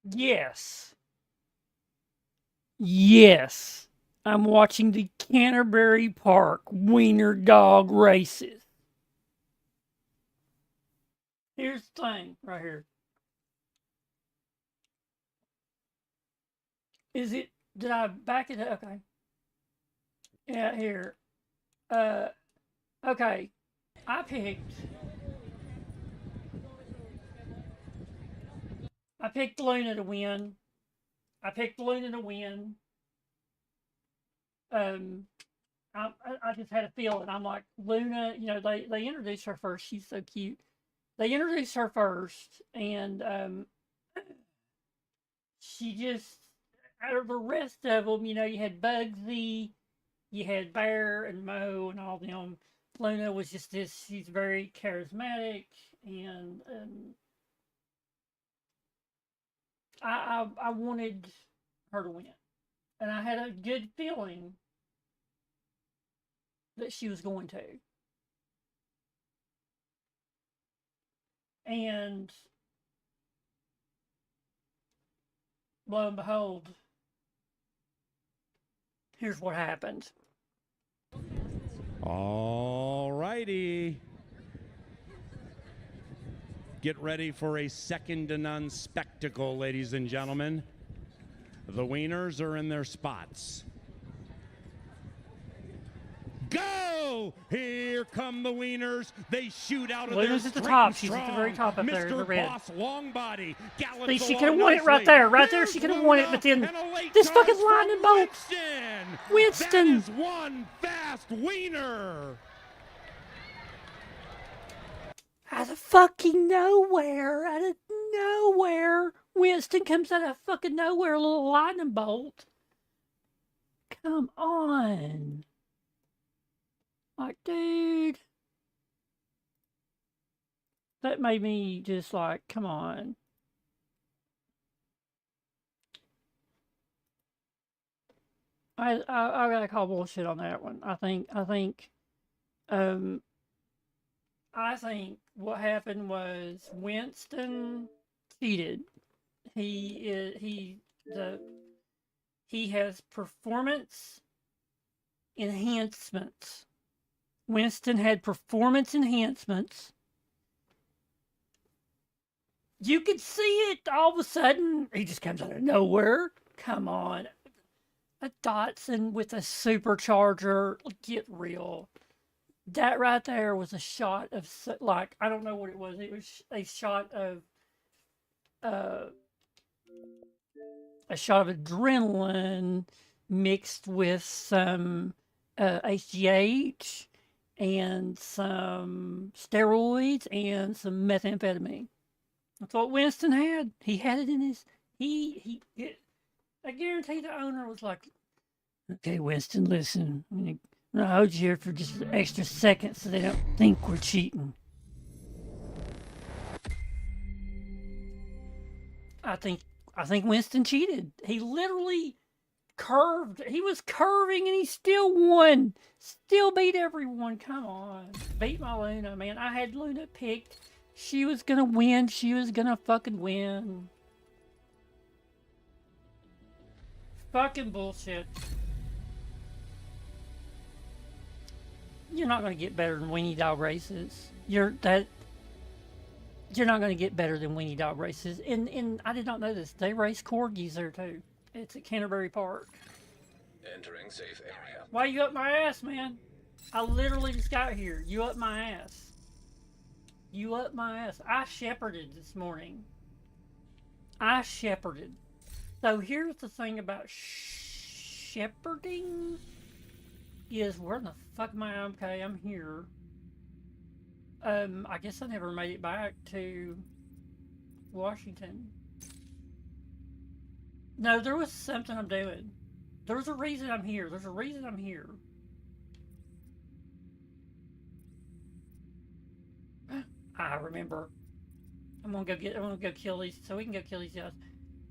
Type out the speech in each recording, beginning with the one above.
Yes. Yes. I'm watching the Canterbury Park Wiener Dog races. Here's the thing right here. Is it, did I back it up? Okay. Yeah, here. Uh, okay. I picked, I picked Luna to win. I picked Luna to win. Um, I just had a feeling. I'm like, Luna, they introduced her first. She's so cute. They introduced her first, and she just, out of the rest of them, you had Bugsy, you had Bear and Mo and all them. Luna was just this, she's very charismatic, and I wanted her to win. And I had a good feeling that she was going to. And lo and behold, here's what happened. All righty. Get ready for a second to none spectacle, ladies and gentlemen. The wieners are in their spots. Go! Here come the wieners. They shoot out of Luna's their at the top. She's at the very top up there, the Mr. red. Boss Longbody gallops See, she along could have won it right nicely. there. Right there, she could have won it, but then this fucking lightning bolt. Winston. That is one fast wiener. Out of fucking nowhere. Winston comes out of fucking nowhere, a little lightning bolt. Come on. Like, dude. That made me just like, come on. I gotta call bullshit on that one. I think what happened was Winston cheated. He has performance enhancements. Winston had performance enhancements. You could see it all of a sudden. He just comes out of nowhere. Come on. A Datsun with a supercharger. Get real. That right there was a shot of, like, I don't know what it was. It was a shot of adrenaline mixed with some HGH and some steroids and some methamphetamine. That's what Winston had. He had it in his. I guarantee the owner was like, "Okay, Winston, listen. I'm gonna hold you here for just an extra second so they don't think we're cheating." I think Winston cheated. He literally curved. He was curving and he still won. Still beat everyone. Come on. Beat my Luna, man. I had Luna picked. She was gonna win. She was gonna fucking win. Fucking bullshit. You're not gonna get better than Weenie Dog races. You're not gonna get better than Weenie Dog races. And I did not know this. They race corgis there too. It's at Canterbury Park. Entering safe area. Why you up my ass, man? I literally just got here. You up my ass. You up my ass. I shepherded this morning. I shepherded. So here's the thing about shepherding is, where the fuck am I? Okay, I'm here. I guess I never made it back to Washington. No, there was something I'm doing. There's a reason I'm here. There's a reason I'm here. I remember. I'm gonna go kill these, so we can go kill these guys.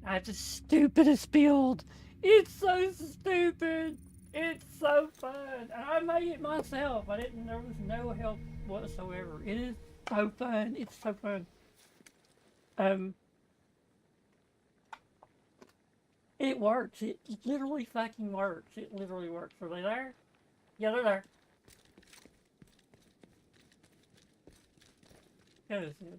I have the stupidest build. It's so stupid. It's so fun. And I made it myself. There was no help whatsoever. It is so fun. It's so fun. It works. It literally fucking works. It literally works. Are they there? Yeah, they're there. What is this?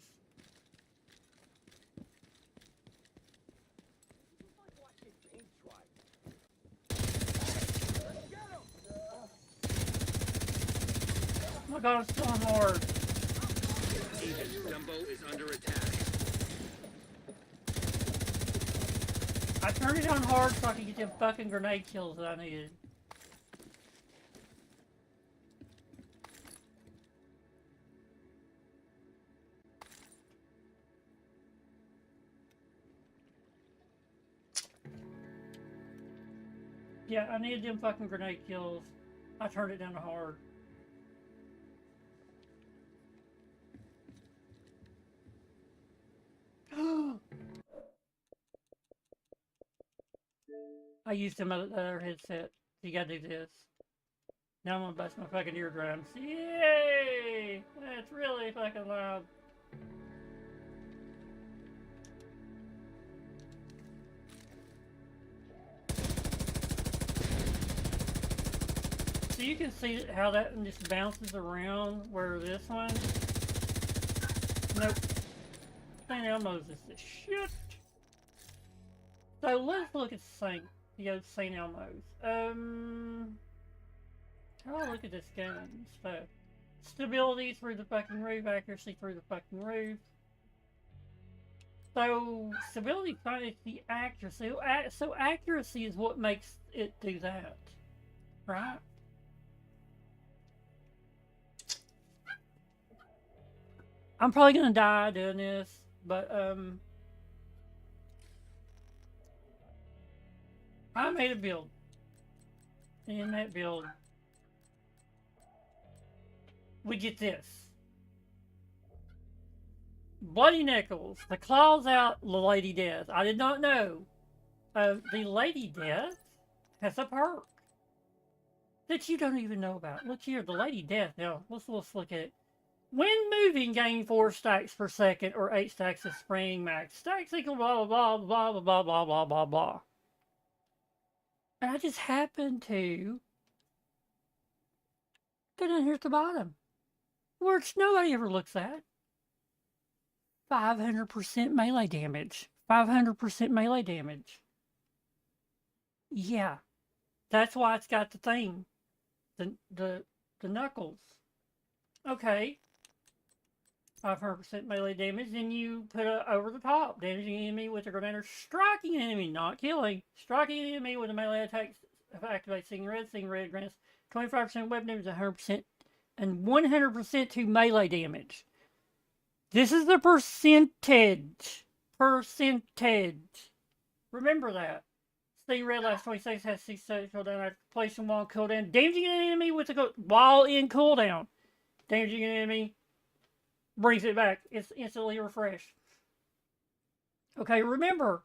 Oh my god, it's going hard. Agent Dumbo is under attack. I turned it on hard so I could get them fucking grenade kills that I needed. Yeah, I needed them fucking grenade kills. I turned it down to hard. I used them other headset. You gotta do this. Now I'm gonna bust my fucking eardrums. Yay! That's really fucking loud. So you can see how that one just bounces around, where this one... Nope. St. Elmo's is the shit. So let's look at St. Elmo's. How do I look at this gun stuff? Stability through the fucking roof, accuracy through the fucking roof. So stability, fine, it's the accuracy. So accuracy is what makes it do that, right? I'm probably gonna die doing this, but I made a build. In that build, we get this. Bloody Nickels, the claws out, the Lady Death. I did not know. The Lady Death has a perk that you don't even know about. Look here, the Lady Death. Now, let's look at it. When moving, gain 4 stacks per second or 8 stacks of spring max. Stacks equal blah, blah, blah, blah, blah, blah, blah, blah, blah. And I just happened to go down here at the bottom, which nobody ever looks at. 500% melee damage. 500% melee damage. Yeah. That's why it's got the thing. The knuckles. Okay. 500% melee damage, then you put it over the top, damaging an enemy with a grenade or striking an enemy, not killing. Striking an enemy with a melee attack activates Seeing Red grants 25% weapon damage, 100% and 100% to melee damage. This is the percentage. Remember that. Seeing Red lasts 20 seconds, has 6 seconds cooldown after placing while cooldown. Damaging an enemy with a while in cooldown. Damaging an enemy brings it back. It's instantly refreshed. Okay, remember,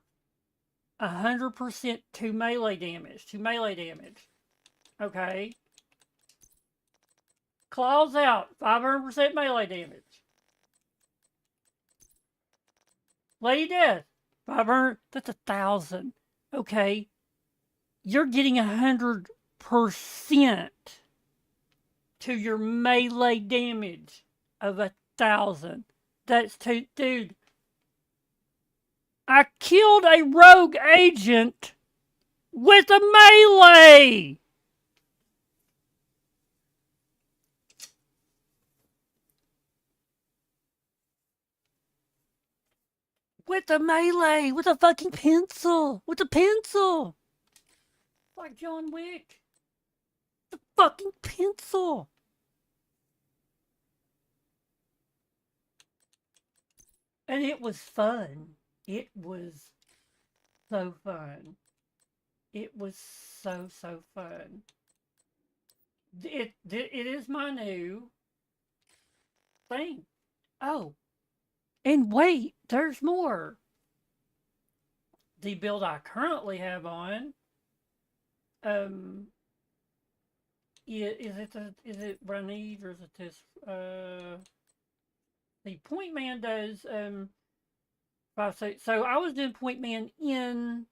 100% to melee damage. Okay. Claws out, 500% melee damage. Lady Death, 500, that's 1,000. Okay. You're getting 100% to your melee damage of 1,000. That's too, dude. I killed a rogue agent with a melee. With a melee, with a fucking pencil, with a pencil. Like John Wick. The fucking pencil. And it was fun. It was so fun. It was so fun. It is my new thing. Oh. And wait, there's more. The build I currently have on, is it what I need, or is it this? The Point Man does so I was doing Point Man in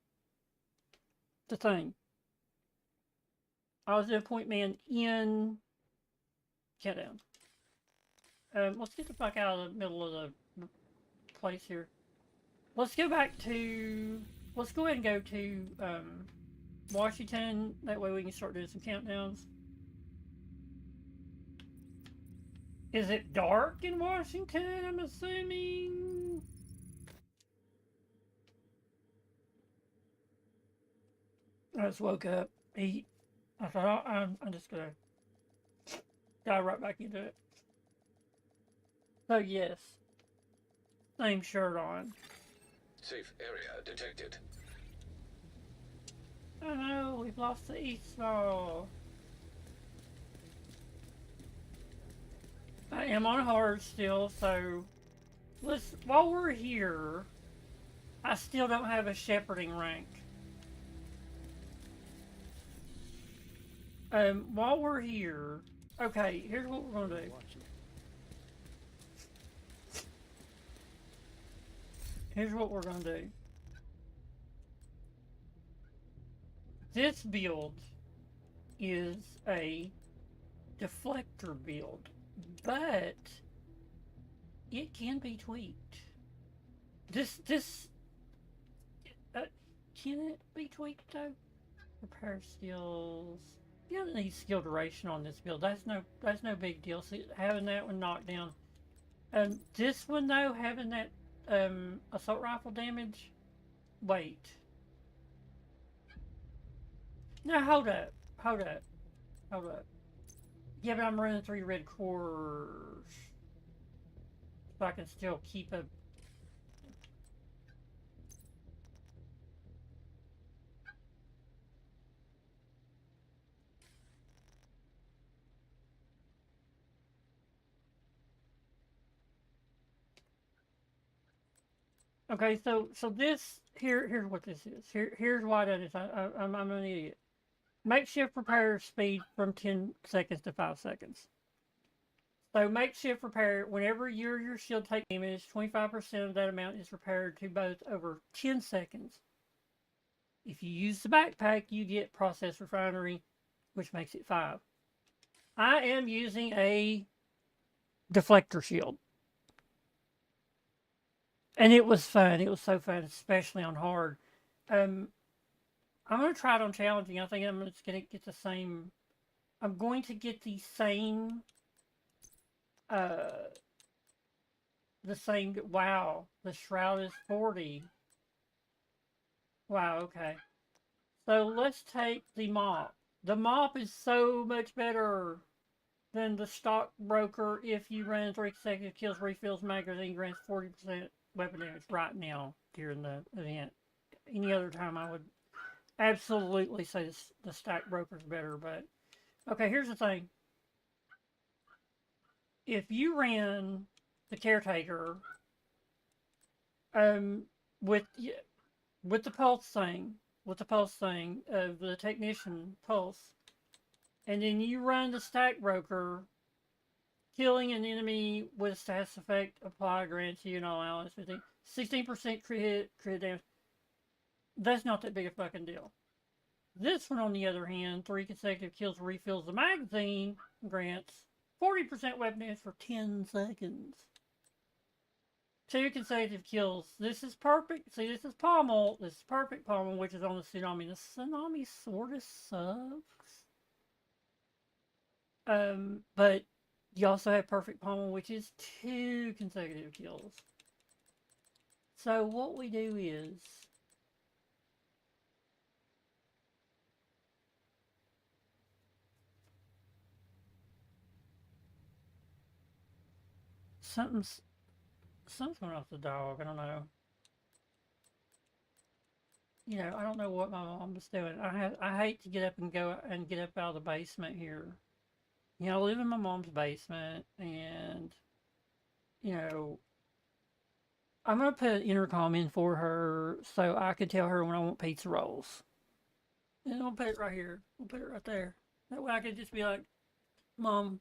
the thing. I was an point man in Countdown. Let's get the fuck out of the middle of the place here. Let's go back to... Let's go ahead and go to Washington. That way we can start doing some countdowns. Is it dark in Washington, I'm assuming? I just woke up, eat. I thought, I'm just gonna dive right back into it. So yes, same shirt on. Safe area detected. Oh no, we've lost the East Wall. I am on hard still, so let's, while we're here, I still don't have a shepherding rank. While we're here, okay, here's what we're gonna do. Here's what we're gonna do. This build is a deflector build, but it can be tweaked. Can it be tweaked though? Repair skills. You don't need skill duration on this build. That's no big deal. See, having that one knocked down. This one though, having that assault rifle damage. Wait. No, hold up. Yeah, but I'm running 3 red cores. So I can still keep a... Okay, so this, here's what this is. Here's why that is. I'm an idiot. Makeshift repair speed from 10 seconds to 5 seconds. So makeshift repair, whenever your shield takes damage, 25% of that amount is repaired to both over 10 seconds. If you use the backpack, you get process refinery, which makes it 5. I am using a deflector shield. And it was fun. It was so fun, especially on hard. I'm going to try it on challenging. I think I'm just going to get the same... I'm going to get the same... Wow, the shroud is 40. Wow, okay. So let's take the mop. The mop is so much better than the stockbroker if you run 3 consecutive kills, refills magazine, grants 40% weapon damage right now during the event. Any other time I would absolutely say the stockbroker's better, but... Okay, here's the thing. If you ran the caretaker with the pulse thing, of the technician pulse, and then you run the stockbroker, killing an enemy with status effect apply grants you an allowance 16% crit damage. That's not that big a fucking deal. This one, on the other hand, 3 consecutive kills refills the magazine, grants 40% weapon damage for 10 seconds. 2 consecutive kills. This is perfect. See, this is pommel. This is perfect pommel, which is on the tsunami. The tsunami sort of sucks. But you also have perfect pommel, which is 2 consecutive kills. So what we do is... Something's going off the dog. I don't know. You know, I don't know what my mom was doing. I hate to get up and go and get up out of the basement here. You know, I live in my mom's basement, and you know, I'm gonna put an intercom in for her so I can tell her when I want pizza rolls. And I'll put it right here. I'll put it right there. That way I can just be like, Mom,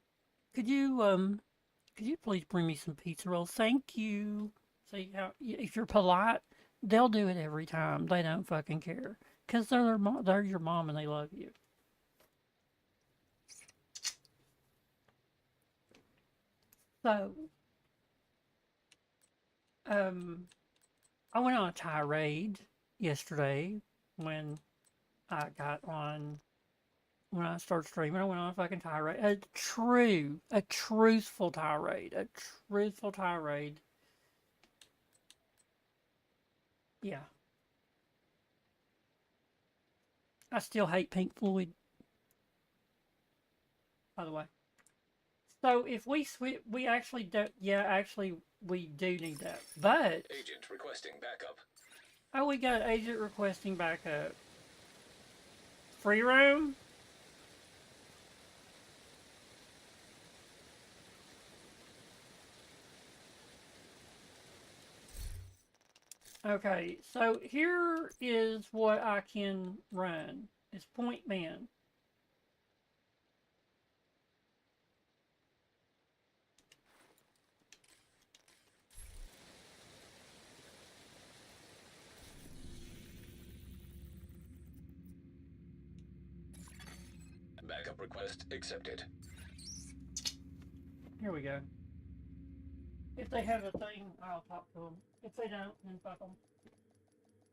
could you please bring me some pizza rolls? Thank you. See how, if you're polite, they'll do it every time. They don't fucking care. Because they're your mom and they love you. So, I went on a tirade yesterday when I started streaming. I went on a fucking tirade. A truthful tirade. A truthful tirade. Yeah. I still hate Pink Floyd, by the way. So if we switch, we actually do, yeah, actually we do need that. But Agent requesting backup. oh, we got agent requesting backup. Free roam. Okay, so here is what I can run. It's point man. Backup request accepted. Here we go. If they have a thing, I'll talk to them. If they don't, then fuck them.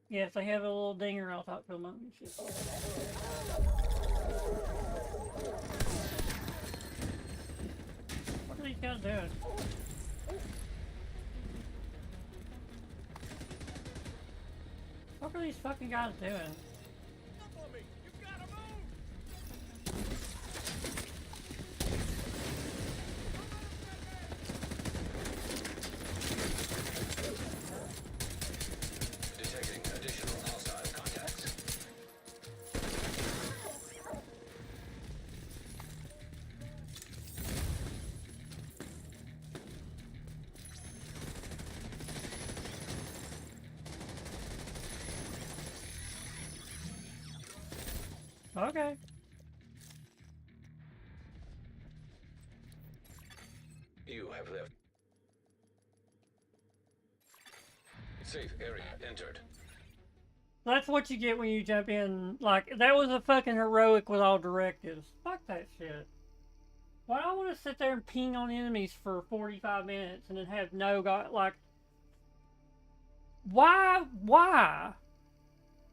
Yeah, if they have a little dinger, I'll talk to them. What are these guys doing? What are these fucking guys doing? Detecting additional hostile contacts. Okay. You have left. Safe area entered. That's what you get when you jump in. Like, that was a fucking heroic with all directives. Fuck that shit. Why do I want to sit there and ping on enemies for 45 minutes and then have no god, like... Why?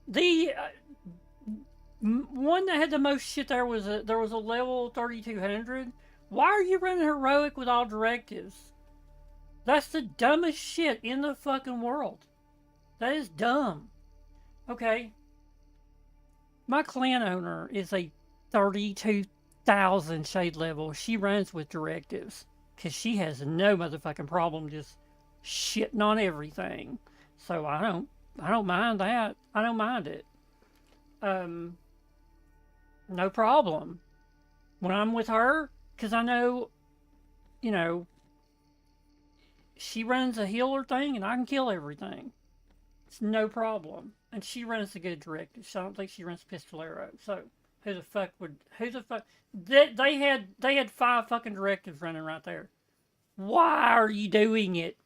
The... one that had the most shit there was there was a level 3200. Why are you running heroic with all directives? That's the dumbest shit in the fucking world. That is dumb. Okay. My clan owner is a 32,000 shade level. She runs with directives because she has no motherfucking problem just shitting on everything. So I don't mind that. I don't mind it. No problem. When I'm with her, because I know, you know, she runs a healer thing and I can kill everything. It's no problem. And she runs a good directive. So I don't think she runs pistolero. So who the fuck? They had 5 fucking directives running right there. Why are you doing it?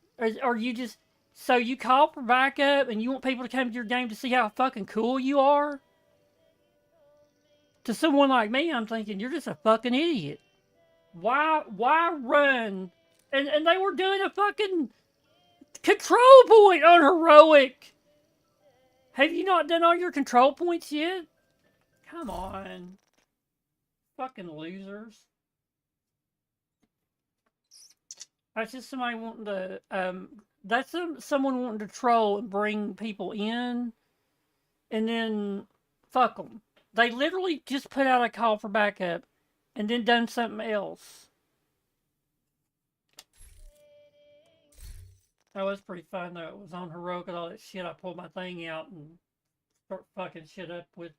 Are you just, so you call for backup and you want people to come to your game to see how fucking cool you are? To someone like me, I'm thinking, you're just a fucking idiot. Why run? And they were doing a fucking control point on heroic. Have you not done all your control points yet? Come on. Fucking losers. That's just somebody wanting to, that's someone wanting to troll and bring people in, and then fuck them. They literally just put out a call for backup and then done something else. That was pretty fun though. It was on heroic and all that shit. I pulled my thing out and start fucking shit up with.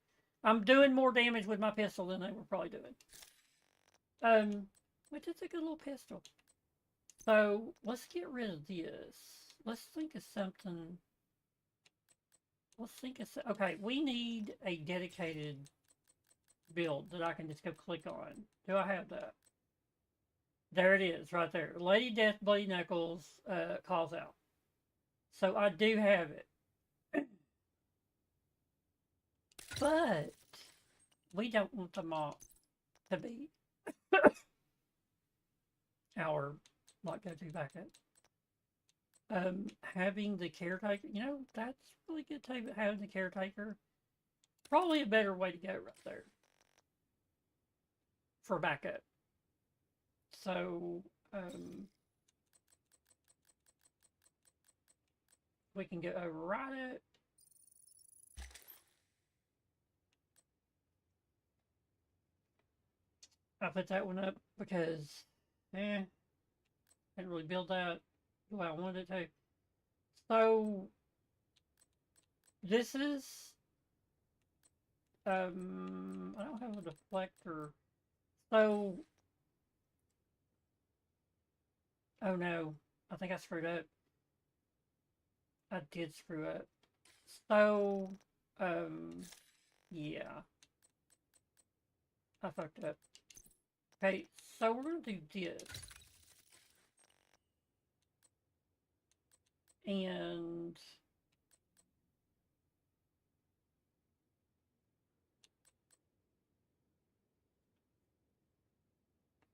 I'm doing more damage with my pistol than they were probably doing. Which is a good little pistol. So let's get rid of this. Let's think of something. Okay, we need a dedicated build that I can just go click on. Do I have that? There it is, right there. Lady Death Bloody Knuckles calls out. So I do have it. But we don't want the mop to be our go-to backup. Having the caretaker, you know, that's really good too, but having the caretaker, probably a better way to go right there for backup. So, we can go override it. I put that one up because, didn't really build that the way I wanted it to. So, this is, I don't have a deflector. So, oh no, I think I screwed up. I did screw up. So, yeah. I fucked up. Okay, so we're going to do this. And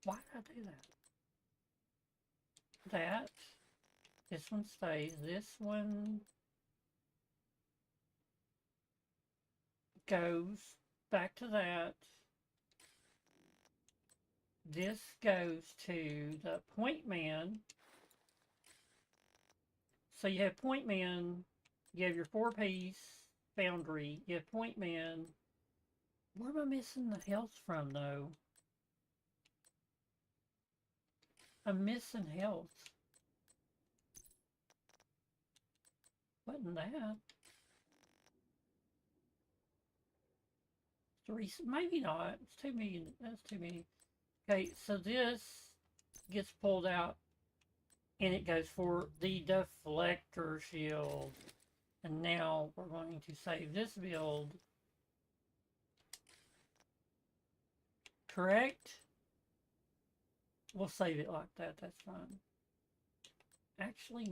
why did I do that? This one stays. This one goes back to that. This goes to the point man. So you have point man, you have your 4-piece foundry, you have point man. Where am I missing the health from though? I'm missing health. Wasn't that? Maybe not. It's too many. That's too many. Okay, so this gets pulled out and it goes for the deflector shield. And now we're going to save this build. Correct? We'll save it like that. That's fine. Actually,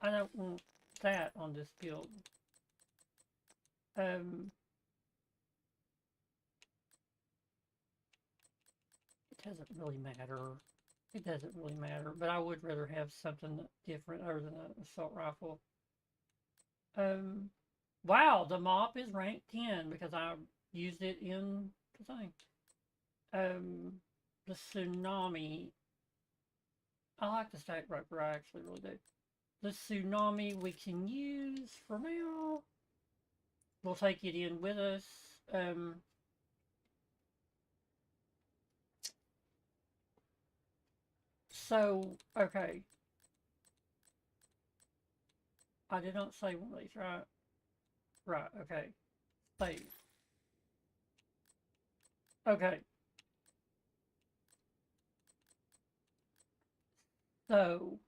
I don't want that on this build. It doesn't really matter. It doesn't really matter, but I would rather have something different other than an assault rifle. Wow, the mop is ranked 10 because I used it in the thing. The tsunami. I like the stack roper, I actually really do. The tsunami we can use for now. We'll take it in with us. So, okay. I did not say one of these, right? Right, okay. Save. Okay. So,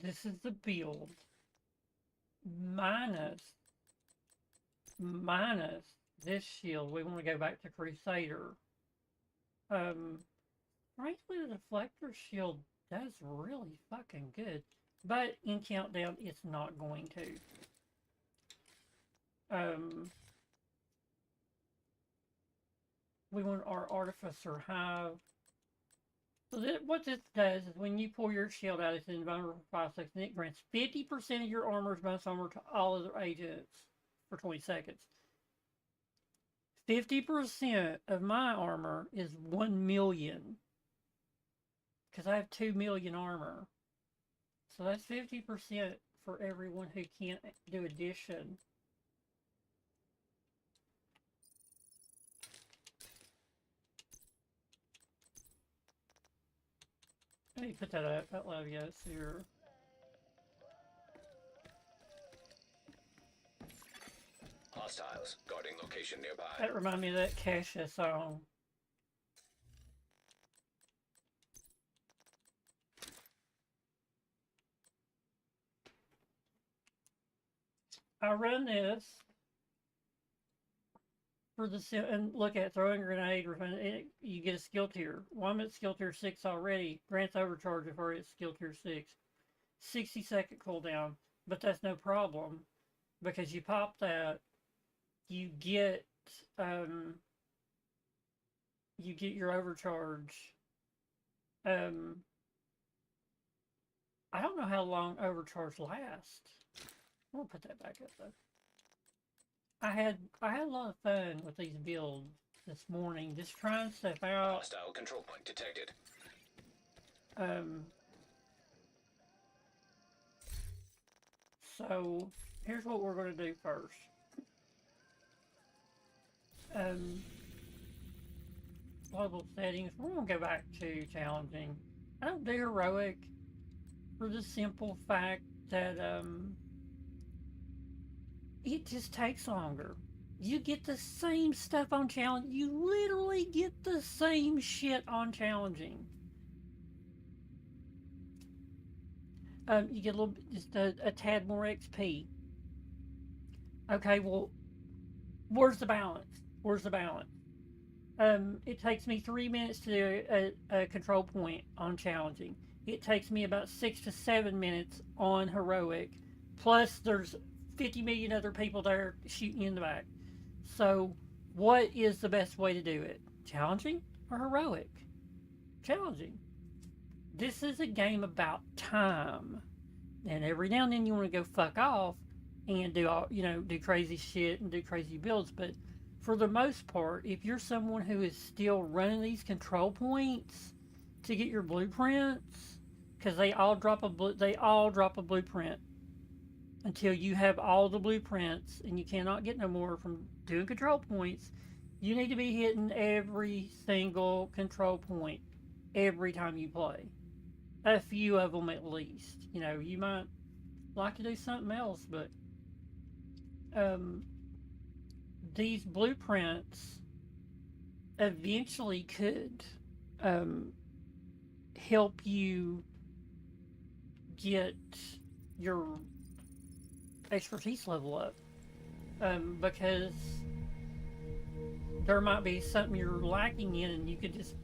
this is the build minus this shield. We want to go back to Crusader. Frankly, the deflector shield does really fucking good, but in Countdown, it's not going to. We want our Artificer Hive. So what this does is when you pull your shield out, it's invulnerable for 5 seconds, and it grants 50% of your armor's bonus armor to all other agents for 20 seconds. 50% of my armor is 1 million. Because I have 2 million armor. So that's 50% for everyone who can't do addition. Let me put that up out loud, yes, here. Hostiles guarding location nearby. That reminds me of that Kesha song. I run this for the and look at throwing a grenade. You get a skill tier. Well, I'm at skill tier 6 already. Grants overcharge if already at skill tier 6. 60-second cooldown, but that's no problem because you pop that, you get your overcharge. I don't know how long overcharge lasts. I'm gonna put that back up though. I had a lot of fun with these builds this morning, just trying stuff out. Hostile control point detected. So here's what we're gonna do first. Global settings. We're gonna go back to challenging. I don't do heroic for the simple fact that it just takes longer. You get the same stuff on challenge. You literally get the same shit on challenging. You get a little, just a tad more XP. Okay, well, where's the balance? Where's the balance? It takes me 3 minutes to do a control point on challenging. It takes me about 6 to 7 minutes on heroic. Plus, there's 50 million other people there shooting you in the back. So, what is the best way to do it? Challenging or heroic? Challenging. This is a game about time. And every now and then you want to go fuck off and do all, do crazy shit and do crazy builds. But for the most part, if you're someone who is still running these control points to get your blueprints, because they all drop a blueprint until you have all the blueprints, and you cannot get no more from doing control points. You need to be hitting every single control point every time you play. A few of them at least. You might like to do something else, but these blueprints eventually could help you get your expertise level up, because there might be something you're lacking in, and you could just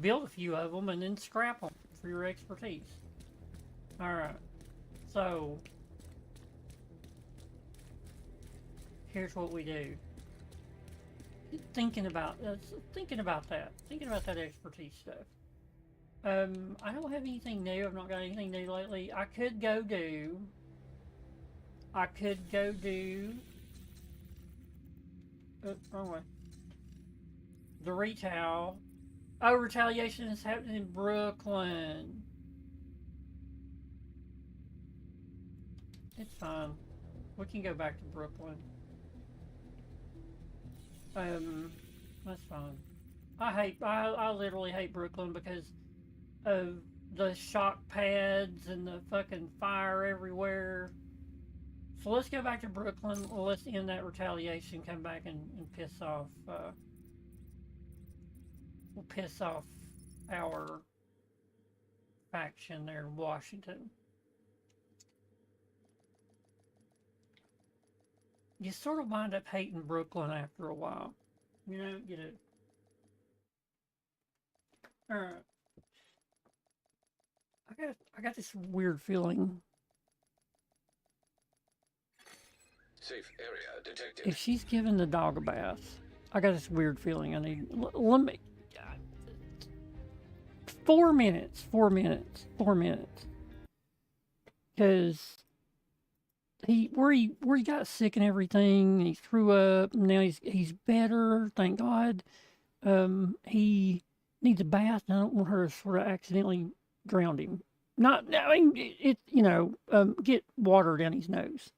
build a few of them and then scrap them for your expertise. Alright, so here's what we do. Thinking about that expertise stuff. I don't have anything new. I've not got anything new lately. I could go do wrong way. The retail. Oh, retaliation is happening in Brooklyn. It's fine. We can go back to Brooklyn. That's fine. I literally hate Brooklyn because of the shock pads and the fucking fire everywhere. So let's go back to Brooklyn. Let's end that retaliation. Come back and piss off. We'll piss off our faction there in Washington. You sort of wind up hating Brooklyn after a while. You know. Alright. I got this weird feeling. Safe area detected. If she's giving the dog a bath, I got this weird feeling. I need. Let me. 4 minutes. 4 minutes. 4 minutes. Because where he got sick and everything, and he threw up, and now he's better, thank God. He needs a bath, and I don't want her to sort of accidentally drown him. Get water down his nose.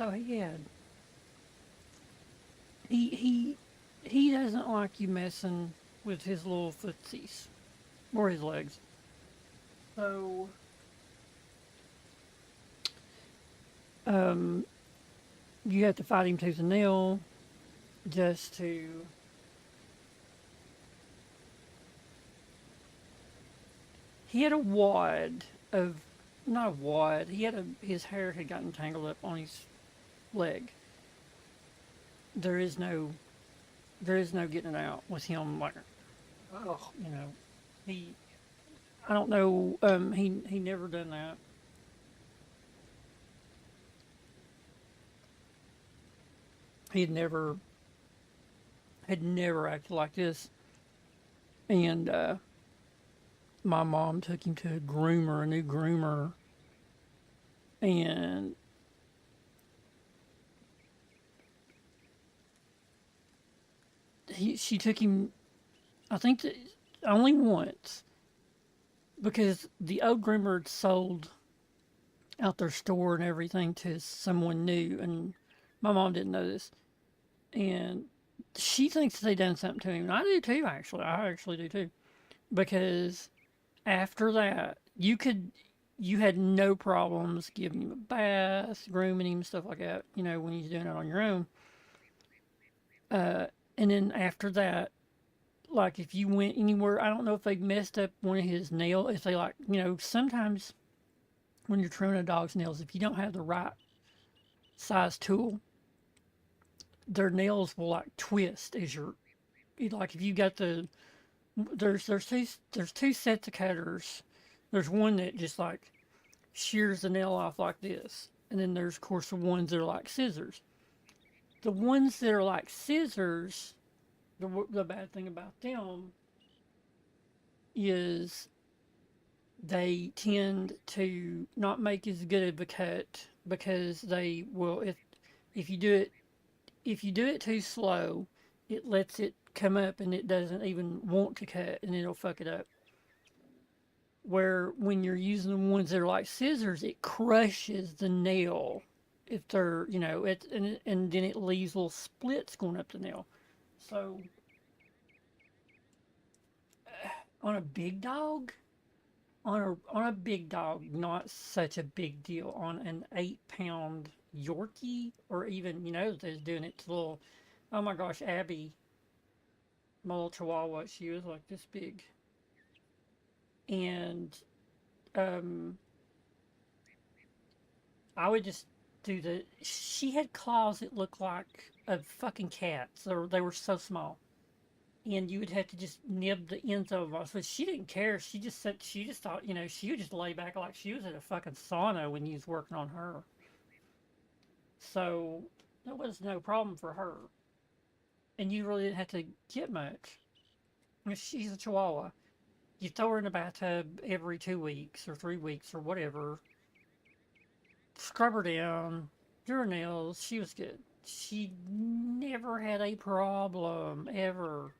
So he doesn't like you messing with his little footsies or his legs. So you have to fight him tooth and nail just to he had a wad of not a wad. His hair had gotten tangled up on his leg. There is no getting it out with him like oh, he I don't know he never done that. He had never acted like this. And my mom took him to a new groomer, and she took him, I think, only once, because the old groomer had sold out their store and everything to someone new, and my mom didn't know this, and she thinks they done something to him, and I do too. I actually do too, because after that, you had no problems giving him a bath, grooming him, stuff like that, when he's doing it on your own. And then after that, like if you went anywhere, I don't know if they messed up one of his nails, if they sometimes when you're trimming a dog's nails, if you don't have the right size tool, their nails will like twist as if you got there's two sets of cutters. There's one that just like shears the nail off like this, and then there's of course the ones that are like scissors. The ones that are like scissors, the bad thing about them is they tend to not make as good of a cut because they will if you do it too slow, it lets it come up and it doesn't even want to cut and it'll fuck it up. Where when you're using the ones that are like scissors, it crushes the nail if they're and then it leaves little splits going up the nail. So on a big dog, on a big dog, not such a big deal. On an 8-pound Yorkie, or even they're doing it to little. Oh my gosh, Abby, my little Chihuahua, she was like this big, and I would just do she had claws that looked like a fucking cat. So they were so small. And you would have to just nib the ends of them off. But she didn't care. She just thought, she would just lay back like she was at a fucking sauna when you was working on her. So that was no problem for her. And you really didn't have to get much. She's a Chihuahua. You throw her in the bathtub every 2 weeks or 3 weeks or whatever. Scrub her down, do her nails. She was good. She never had a problem, ever.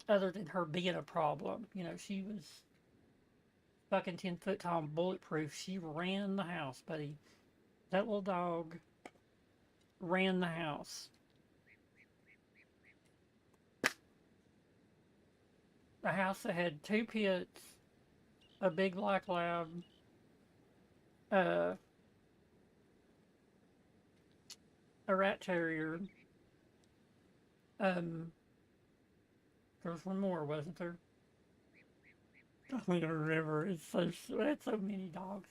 Other than her being a problem. She was fucking 10 foot tall and bulletproof. She ran the house, buddy. That little dog ran the house. A house that had 2 pits, a big black lab, a rat terrier. There was one more, wasn't there? I don't remember. It's so many dogs.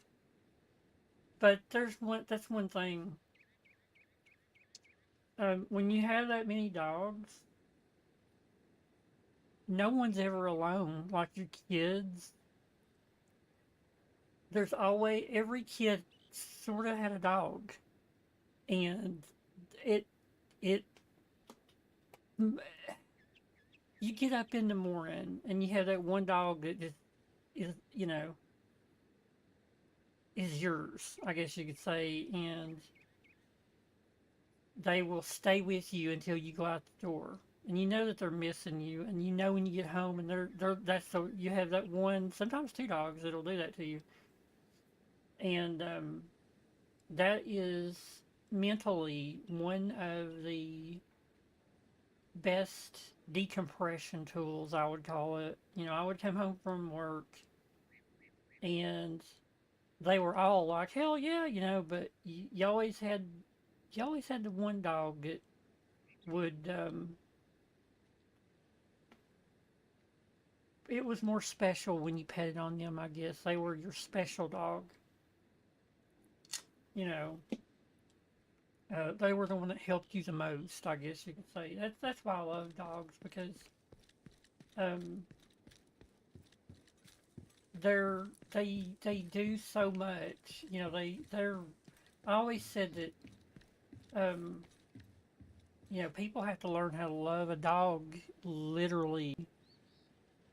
But that's one thing. When you have that many dogs, no one's ever alone. Like your kids, there's always every kid sort of had a dog, and it you get up in the morning and you have that one dog that just is is yours, I guess you could say, and they will stay with you until you go out the door. And you know that they're missing you, and when you get home, and you have that one, sometimes 2 dogs that'll do that to you. And that is mentally one of the best decompression tools, I would call it. You know, I would come home from work and they were all like, hell yeah, you know, but you always had the one dog that would it was more special when you petted on them, I guess. They were your special dog. You know, they were the one that helped you the most, I guess you could say. That's why I love dogs, because they do so much. You know, they're I always said that you know, people have to learn how to love. A dog literally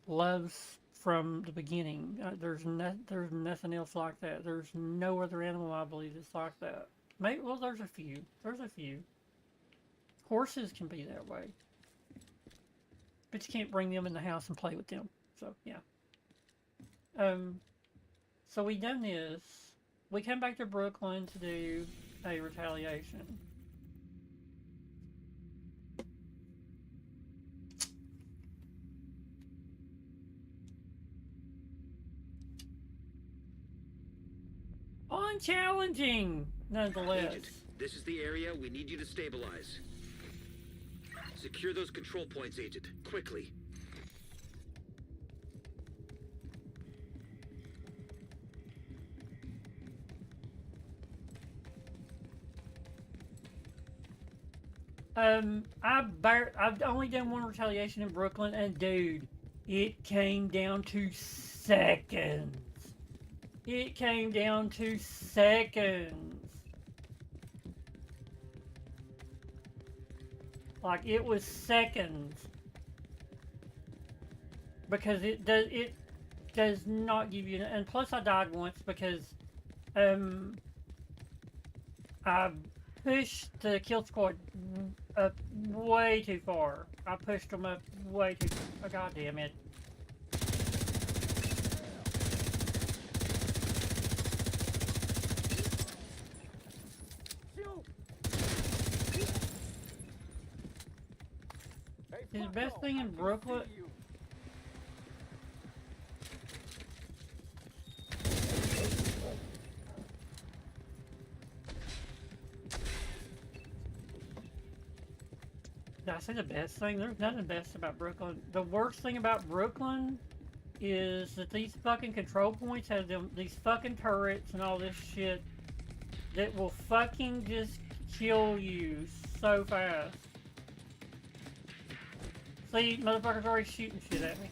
loves from the beginning. There's nothing else like that. There's no other animal, I believe, that's like that. Maybe, well, there's a few. There's a few. Horses can be that way, but you can't bring them in the house and play with them. So yeah. So we done this. We come back to Brooklyn to do a retaliation. Unchallenging, nonetheless. Agent, this is the area we need you to stabilize. Secure those control points, Agent. Quickly. I've only done one retaliation in Brooklyn, and dude, it came down to seconds. It came down to seconds. Like, it was seconds. Because it does not give you, and plus I died once because I pushed the kill squad up way too far. I pushed them up way too far. Oh, God damn it. The best thing in Brooklyn. Did I say the best thing? There's nothing best about Brooklyn. The worst thing about Brooklyn is that these fucking control points have these fucking turrets and all this shit that will fucking just kill you so fast. See, motherfuckers already shooting shit at me.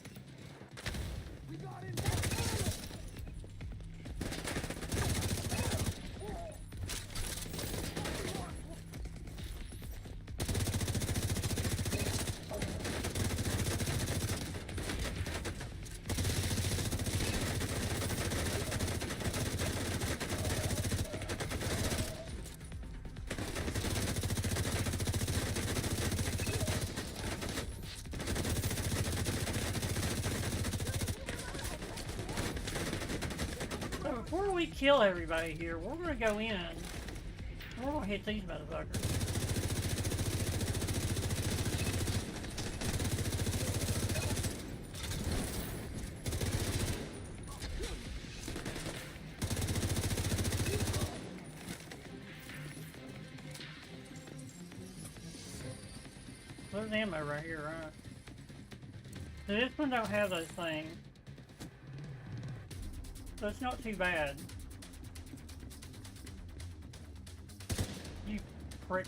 Before we kill everybody here, we're gonna go in. We're gonna hit these motherfuckers. There's ammo right here, right? So this one don't have those things. So it's not too bad. You prick.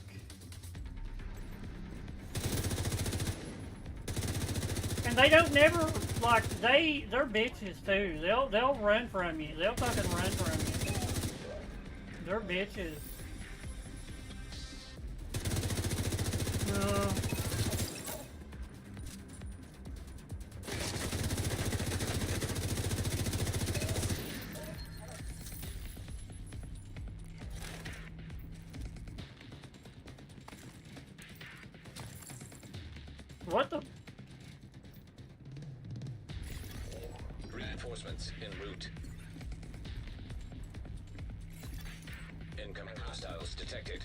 And they don't never, like, they're bitches too. They'll run from you. They'll fucking run from you. They're bitches. What the? Reinforcements en route. Incoming hostiles detected.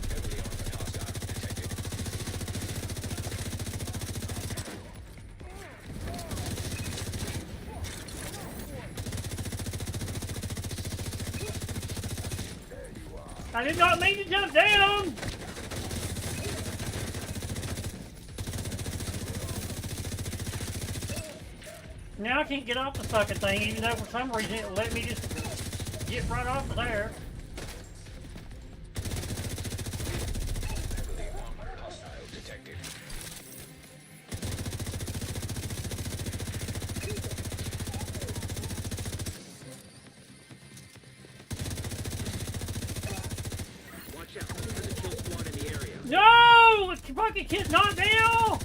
Heavily armored hostile detected. I did not mean to jump down! Now I can't get off the fucking thing, even though for some reason it let me just get right off of there. Heavily armored hostile detected. Watch out. There's a kill squad in the area. No! The fucking kid's not down!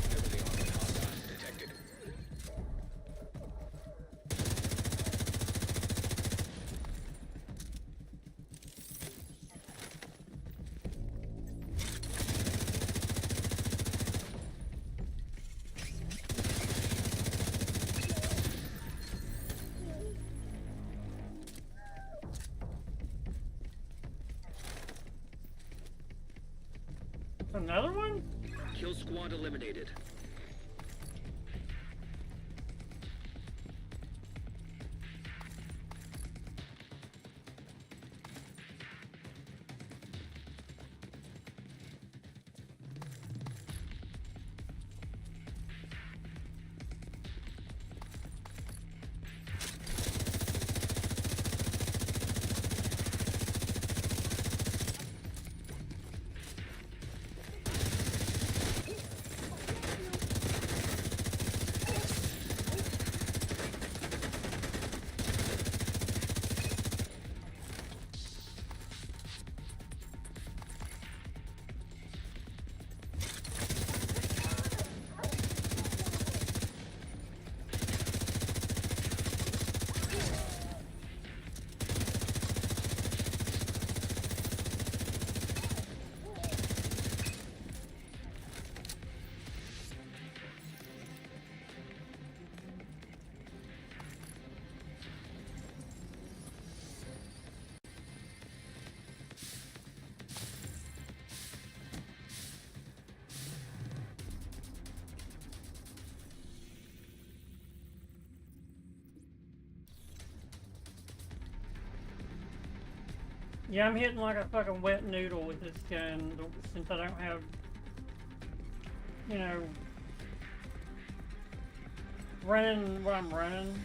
Heavily armored hostile detected. Another one? Kill squad eliminated. Yeah, I'm hitting like a fucking wet noodle with this gun since I don't have, you know, running what I'm running.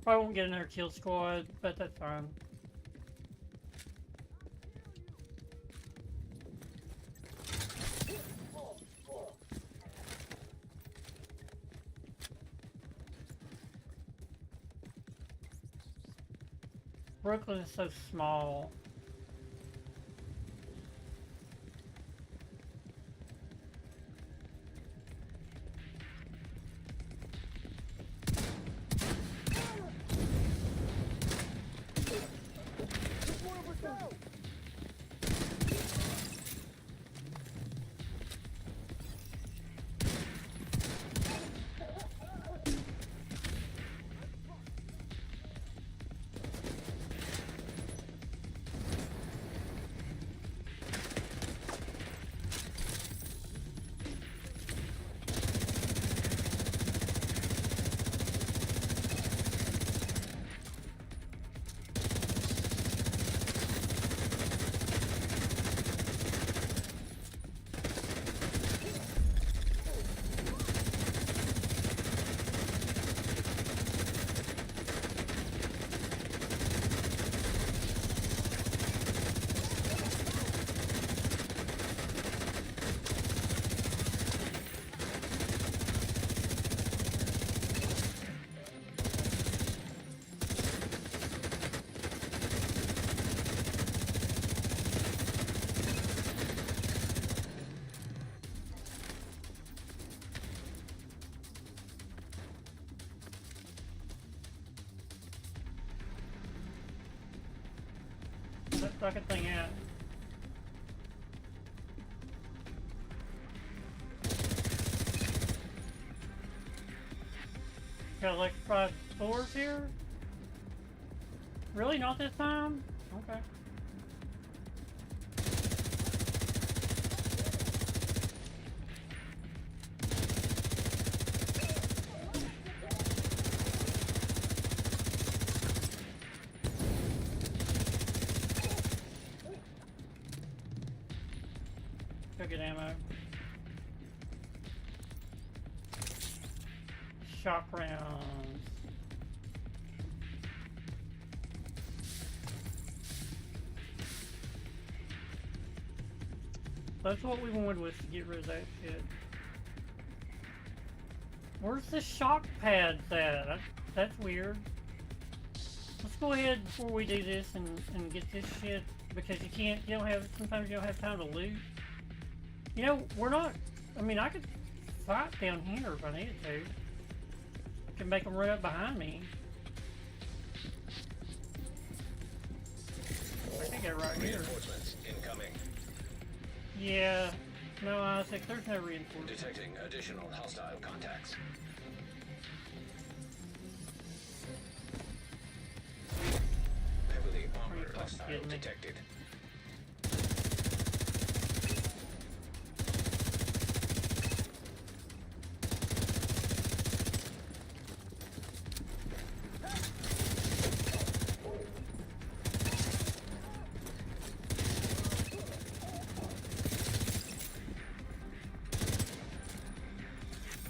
Probably won't get another kill squad, but that's fine. Brooklyn is so small. that fucking thing out. Got electrified floors here? Really? Not this time? Okay. Go get ammo. Shock rounds. That's what we wanted, was to get rid of that shit. Where's the shock pads at? That's weird. Let's go ahead before we do this and get this shit, because you don't have, sometimes you don't have time to loot. You know, we're not, I mean, I could fight down here if I needed to. I can make them run up behind me. I think I right here. Reinforcements incoming. Yeah. No, Isaac, there's no reinforcements. Detecting additional hostile contacts. Heavily armored hostile kidding me? detected.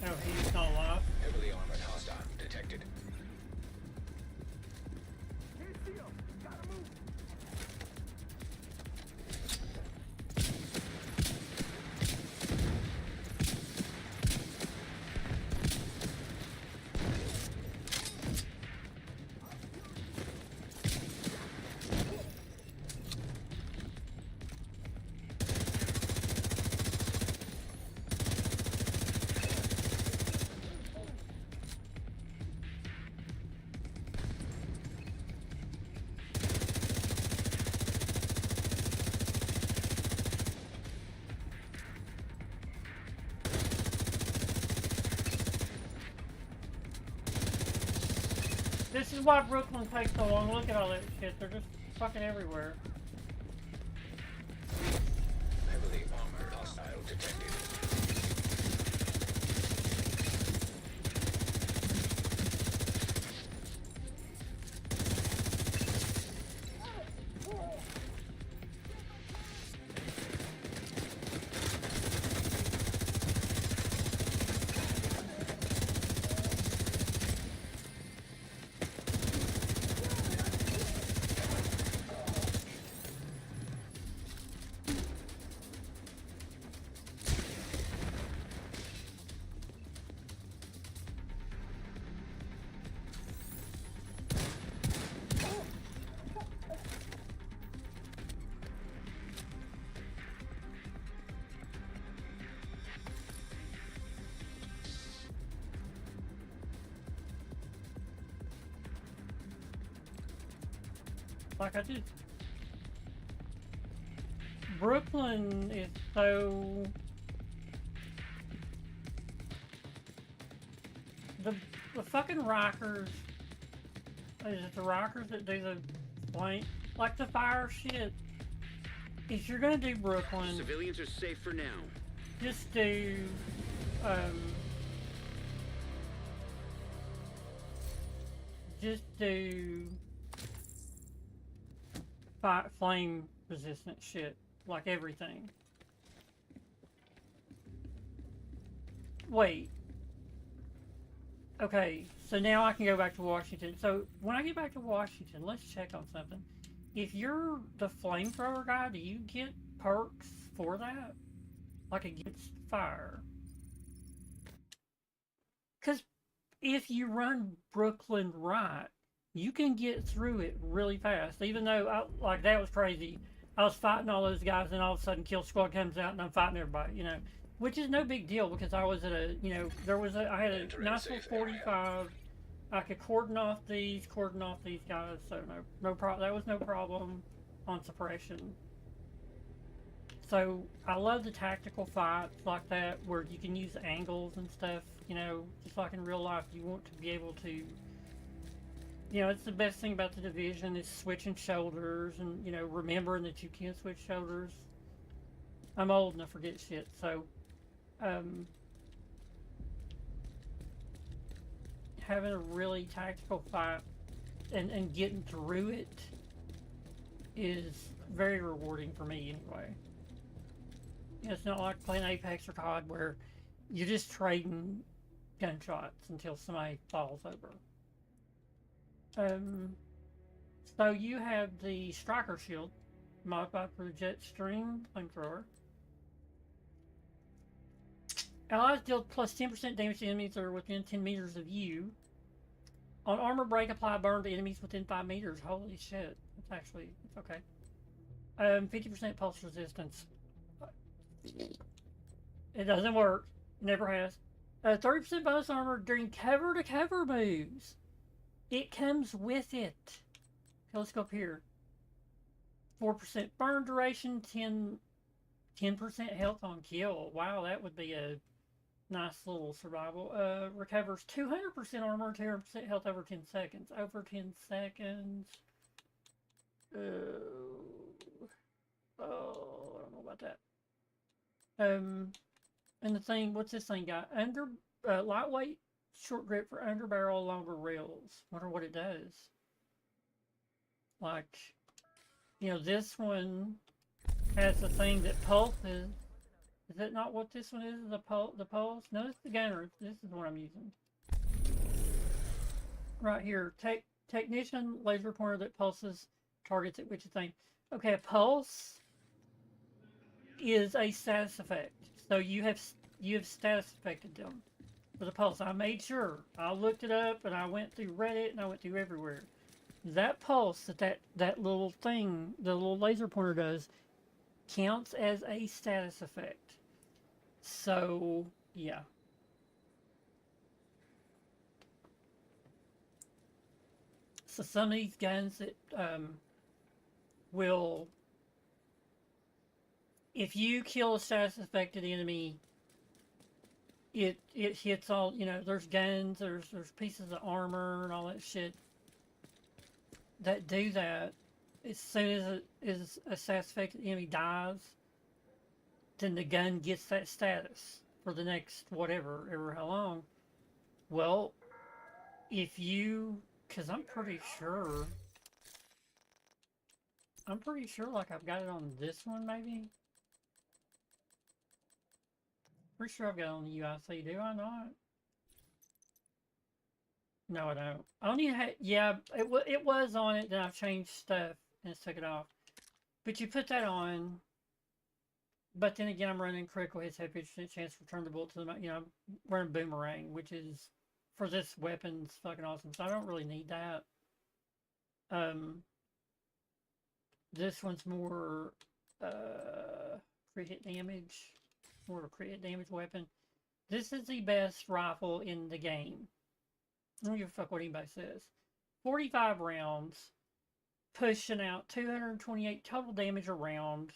Oh, he's not alive. Heavily armored hostile detected. This is why Brooklyn takes so long. Look at all that shit. They're just fucking everywhere. Heavily armored hostile detected. Like I did. Brooklyn is so... The fucking rockers... Is it the rockers that do the flank? Like the fire shit. If you're gonna do Brooklyn, Civilians are safe for now. just do... just do... flame resistant shit, like everything. Wait. Okay, so now I can go back to Washington. So when I get back to Washington, let's check on something. If you're the flamethrower guy, do you get perks for that? Like against fire? Because if you run Brooklyn right, you can get through it really fast. Even though, like, that was crazy. I was fighting all those guys, and all of a sudden Kill Squad comes out, and I'm fighting everybody, you know. Which is no big deal, because I was at a, you know, I had a nice little 45. I could cordon off these guys, so no problem. That was no problem. on suppression. So I love the tactical fights like that where you can use angles and stuff, you know, just like in real life. You want to be able to, you know, it's the best thing about the Division is switching shoulders and, you know, remembering that you can switch shoulders. I'm old and I forget shit, so having a really tactical fight and getting through it is very rewarding for me anyway. You know, it's not like playing Apex or COD where you're just trading gunshots until somebody falls over. So you have the Striker Shield, modified for the Jetstream flamethrower. Allies deal plus 10% damage to enemies that are within 10 meters of you. On armor break, apply burn to enemies within 5 meters. Holy shit. It's actually, it's okay. 50% pulse resistance. It doesn't work. Never has. 30% bonus armor during cover-to-cover moves. It comes with it. Okay, let's go up here. 4% burn duration, 10% health on kill. Wow, that would be a nice little survival. Recovers 200% armor, 200% health over 10 seconds. Over 10 seconds. Oh, I don't know about that. And the thing, what's this thing got? Lightweight, short grip for under barrel, longer rails. Wonder what it does. Like, you know, this one has the thing that pulses. Is that not what this one is? The pulse? No, it's the gunner. This is what I'm using. Right here. Technician laser pointer that pulses targets at which thing. Okay, a pulse is a status effect. So you have status affected them with a pulse. I made sure. I looked it up and I went through Reddit and I went through everywhere. That pulse that little thing, the little laser pointer does, counts as a status effect. So, yeah. So some of these guns that will, if you kill a status affected enemy, it hits all, you know, there's guns, there's pieces of armor and all that shit that do that. As soon as a status affected enemy dies, then the gun gets that status for the next whatever, ever how long. Well, if you, because I'm pretty sure like I've got it on this one maybe. Pretty sure I've got it on the UIC, do I not? No, I don't. I only had, yeah, it was on it, then I've changed stuff and took it off. But you put that on, but then again, I'm running critical hits, have 50% chance to return the bullet to the, you know, I'm running boomerang, which is, for this weapon's fucking awesome, so I don't really need that. This one's more, crit hit damage, more of a crit hit damage weapon. This is the best rifle in the game. I don't give a fuck what anybody says. 45 rounds, pushing out 228 total damage a round.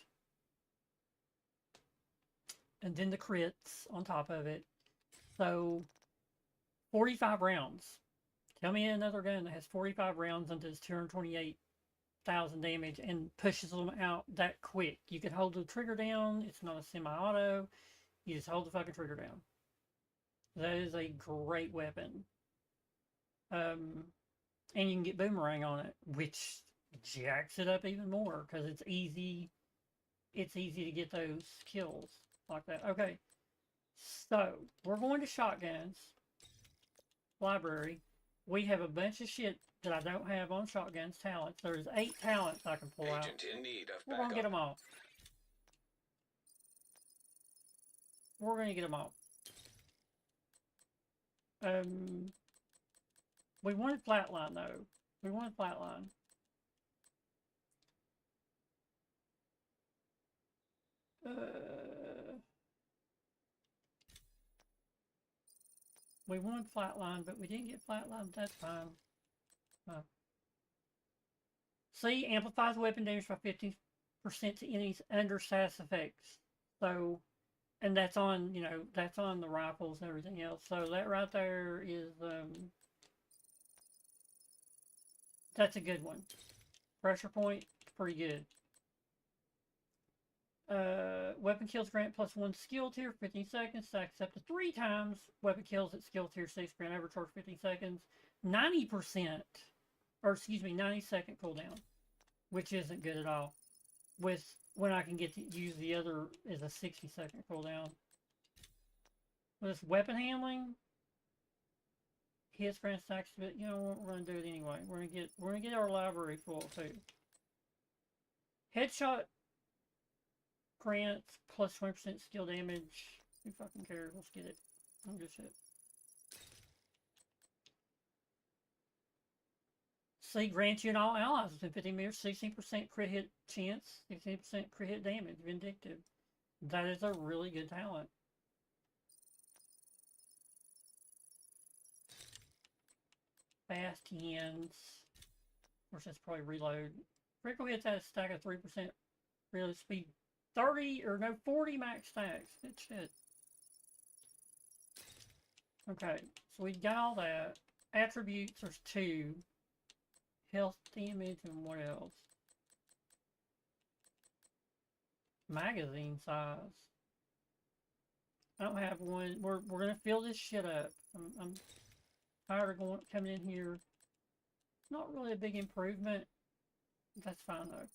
And then the crits on top of it. So, 45 rounds. Tell me another gun that has 45 rounds and does 228,000 damage and pushes them out that quick. You can hold the trigger down. It's not a semi-auto. You just hold the fucking trigger down. That is a great weapon. And you can get boomerang on it, which jacks it up even more because it's easy to get those kills like that. Okay, so we're going to shotguns library. We have a bunch of shit that I don't have on shotguns talents. There's 8 talents I can pull out. Agent in need of We're gonna get them all. We're gonna get them all. We wanted flatline though. We wanted flatline. We wanted flatline, but we didn't get flatline. That's fine. C, amplifies weapon damage by 15% to enemies under status effects. So, and that's on, you know, that's on the rifles and everything else. So that right there is, that's a good one. Pressure point, pretty good. Weapon kills grant +1 skill tier, 15 seconds, stacks up to 3 times. Weapon kills at skill tier 6 grant overcharge 15 seconds. 90%, or excuse me, 90-second cooldown, which isn't good at all. With when I can get to use the other as a 60-second cooldown. With this weapon handling, hits grant stacks, but you know we're gonna do it anyway. We're gonna get our library full too. Headshot grants +20% skill damage. Who fucking cares? Let's get it. I don't give a shit. C grants you and all allies within 15 meters 16% crit hit chance, 16% crit hit damage. Vindictive. That is a really good talent. Fast hands. Of course, that's probably reload. Critical hits at a stack of 3% reload speed. 30 or no 40 max stacks. Good shit. Okay, so we got all that. Attributes, there's 2. Health damage and what else? Magazine size. I don't have one. We're gonna fill this shit up. I'm tired of coming in here. Not really a big improvement. That's fine though.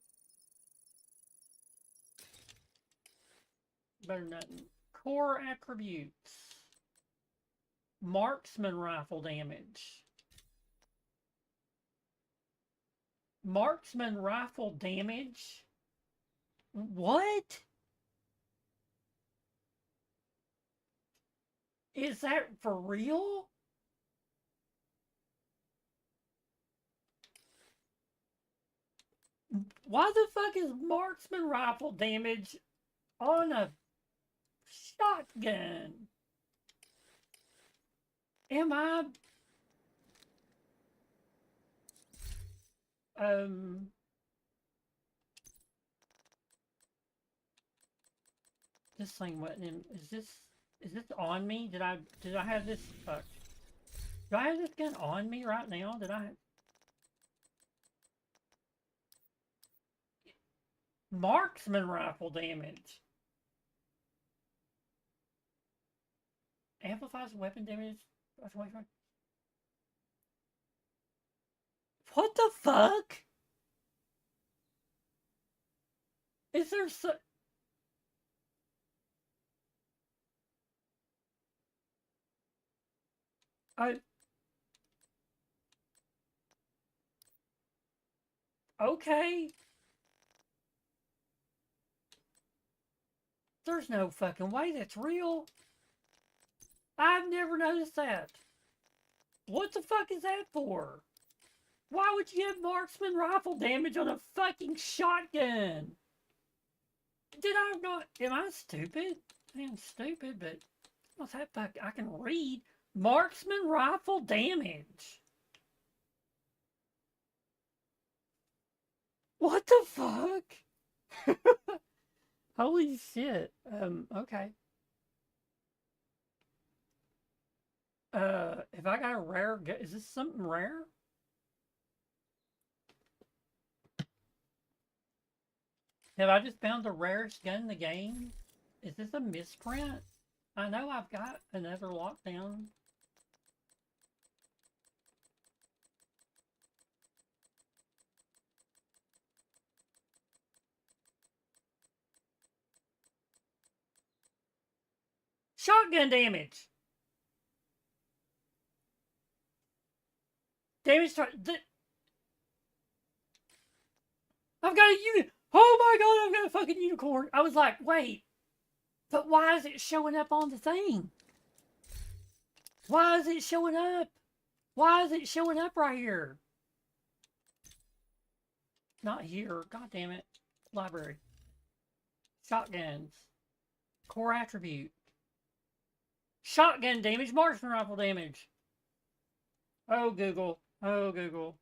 Better than nothing. Core attributes. Marksman rifle damage. Marksman rifle damage? What? Is that for real? Why the fuck is marksman rifle damage on a shotgun? Am I... This thing wasn't in... Is this on me? Did I have this... Fuck. Do I have this gun on me right now? Did I... Marksman rifle damage. Amplifies weapon damage. What the fuck? Is there so... Okay. There's no fucking way that's real. I've never noticed that. What the fuck is that for? Why would you have marksman rifle damage on a fucking shotgun? Did I not... Am I stupid? I am stupid, but... What's that fuck? I can read. Marksman rifle damage. What the fuck? Holy shit. Okay. If I got a rare... Is this something rare? Have I just found the rarest gun in the game? Is this a misprint? I know I've got another lockdown. Shotgun damage! Damage start... I've got a unit! Oh my god, I've got a fucking unicorn! I was like, wait. But why is it showing up on the thing? Why is it showing up? Why is it showing up right here? Not here. God damn it. Library. Shotguns. Core attribute. Shotgun damage, marksman rifle damage. Oh, Google. Oh, Google.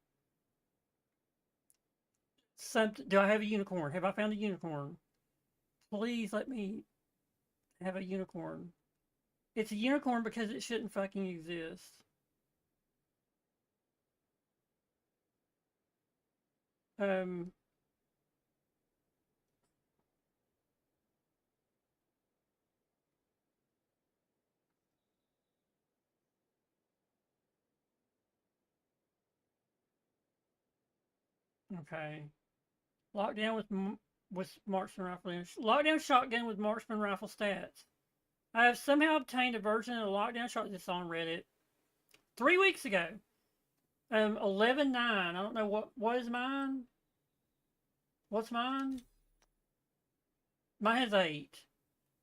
something. Do I have a unicorn? Have I found a unicorn? Please let me have a unicorn. It's a unicorn because it shouldn't fucking exist. Um. Okay. Lockdown with marksman rifle damage. Lockdown shotgun with marksman rifle stats. I have somehow obtained a version of the lockdown shotgun. This on Reddit 3 weeks ago. 11.9. I don't know what is mine. What's mine? Mine has 8.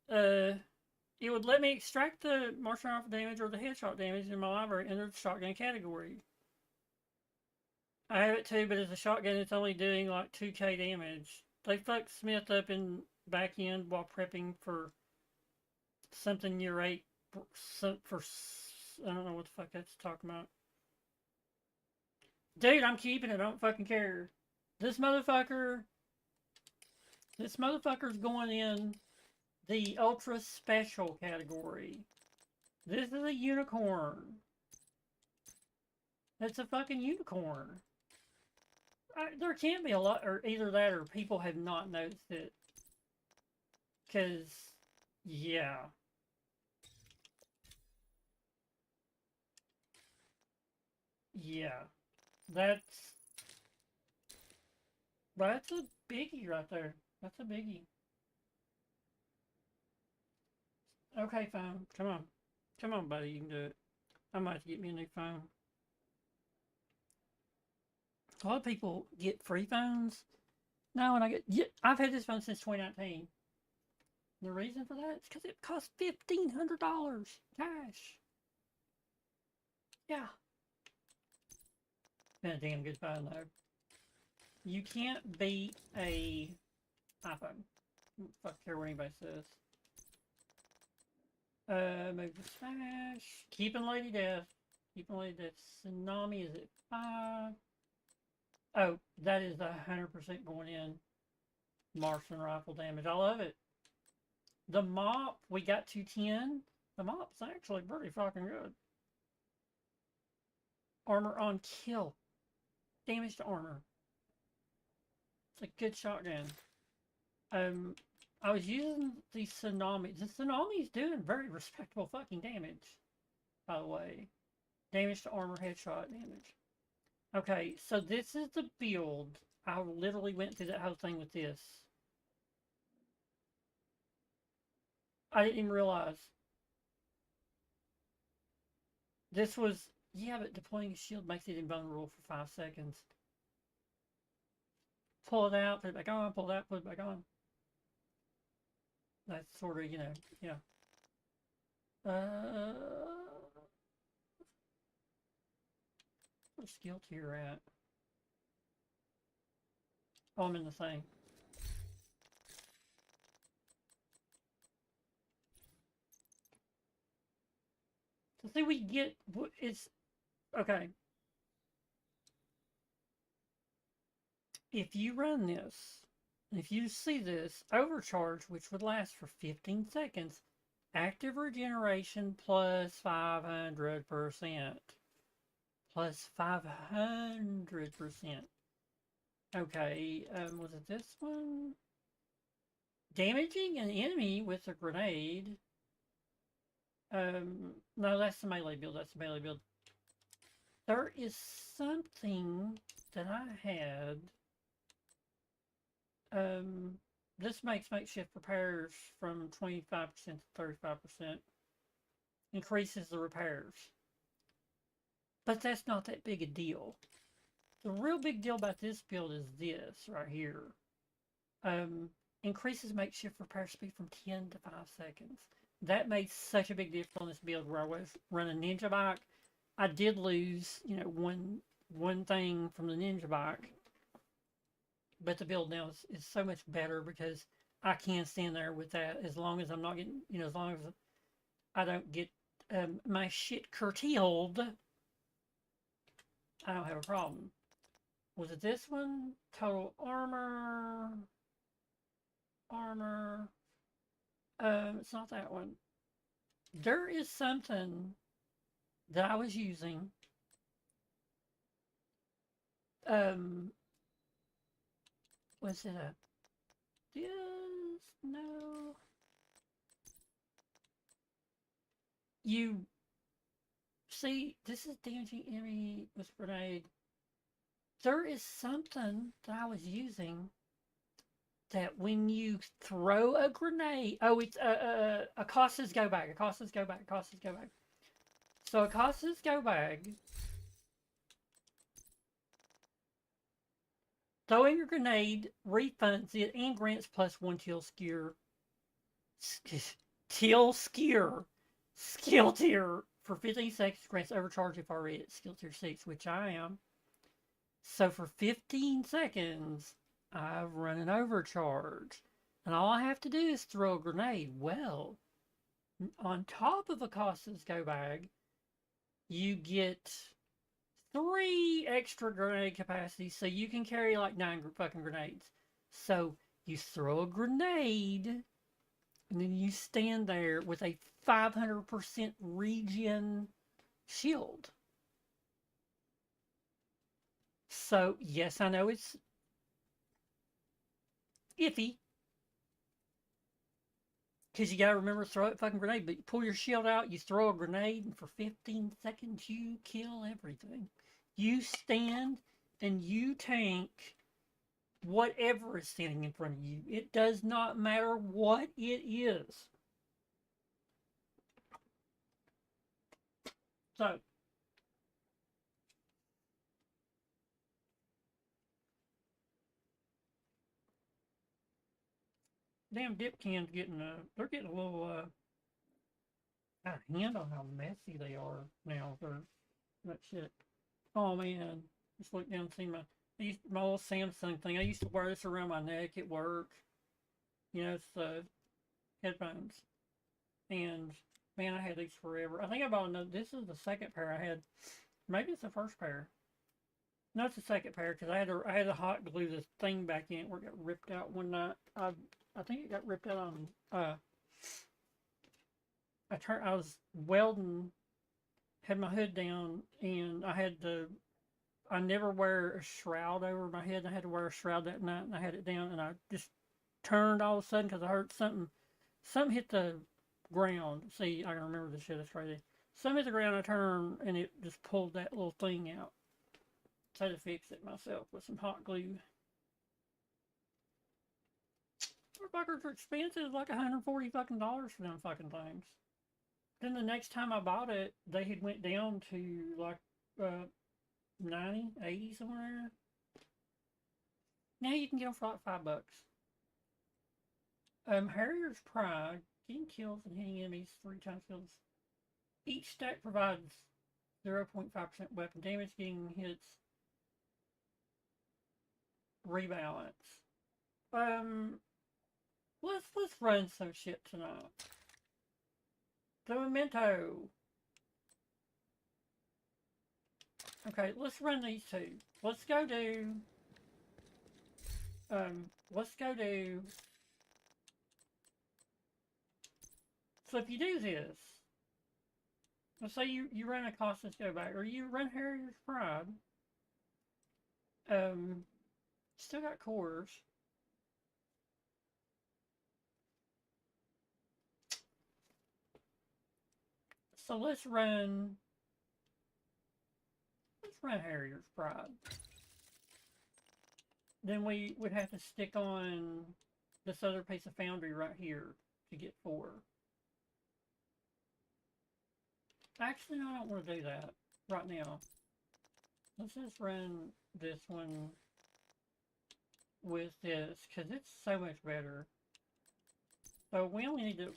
It would let me extract the marksman rifle damage or the headshot damage in my library under the shotgun category. I have it too, but as a shotgun, it's only doing like 2k damage. They fucked Smith up in back end while prepping for something year 8 for I don't know what the fuck that's talking about. Dude, I'm keeping it. I don't fucking care. This motherfucker's going in the ultra special category. This is a unicorn. It's a fucking unicorn. There can't be a lot, or either that or people have not noticed it. Because, yeah. Yeah. That's a biggie right there. That's a biggie. Okay, phone. Come on. Come on, buddy. You can do it. I might have to get me a new phone. A lot of people get free phones. Now, when I've had this phone since 2019. The reason for that is because it cost $1,500 cash. Yeah. Been a damn good phone though. You can't beat a iPhone. Fuck care what anybody says. Move the smash. Keeping Lady Death. Keeping Lady Death. Tsunami is at 5. Oh, that is 100% going in. Marksman rifle damage. I love it. The mop, we got to 10. The mop's actually pretty fucking good. Armor on kill. Damage to armor. It's a good shotgun. I was using the Tsunami. The Tsunami's doing very respectable fucking damage, by the way. Damage to armor, headshot damage. Okay, so this is the build. I literally went through that whole thing with this. I didn't even realize. This was... Yeah, but deploying a shield makes it invulnerable for 5 seconds. Pull it out, put it back on, pull it out, put it back on. That's sort of, you know, yeah. What skill tier at? Oh, I'm in the thing. So see, we get, it's, okay. If you run this, if you see this, overcharge, which would last for 15 seconds, active regeneration plus 500%. Plus 500%. Okay, was it this one? Damaging an enemy with a grenade. No, that's the melee build. That's the melee build. There is something that I had. This makes makeshift repairs from 25% to 35%. Increases the repairs. But that's not that big a deal. The real big deal about this build is this right here. Increases makeshift repair speed from 10 to 5 seconds. That made such a big difference on this build where I was running Ninja Bike. I did lose, you know, one thing from the Ninja Bike. But the build now is so much better because I can stand there with that as long as I'm not getting, you know, as long as I don't get my shit curtailed. I don't have a problem. Was it this one? Total armor. Armor. It's not that one. There is something that I was using. Was it a this? No. You see, this is damaging enemy with grenade. There is something that I was using that when you throw a grenade, oh, it's Acosta's go bag. Acosta's go bag. Acosta's go bag. So Acosta's go bag. Throwing your grenade refunds it and grants +1 teal skill. Teal skill. Skill tier for 15 seconds. Grants overcharge if already at skill tier 6, which I am. So for 15 seconds, I've run an overcharge. And all I have to do is throw a grenade. Well, on top of Acosta's go bag, you get 3 extra grenade capacity, so you can carry like 9 fucking grenades. So you throw a grenade, and then you stand there with a 500% regen shield. So, yes, I know it's iffy. Because you gotta remember to throw a fucking grenade. But you pull your shield out, you throw a grenade, and for 15 seconds you kill everything. You stand and you tank whatever is standing in front of you. It does not matter what it is. So, damn dip cans they're getting a little out of hand on how messy they are now. They're that shit. Oh man, just look down and see my old Samsung thing. I used to wear this around my neck at work. You know, it's headphones. And man, I had these forever. I think I bought another. This is the second pair I had. Maybe it's the first pair. No, it's the second pair because I had to hot glue this thing back in where it got ripped out one night. I think it got ripped out on I was welding, had my hood down, and I never wear a shroud over my head. I had to wear a shroud that night, and I had it down, and I just turned all of a sudden because I heard something hit the ground. See, I can remember this shit. It's crazy. Something hit the ground. I turned, and it just pulled that little thing out. So I had to fix it myself with some hot glue. Fuckers are expensive, like $140 fucking dollars for them fucking things. Then the next time I bought it, they had went down to like 90, 80 somewhere. Now you can get them for like $5. Harrier's Pride, getting kills and hitting enemies 3 times kills. Each stack provides 0.5% weapon damage, getting hits rebalance. Let's run some shit tonight. The Memento. Okay, let's run these two. Let's go do. So if you do this, let's say you run a Costas go back, or you run Harrier's Pride. Still got cores. So let's run Harrier's Pride. Then we would have to stick on this other piece of foundry right here to get 4. Actually, no, I don't want to do that right now. Let's just run this one with this, because it's so much better. So we need to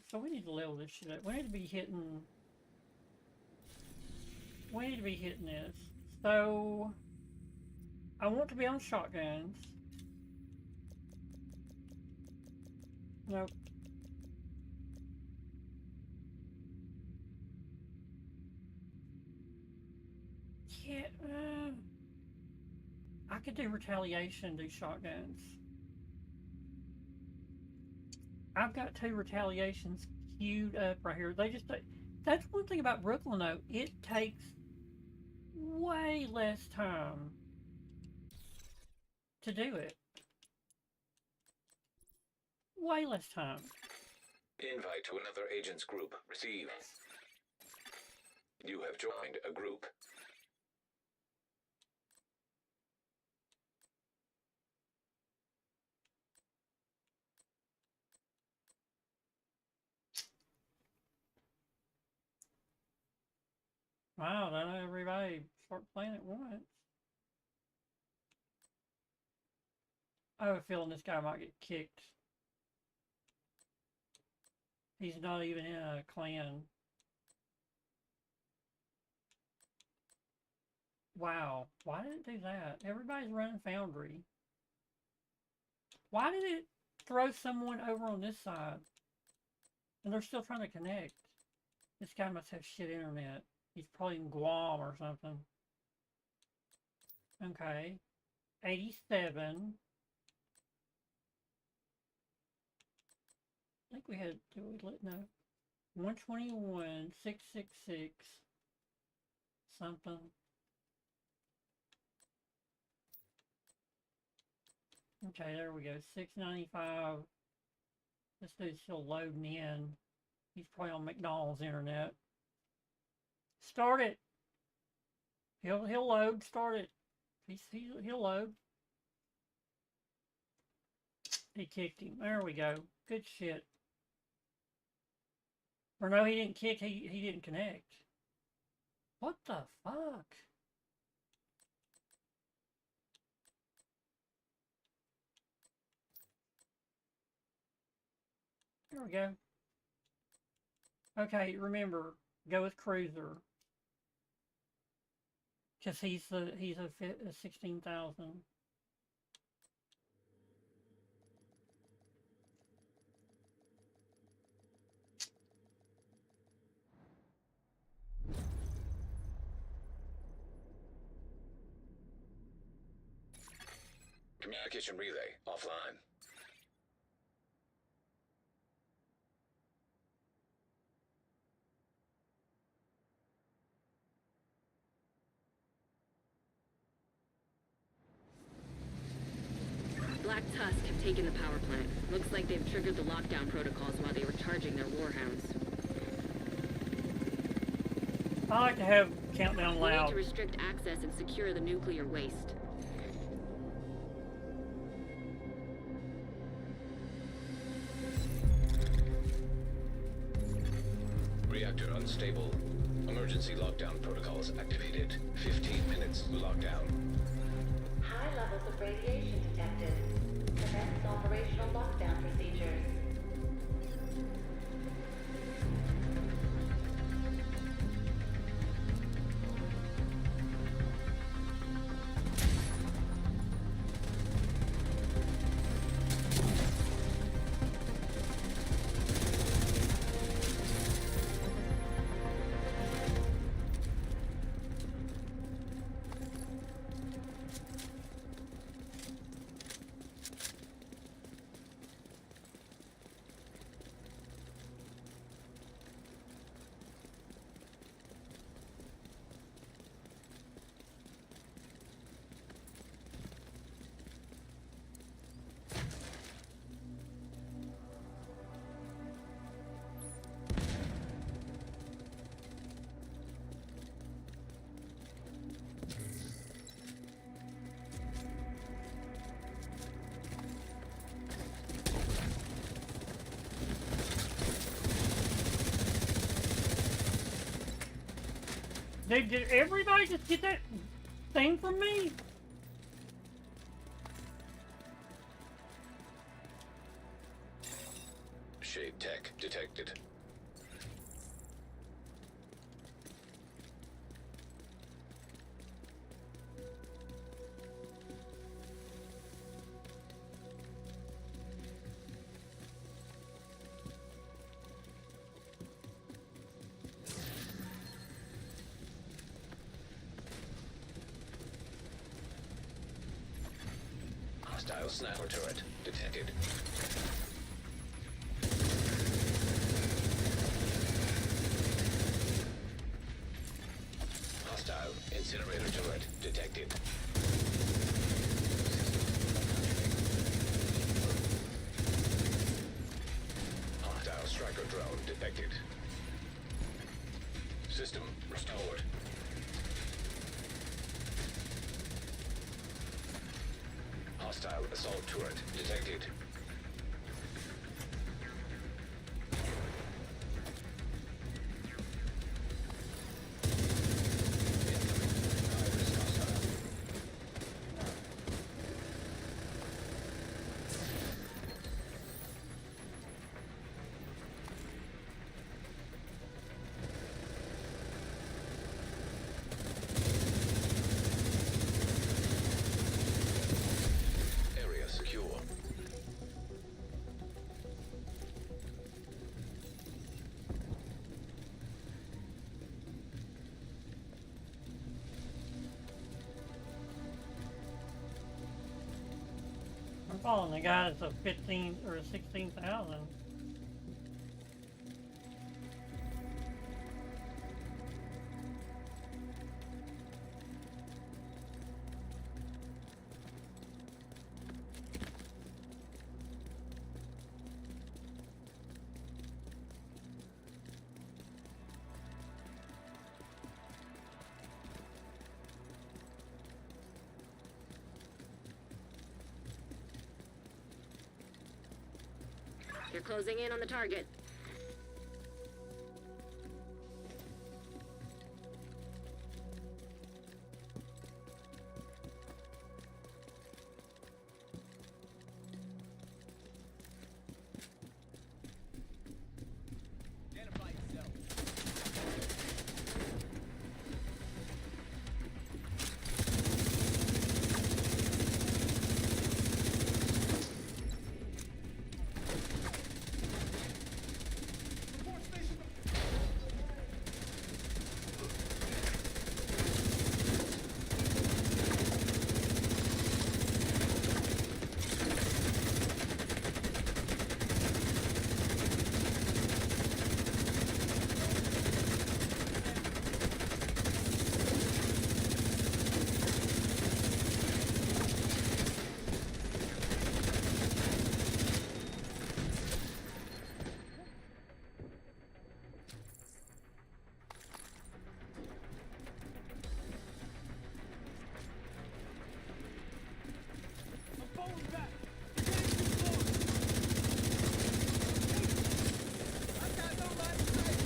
level this shit up. We need to be hitting this. So I want to be on shotguns. Nope. Yeah, I could do retaliation, do shotguns. I've got 2 retaliations queued up right here. They just, that's one thing about Brooklyn though. It takes way less time to do it. Way less time. Invite to another agent's group received. You have joined a group. Wow, not everybody start playing at once. I have a feeling this guy might get kicked. He's not even in a clan. Wow, why did it do that? Everybody's running Foundry. Why did it throw someone over on this side? And they're still trying to connect. This guy must have shit internet. He's probably in Guam or something. Okay. 87. I think we had, no. 121, 666. Something. Okay, there we go. 695. This dude's still loading in. He's probably on McDonald's internet. Start it. He'll load. Start it. He'll load. He kicked him. There we go. Good shit. Or no, he didn't kick. He didn't connect. What the fuck? There we go. Okay, remember, go with Cruiser. Because he's a 16,000. Communication relay offline. Black Tusk have taken the power plant. Looks like they've triggered the lockdown protocols while they were charging their warhounds. I like to have countdown We need loud. to restrict access and secure the nuclear waste. Reactor unstable. Emergency lockdown protocols activated. 15 minutes lockdown. High levels of radiation detected. Commence operational lockdown procedures. Did everybody just get that thing from me? Shade tech detected. Hostile sniper turret detected. Hostile incinerator turret detected. Hostile striker drone detected. System restored. Hostile assault turret detected. Area secure. I'm following the guy that's a 15 or a 16,000. You're closing in on the target. Identify yourself. Support station. I'm falling back. I've got no line of sight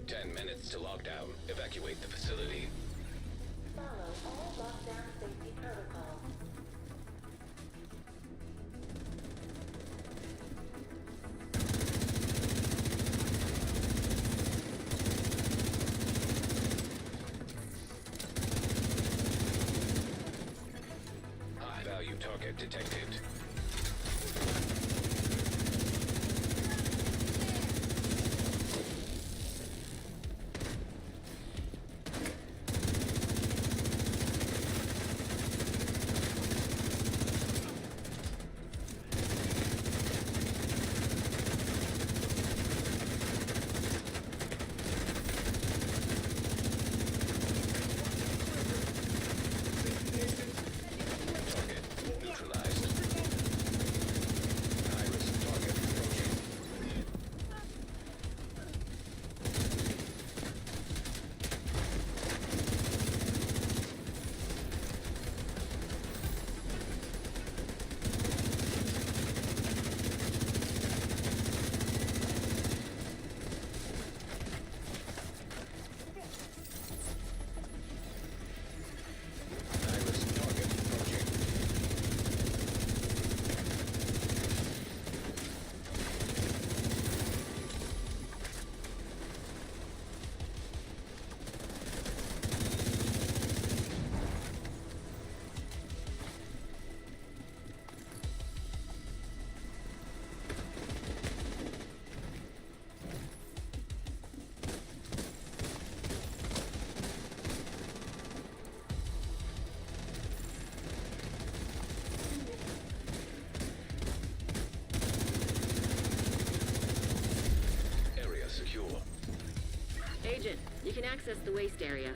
here. 10 minutes to lockdown. Evacuate the facility. Follow all lockdown safety protocols. High value target detected. Target neutralized. Agent, you can access the waste area.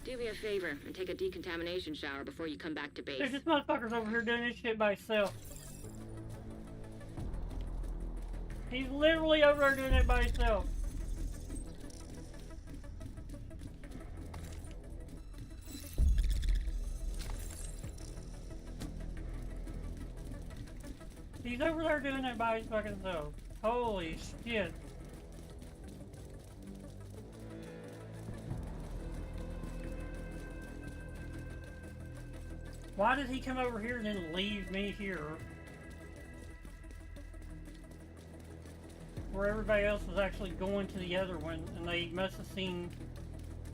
Do me a favor and take a decontamination shower before you come back to base. Dude, this motherfucker's over here doing this shit by himself. He's literally over there doing it by himself. He's over there doing it by his fucking self. Holy shit. Why did he come over here and then leave me here? Where everybody else was actually going to the other one, and they must have seen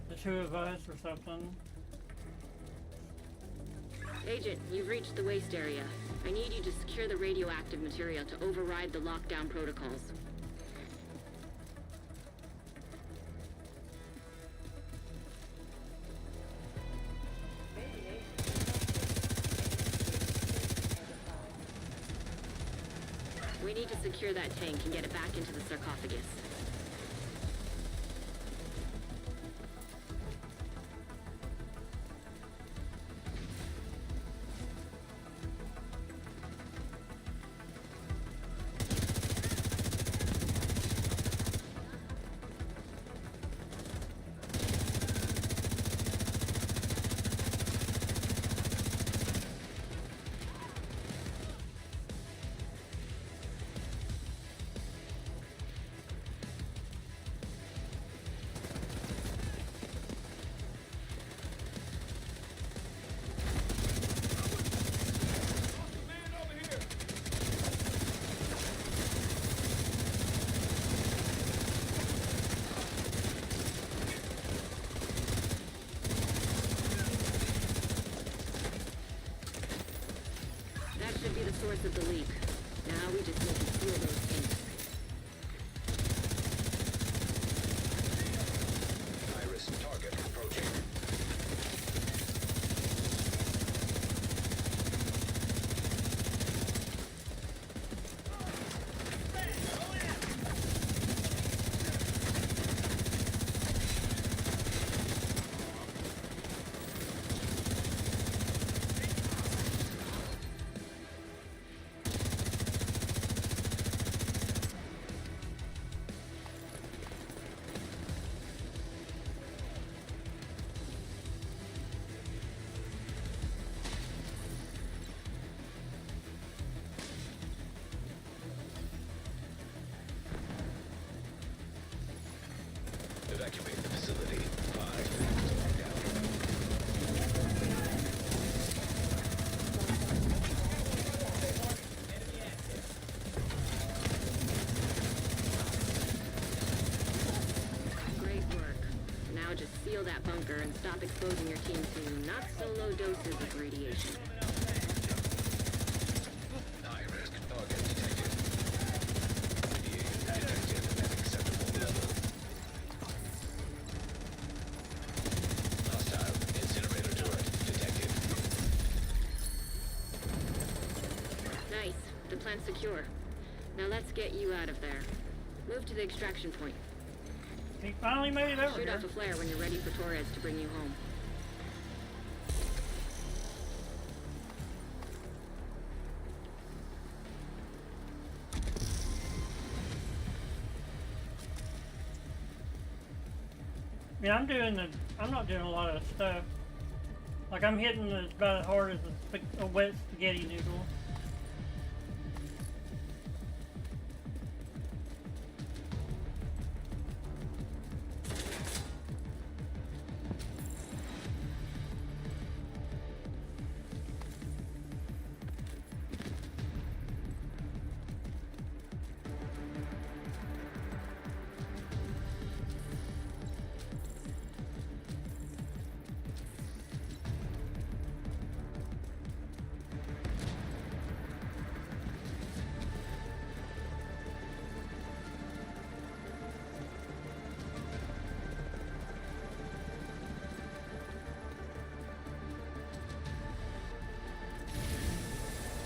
the two of us or something. Agent, you've reached the waste area. I need you to secure the radioactive material to override the lockdown protocols. We need to secure that tank and get it back into the sarcophagus. Be the source of the leak. Now we just need to seal those tanks. Iris target approaching. Evacuate the facility. 5 minutes lockdown. Great work. Now just seal that bunker and stop exposing your team to not-so-low doses of radiation. High-risk target detected. Radiation detected at acceptable level. Hostile incinerator turret detected. Nice. The plant's secure. Now let's get you out of there. Move to the extraction point. He finally made it over Shoot here. off a flare when you're ready for Torres to bring you home. Yeah, I'm not doing a lot of stuff. Like, I'm hitting it about as hard as a wet spaghetti noodle.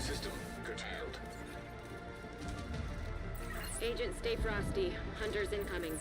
System curtailed. Agent, stay frosty. Hunters incoming.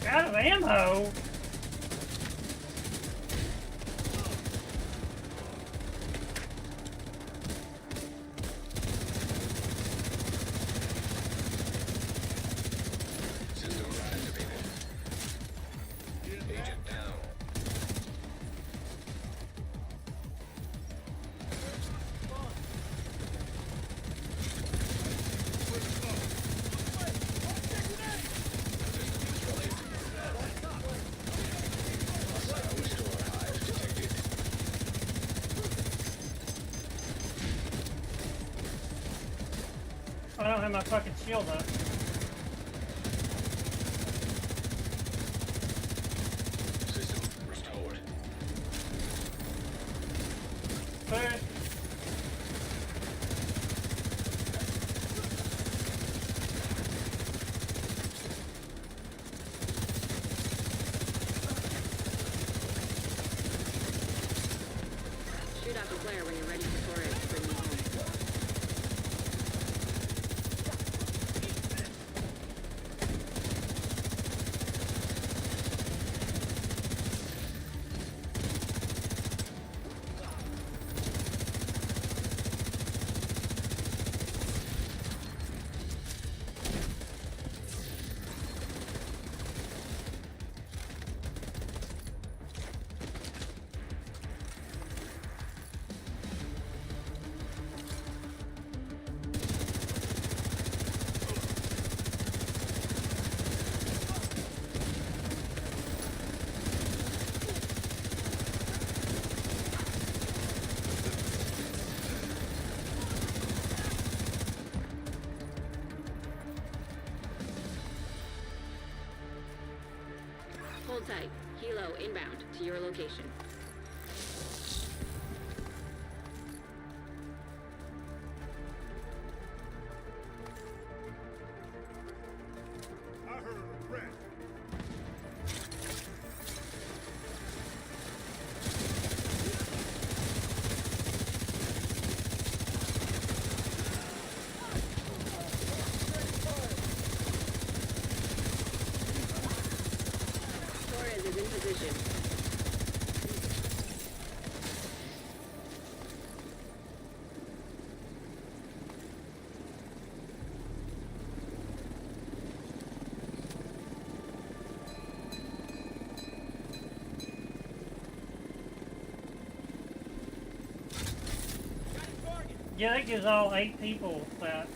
Out of ammo? System activated. Agent down. Hostile restore hive detected. I don't have my fucking shield up. System restored. But Shoot off a flare when you're ready for storage to bring you home. Hold tight. Helo inbound to your location. I heard a threat. Torres is in position. yeah, that gives all 8 people that.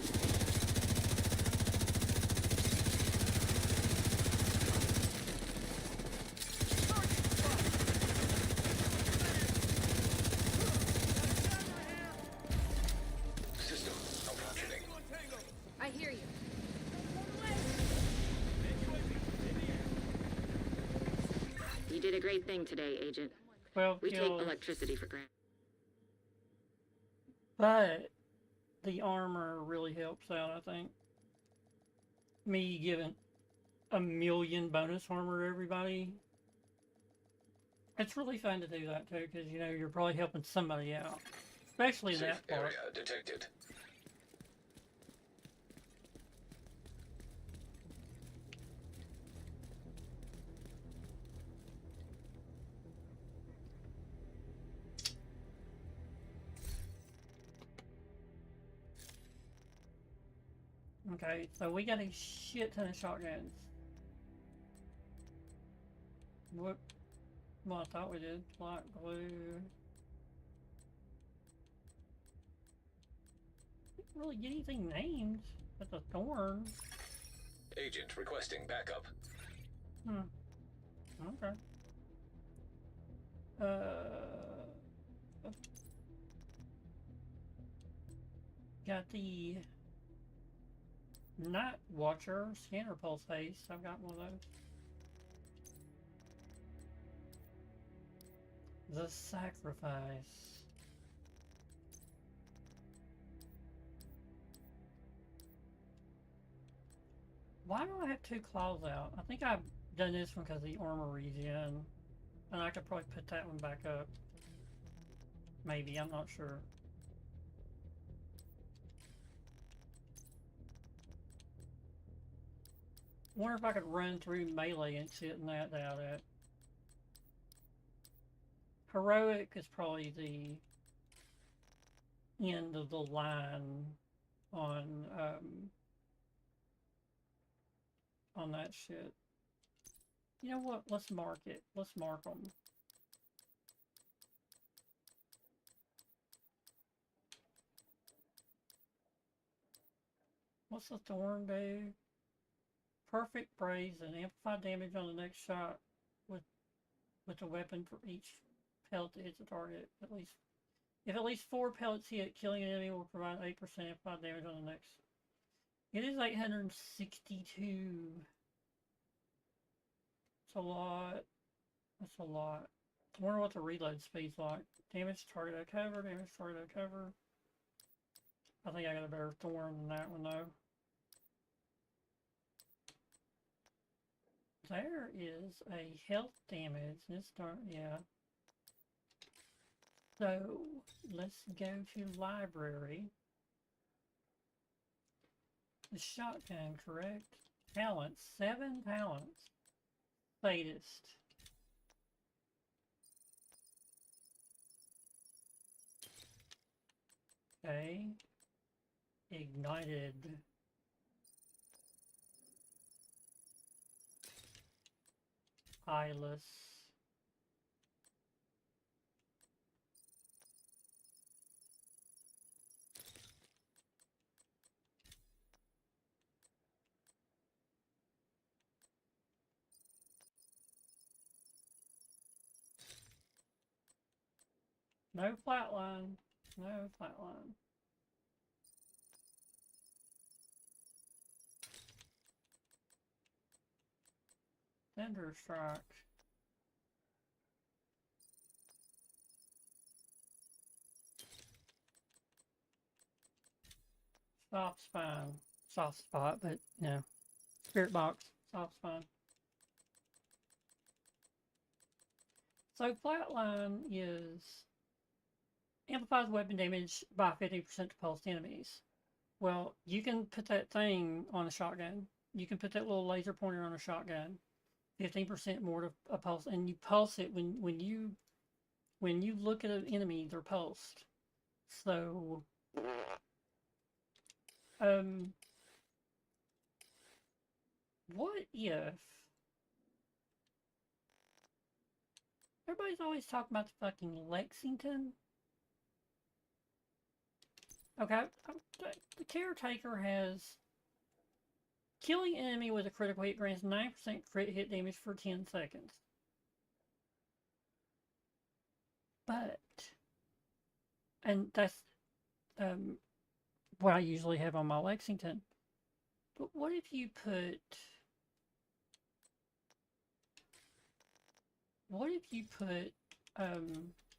System malfunctioning. I hear you. You did a great thing today, Agent. 12 We take kills. electricity for granted. But the armor really helps out, I think. Me giving 1,000,000 bonus armor to everybody. It's really fun to do that too, because you know you're probably helping somebody out, especially in Safe that part. area detected. Okay, so we got a shit ton of shotguns. What? Well, I thought we did. Black, blue. Didn't really get anything named. But the thorn. Agent requesting backup. Okay. Got the Night Watcher scanner pulse haste. I've got one of those. The Sacrifice. Why do I have 2 claws out? I think I've done this one because the armor regen. And I could probably put that one back up. Maybe, I'm not sure. Wonder if I could run through melee and shit and that out at. Heroic is probably the end of the line on that shit. You know what? Let's mark it. Let's mark them. What's the thorn do? Perfect praise and amplified damage on the next shot with the weapon for each pellet that hits the target. If at least 4 pellets hit, killing an enemy will provide 8% amplified damage on the next. It is 862. That's a lot. That's a lot. I wonder what the reload speed's like. Damage target out of cover, damage target out of cover. I think I got a better thorn than that one though. There is a health damage. Let's start, yeah. So, let's go to library. The shotgun, correct? Talents, 7 talents. Sadist. Okay. Ignited. Eyeless. No flatline. No flatline. Thunder strike. Soft spine. Soft spot, but no. Spirit box. Soft spine. So flatline is amplifies weapon damage by 50% to pulsed enemies. Well, you can put that thing on a shotgun. You can put that little laser pointer on a shotgun. 15% more to a pulse, and you pulse it when you look at an enemy, they're pulsed. So, what if everybody's always talking about the fucking Lexington? Okay, the caretaker has killing enemy with a critical hit grants 9% crit hit damage for 10 seconds. But, and that's what I usually have on my Lexington. But what if you put,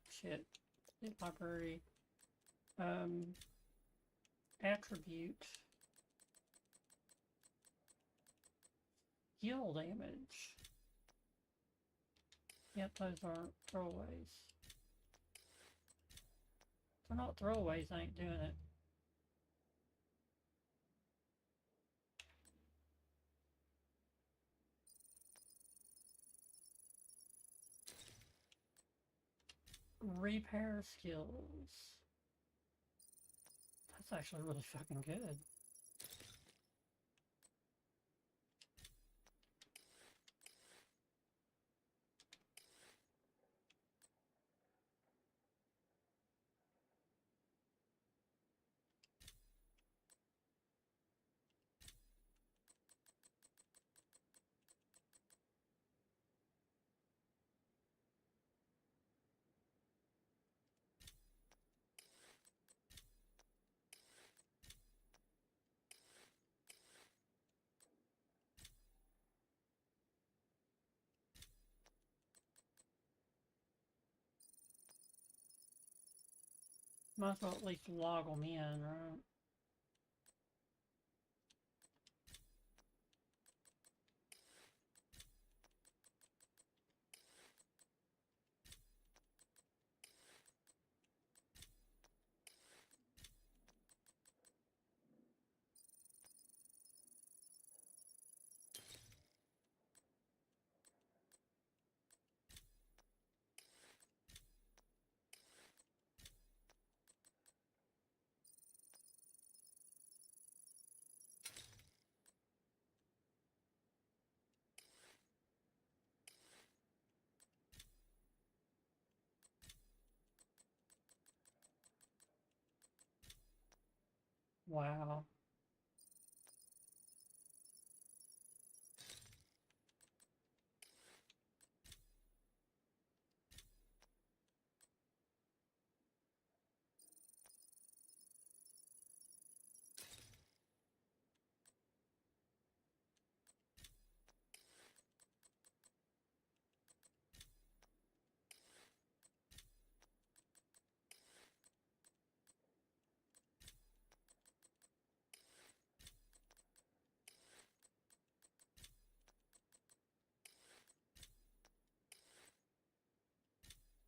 shit, library, attribute, skill damage. Yep, those aren't throwaways. If they're not throwaways, I ain't doing it. Repair skills. That's actually really fucking good. Might as well at least log them in, right? Wow.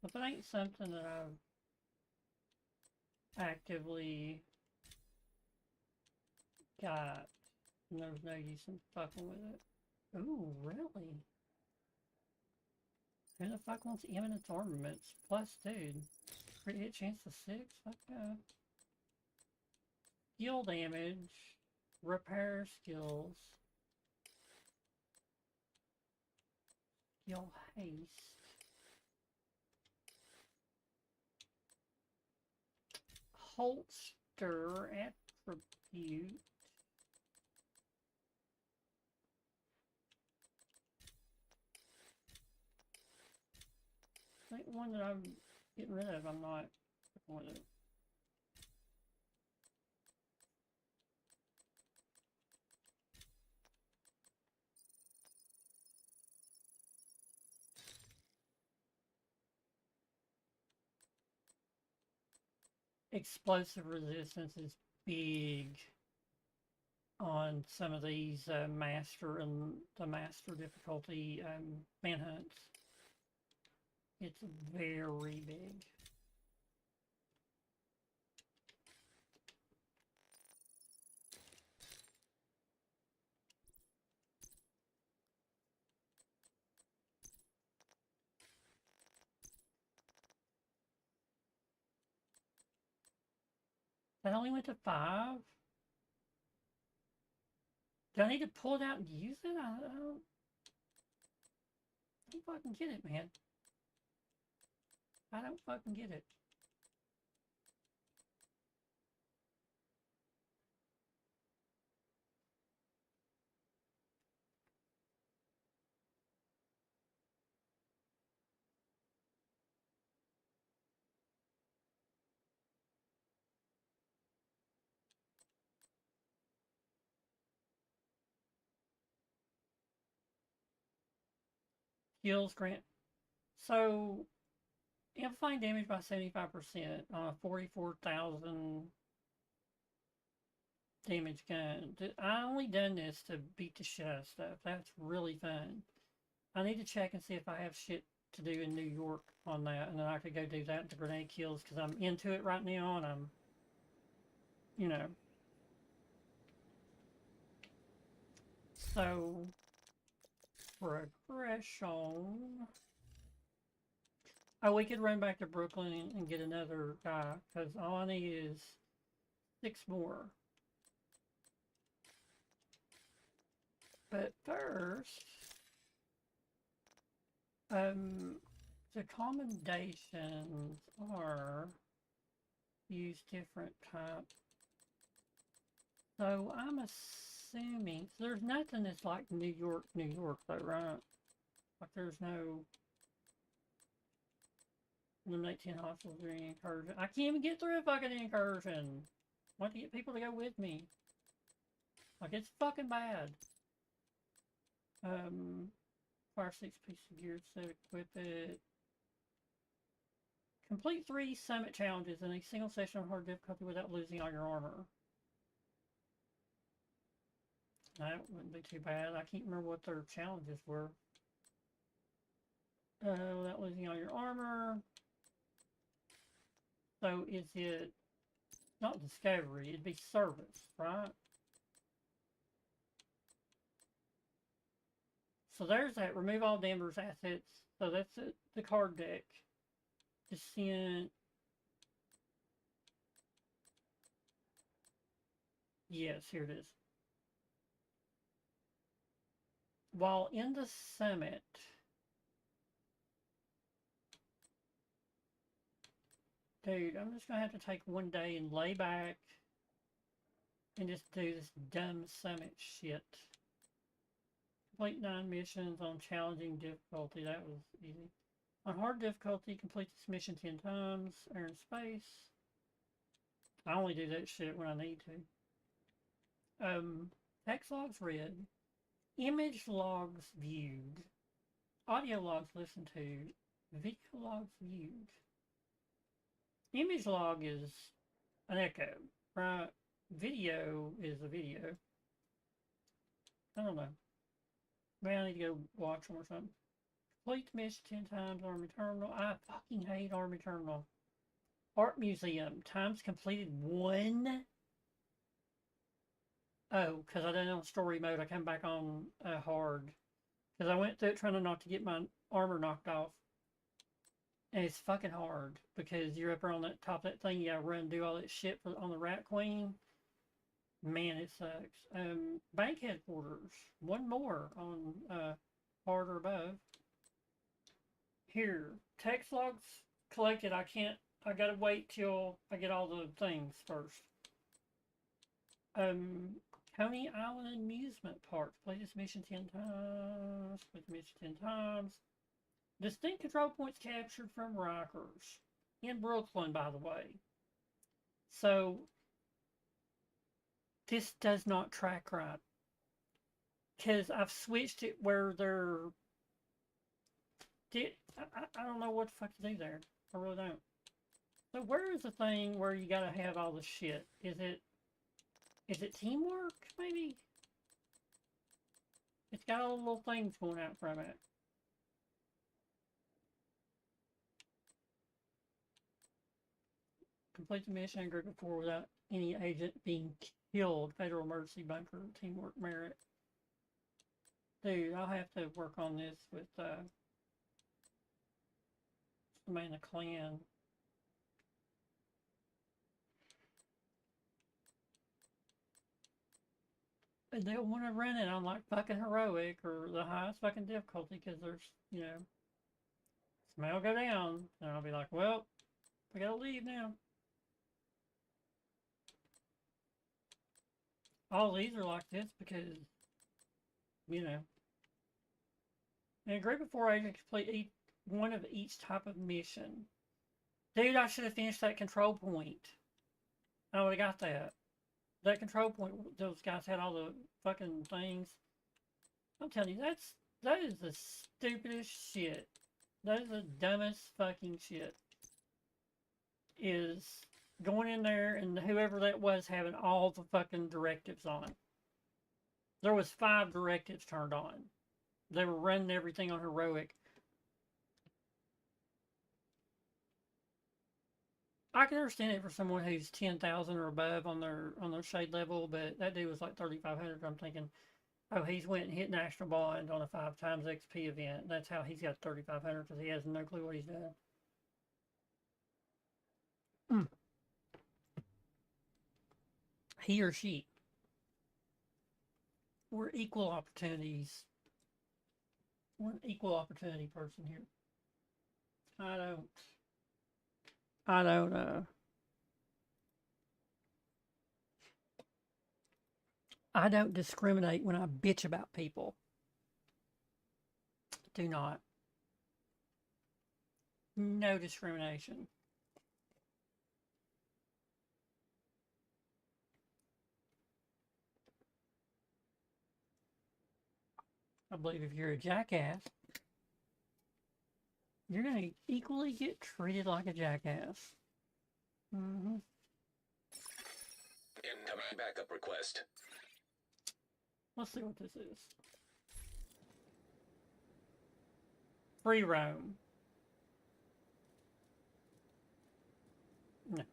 If it ain't something that I've actively got, and there's no use in fucking with it. Ooh, really? Who the fuck wants eminence armaments? Plus, dude, crit hit chance to 6? Fuck yeah. Skill damage, repair skills, skill haste, holster attribute. I think one that I'm getting rid of, I'm not with it. Explosive resistance is big on some of these master and the master difficulty manhunts. It's very big. That only went to 5? Do I need to pull it out and use it? I don't fucking get it, man. I don't fucking get it. Skills grant. So, amplifying damage by 75% on a 44,000 damage gun. I only done this to beat the shit out of stuff. That's really fun. I need to check and see if I have shit to do in New York on that, and then I could go do that to grenade kills, because I'm into it right now, and I'm, you know. So, progression. Oh, we could run back to Brooklyn and get another guy, because all I need is 6 more. But first, the commendations are use different type. So I'm assuming there's nothing that's like New York though, right? Like there's no eliminate 10 hostiles during incursion. I can't even get through a fucking incursion. I want to get people to go with me. Like it's fucking bad. Fire 6 pieces of gear, set equip it. Complete 3 summit challenges in a single session of hard difficulty without losing all your armor. That wouldn't be too bad. I can't remember what their challenges were. Without losing all your armor. So is it not discovery, it'd be service, right? So there's that. Remove all Denver's assets. So that's it, the card deck. Descent. Yes, here it is. While in the summit, dude, I'm just gonna have to take one day and lay back and just do this dumb summit shit. Complete 9 missions on challenging difficulty. That was easy. On hard difficulty, complete this mission 10 times. Earn space. I only do that shit when I need to. Text logs read. Image logs viewed. Audio logs listened to. Video logs viewed. Image log is an echo, right? Video is a video. I don't know. Maybe I need to go watch them or something. Complete the mission 10 times. Army Terminal. I fucking hate Army Terminal. Art Museum. Times completed 1. Oh, because I done it on story mode. I come back on hard. Because I went through it trying not to get my armor knocked off. And it's fucking hard. Because you're up there on that top of that thing. You gotta run and do all that shit on the Rat Queen. Man, it sucks. Bank headquarters. 1 more on hard or above. Here. Text logs collected. I gotta wait till I get all the things first. Coney Island Amusement Park. Play this mission 10 times. Play the mission 10 times. Distinct control points captured from Rikers. In Brooklyn, by the way. So, this does not track right. Because I've switched it where they're... I don't know what the fuck to do there. I really don't. So where is the thing where you gotta have all the shit? Is it teamwork, maybe? It's got all the little things going out from it. Complete the mission in group of 4 without any agent being killed. Federal emergency bunker, teamwork merit. Dude, I'll have to work on this with somebody in the clan. And they'll want to run it on like fucking heroic or the highest fucking difficulty because there's, you know, somebody will go down and I'll be like, well, we gotta leave now. All these are like this because, you know. In a group of 4 agents complete one of each type of mission. Dude, I should have finished that control point. I would have got that. That control point, those guys had all the fucking things. I'm telling you, that is the stupidest shit. That is the dumbest fucking shit. Is going in there and whoever that was having all the fucking directives on. There was 5 directives turned on. They were running everything on heroic. I can understand it for someone who's 10,000 or above on their shade level, but that dude was like 3,500. I'm thinking, oh, he's went and hit National Bond on a 5 times XP event. That's how he's got 3,500 because he has no clue what he's doing. He or she. We're equal opportunities. We're an equal opportunity person here. I don't discriminate when I bitch about people. Do not. No discrimination. I believe if you're a jackass, you're going to equally get treated like a jackass. Mm-hmm. Incoming backup request. Let's see what this is. Free roam. No.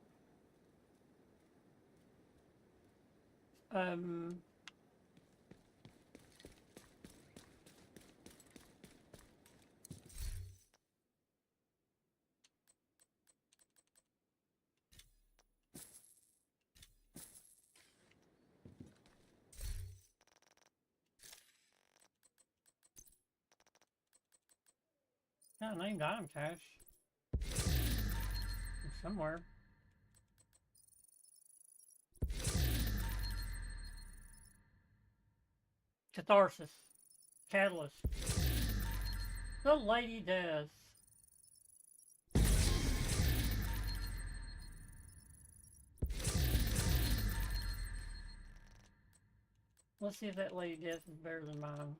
Got a named item cache. Somewhere. Catharsis. Catalyst. The Lady Death. Let's see if that Lady Death is better than mine.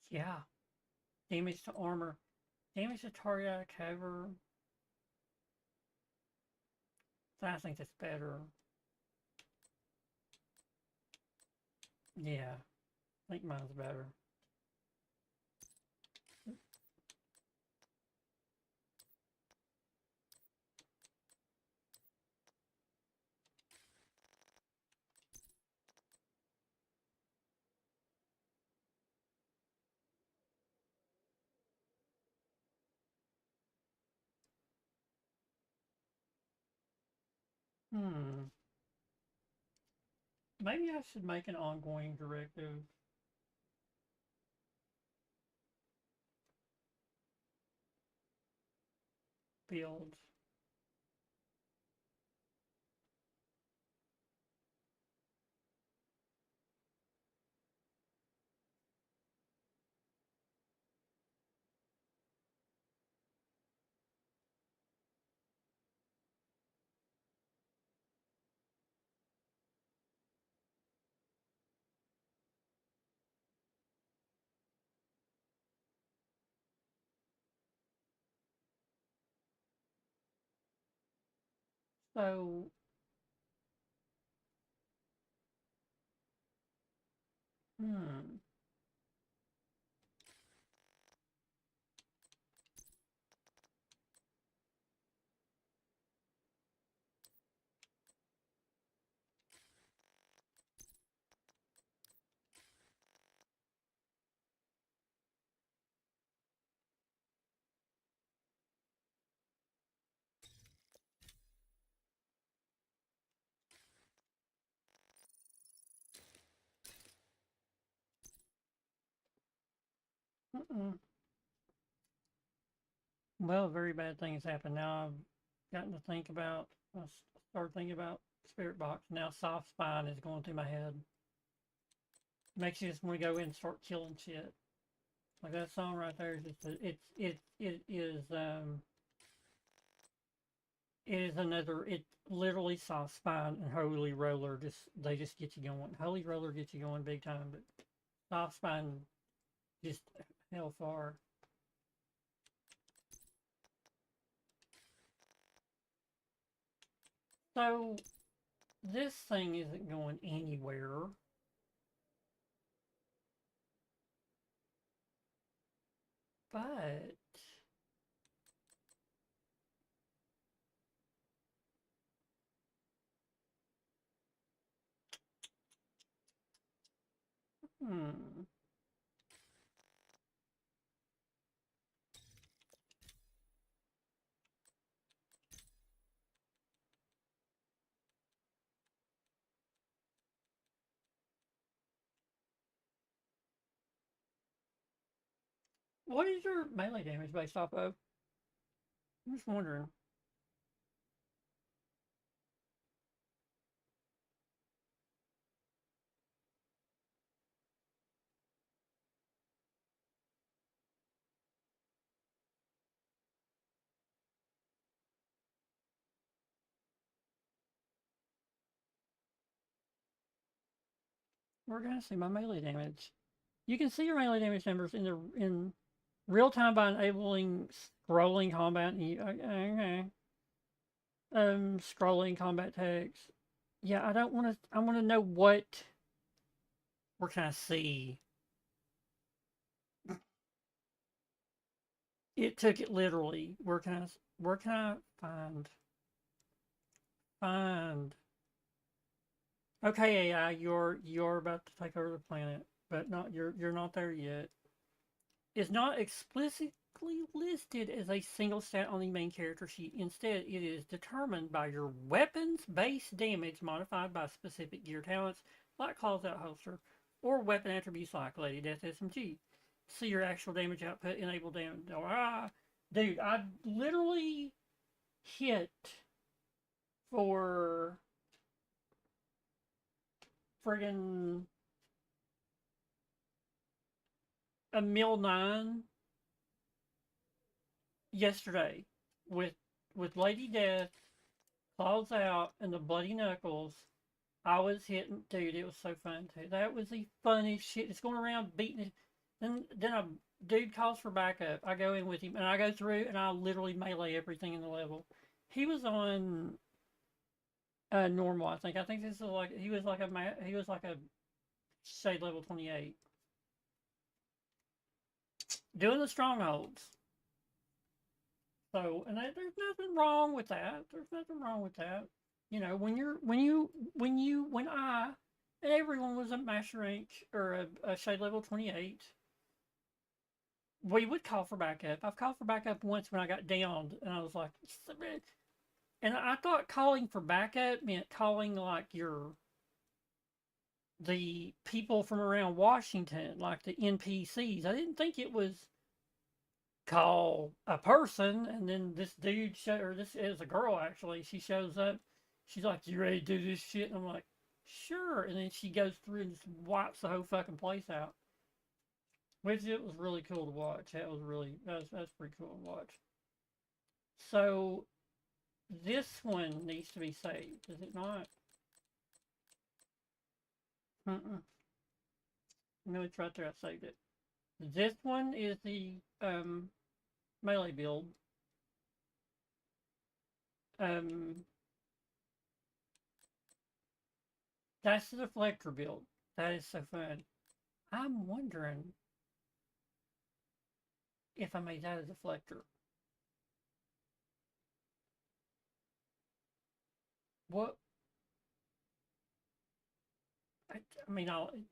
Yeah. Damage to armor. Damage to target out of cover. I think that's better. Yeah. I think mine's better. Maybe I should make an ongoing directive. Build. So, hmm. Well, very bad things happen. Now I've gotten to think about, I started thinking about Spirit Box. Now Soft Spine is going through my head. Makes you just want to go in and start killing shit. Like that song right there is just, it is another, it literally Soft Spine and Holy Roller, they just get you going. Holy Roller gets you going big time, but Soft Spine just hell far. So, this thing isn't going anywhere. But... What is your melee damage based off of? I'm just wondering. We're gonna see my melee damage. You can see your melee damage numbers in real time by enabling scrolling combat. Okay. Scrolling combat text. Yeah, I don't want to. I want to know what. Where can I see? It took it literally. Where can I? Where can I find? Find. Okay, AI, you're about to take over the planet, but you're not there yet. Is not explicitly listed as a single stat on the main character sheet. Instead, it is determined by your weapon's base damage modified by specific gear talents, like Calls Out Holster, or weapon attributes like Lady Death SMG. see your actual damage output, enable damage. Ah, dude, I literally hit for friggin' a mil 9 yesterday with Lady Death, Claws Out, and the Bloody Knuckles. I was hitting, dude, it was so fun too. That was the funniest shit. It's going around beating it. Then a dude calls for backup. I go in with him and I go through and I literally melee everything in the level. He was on normal, I think. I think this is like he was like a shade level 28. Doing the strongholds. So, and there's nothing wrong with that. There's nothing wrong with that. You know, when I and everyone was a master rank or a shade level 28, we would call for backup. I've called for backup once when I got downed, and I was like, and I thought calling for backup meant calling like the people from around Washington, like the NPCs. I didn't think it was call a person, and then this dude or this is a girl actually. She shows up. She's like, "You ready to do this shit?" And I'm like, "Sure." And then she goes through and just wipes the whole fucking place out. Which it was really cool to watch. That's pretty cool to watch. So this one needs to be saved, does it not? No, it's right there. I saved it. This one is the melee build. That's the deflector build. That is so fun. I'm wondering if I made that a deflector. What? I mean,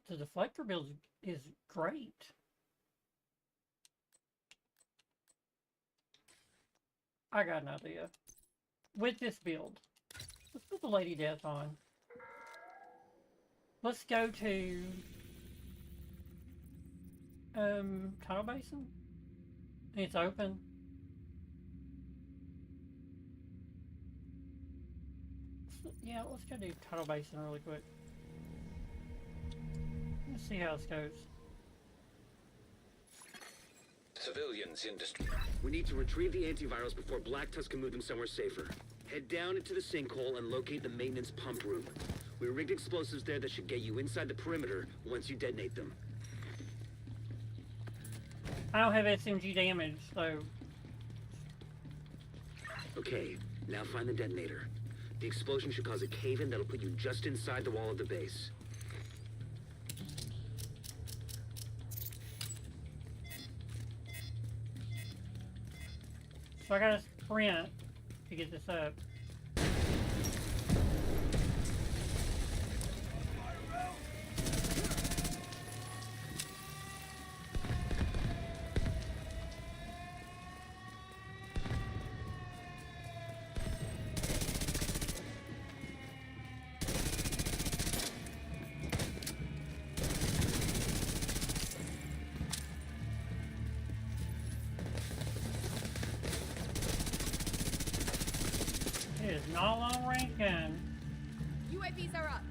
the deflector build is great. I got an idea. With this build, let's put the Lady Death on. Let's go to Tidal Basin. It's open. Yeah, let's go do Tidal Basin really quick. Let's see how this goes. Civilians in distress. We need to retrieve the antivirals before Black Tusk can move them somewhere safer. Head down into the sinkhole and locate the maintenance pump room. We rigged explosives there that should get you inside the perimeter once you detonate them. I don't have SMG damage, so... Okay, now find the detonator. The explosion should cause a cave-in that'll put you just inside the wall of the base. So I gotta sprint to get this up. It is not a long range gun. UAVs are up.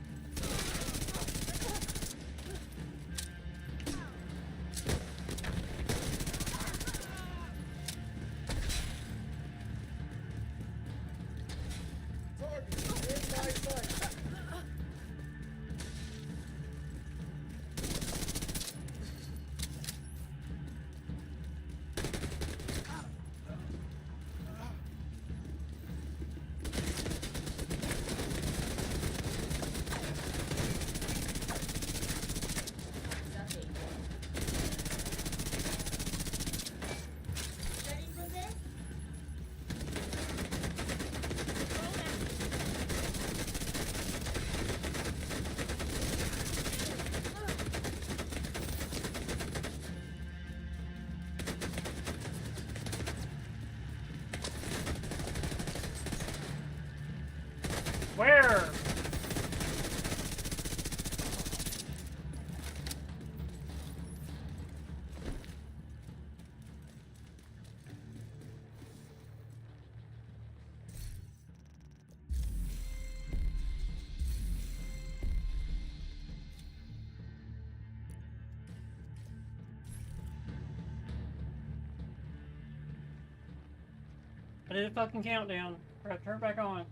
I did a fucking countdown. I gotta turn it back on.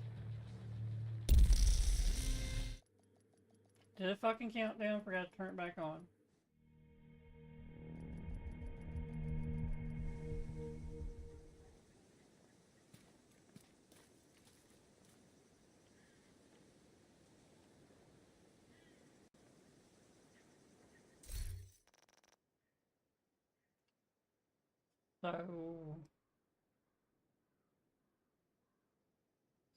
Did a fucking countdown, forgot to turn it back on. So,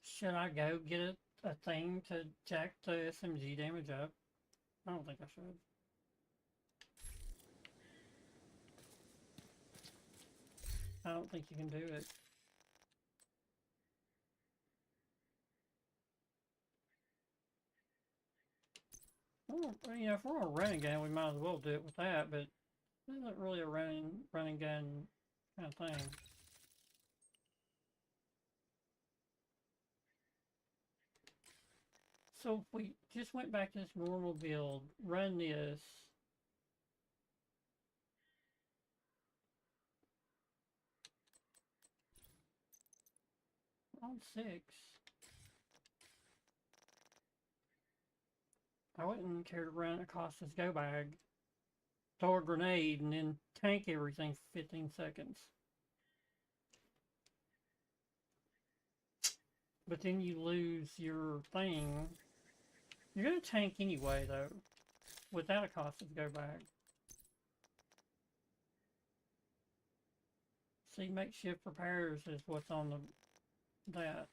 should I go get a thing to jack the SMG damage up? I don't think I should. I don't think you can do it. Well, you know, if we're on a running gun, we might as well do it with that, but this isn't really a running gun kind of thing. So if we just went back to this normal build, run this. On 6. I wouldn't care to run across this go bag, throw a grenade, and then tank everything for 15 seconds. But then you lose your thing. You're going to tank anyway, though, without a cost of go bag. See, makeshift repairs is what's on that.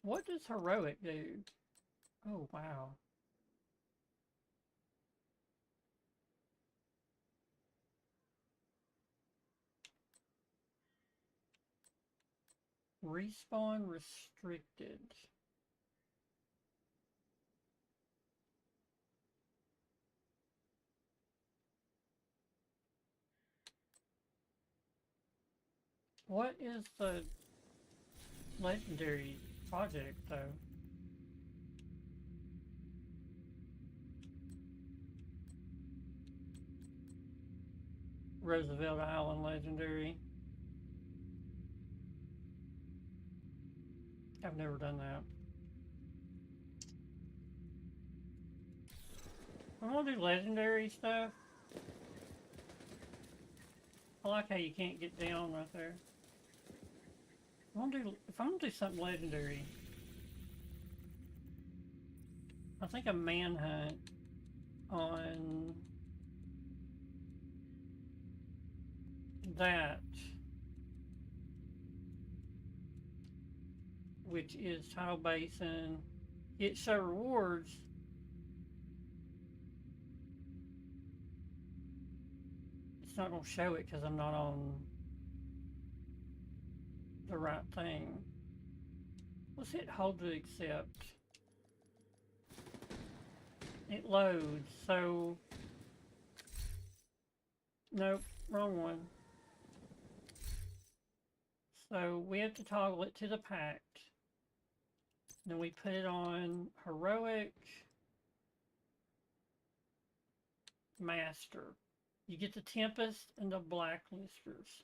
What does heroic do? Oh, wow. Respawn restricted. What is the legendary project, though? Roosevelt Island legendary. I've never done that. I'm gonna do legendary stuff. I like how you can't get down right there. If I'm gonna do something legendary, I think a manhunt on that, which is Tidal Basin. It show rewards. It's not gonna show it because I'm not on the right thing. Let's hit hold to accept. It loads, so nope, wrong one. So we have to toggle it to the pact. Then we put it on heroic master. You get the Tempest and the Blacklisters.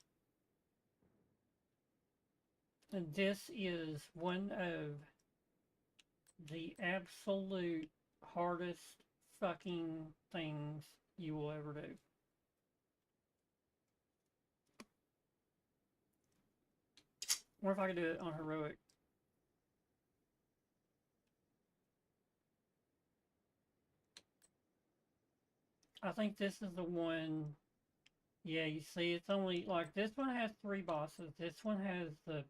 And this is one of the absolute hardest fucking things you will ever do. What if I could do it on heroic? I think this is the one. Yeah, you see, it's only like this one has 3 bosses. This one has the.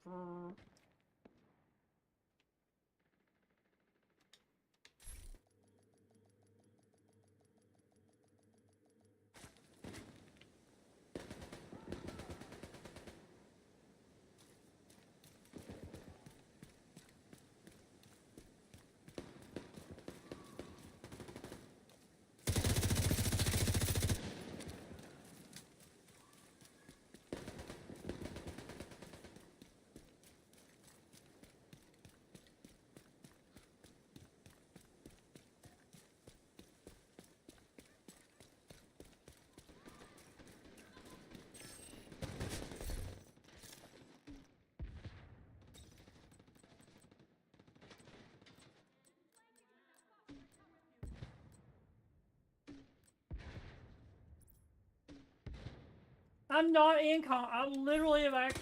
I'm not in con. I literally have act.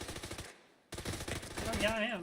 Oh yeah, I am.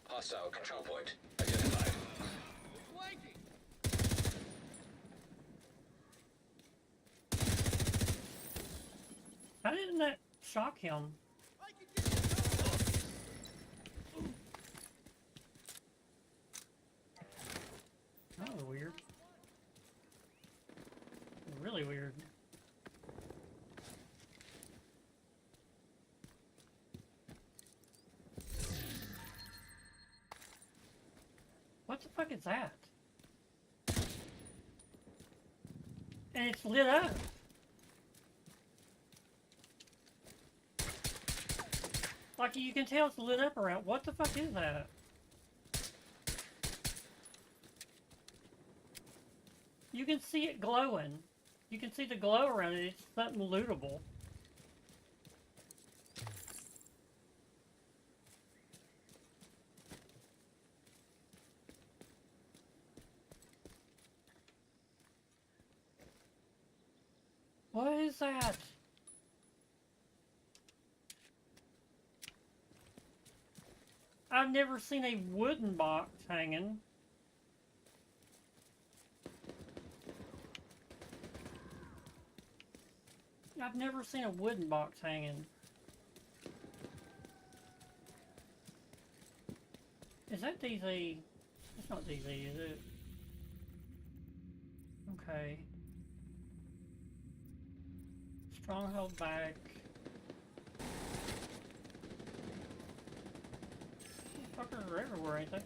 Hostile control point identified. How didn't that shock him? That was weird. Really weird. What the fuck is that? And it's lit up. Like you can tell it's lit up around. What the fuck is that? You can see it glowing. You can see the glow around it. It's something lootable. What is that? I've never seen a wooden box hanging. I've never seen a wooden box hanging. Is that DZ? It's not DZ, is it? Okay. Stronghold back. Fuckers are everywhere, ain't they?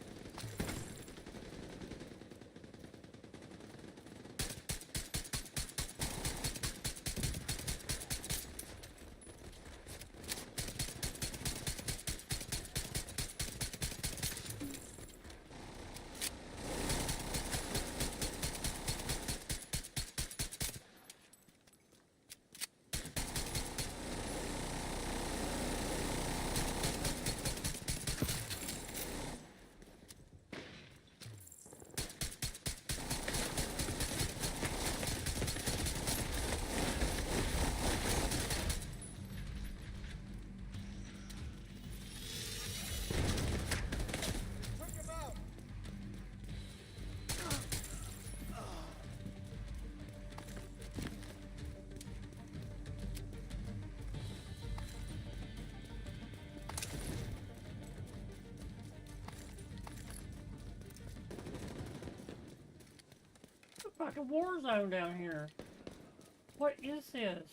Fucking war zone down here. What is this?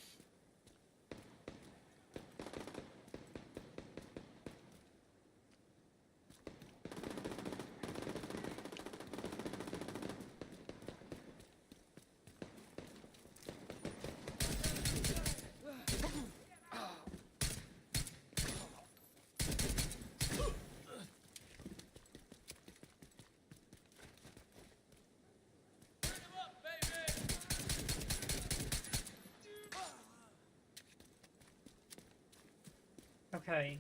Okay.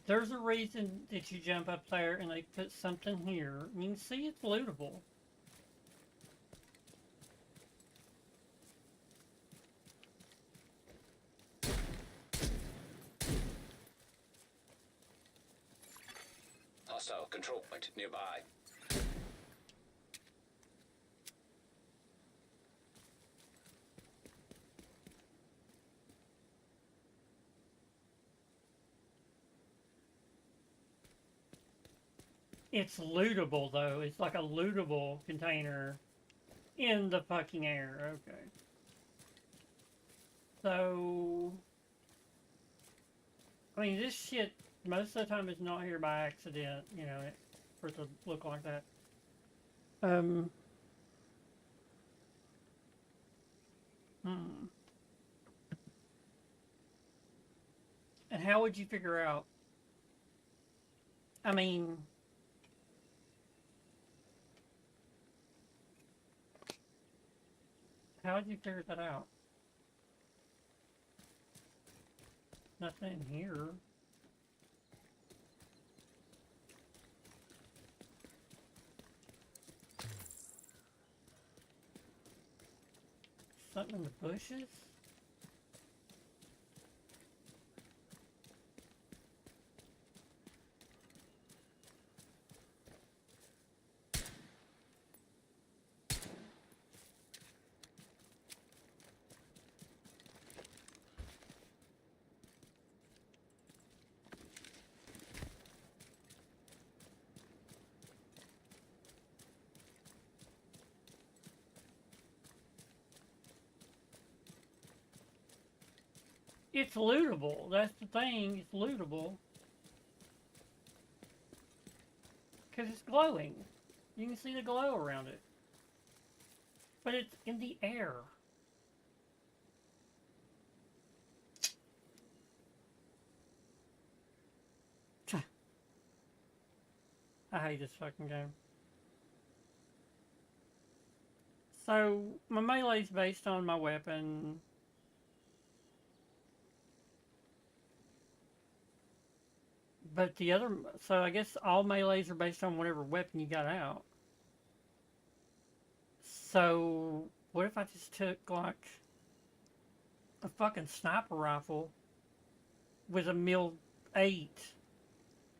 There's a reason that you jump up there and they put something here. You can see it's lootable. Hostile control point nearby. It's lootable though. It's like a lootable container in the fucking air. Okay. So, I mean, this shit most of the time is not here by accident, you know, for it to look like that. And how would you figure out? I mean, how would you figure that out? Nothing in here. Something in the bushes? It's lootable. That's the thing. It's lootable. Because it's glowing. You can see the glow around it. But it's in the air. I hate this fucking game. So, my melee's based on my weapon. But the other, so I guess all melees are based on whatever weapon you got out. So, what if I just took, like, a fucking sniper rifle with a MIL-8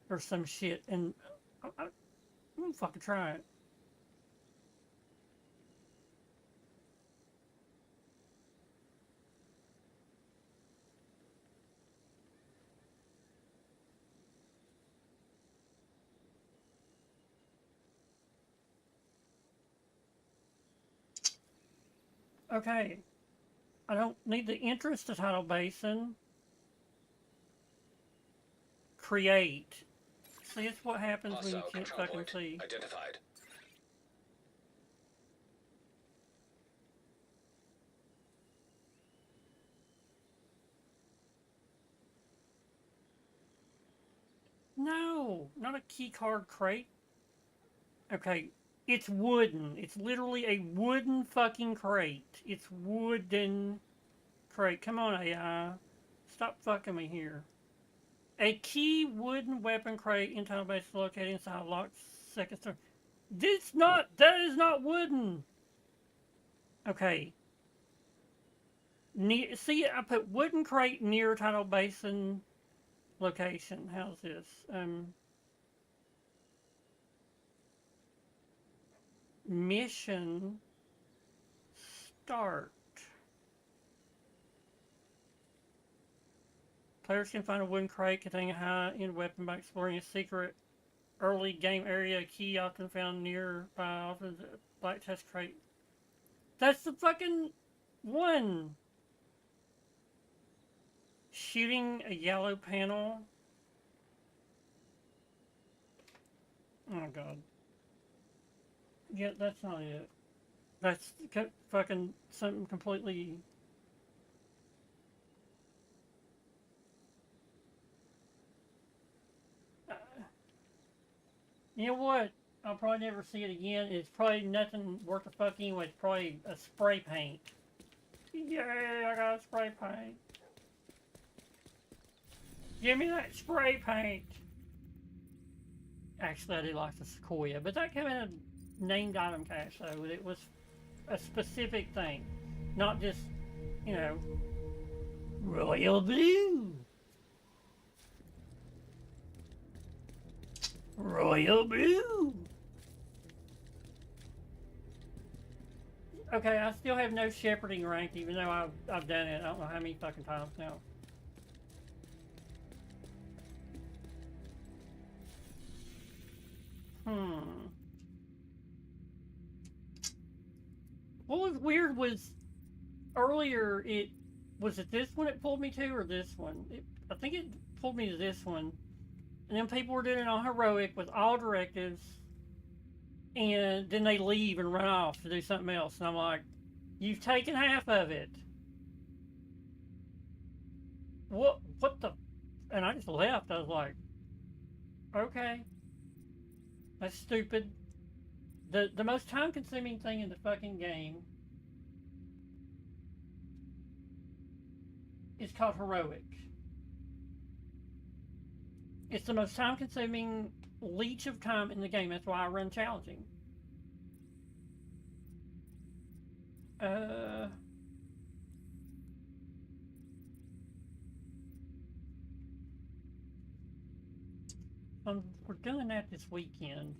or some shit, and I'm gonna fucking try it. Okay, I don't need the entrance to Tidal Basin. Create. See, it's what happens when you Hostile can't control fucking point see. identified. No, not a key card crate. Okay, it's wooden. It's literally a wooden fucking crate. It's wooden crate. Come on, AI. Stop fucking me here. A key wooden weapon crate in Tidal Basin located inside a locked second story. That is not wooden. Okay. See, I put wooden crate near Tidal Basin location. How's this? Mission start. Players can find a wooden crate containing a high-end weapon by exploring a secret early game area. A key often found nearby offers a black test crate. That's the fucking one. Shooting a yellow panel. Oh god. Yeah, that's not it. That's fucking something completely... You know what? I'll probably never see it again. It's probably nothing worth a fuck anyway. It's probably a spray paint. Yay, I got a spray paint. Give me that spray paint. Actually, I do like the Sequoia, but that came in a named item cache, so it was a specific thing. Not just, you know, royal blue. Royal blue. Okay, I still have no shepherding rank, even though I've done it. I don't know how many fucking times now. What was weird was earlier was it this one it pulled me to or this one? I think it pulled me to this one. And then people were doing it on heroic with all directives, and then they leave and run off to do something else. And I'm like, you've taken half of it. What the and I just left. I was like, okay, that's stupid. The most time-consuming thing in the fucking game is called heroic. It's the most time-consuming leech of time in the game. That's why I run challenging. We're doing that this weekend.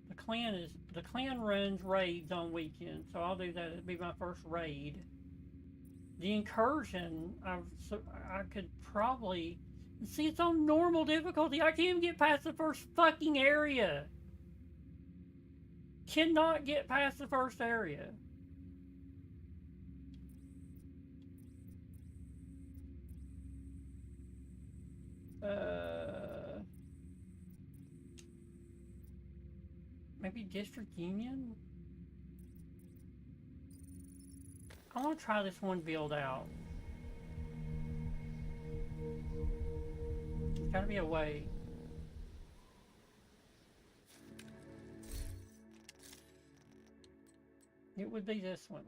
The clan runs raids on weekends, so I'll do that. It'll be my first raid. The incursion, I could probably see, it's on normal difficulty. I can't even get past the first fucking area. Cannot get past the first area. Maybe District Union? I want to try this one build out. There's gotta be a way. It would be this one.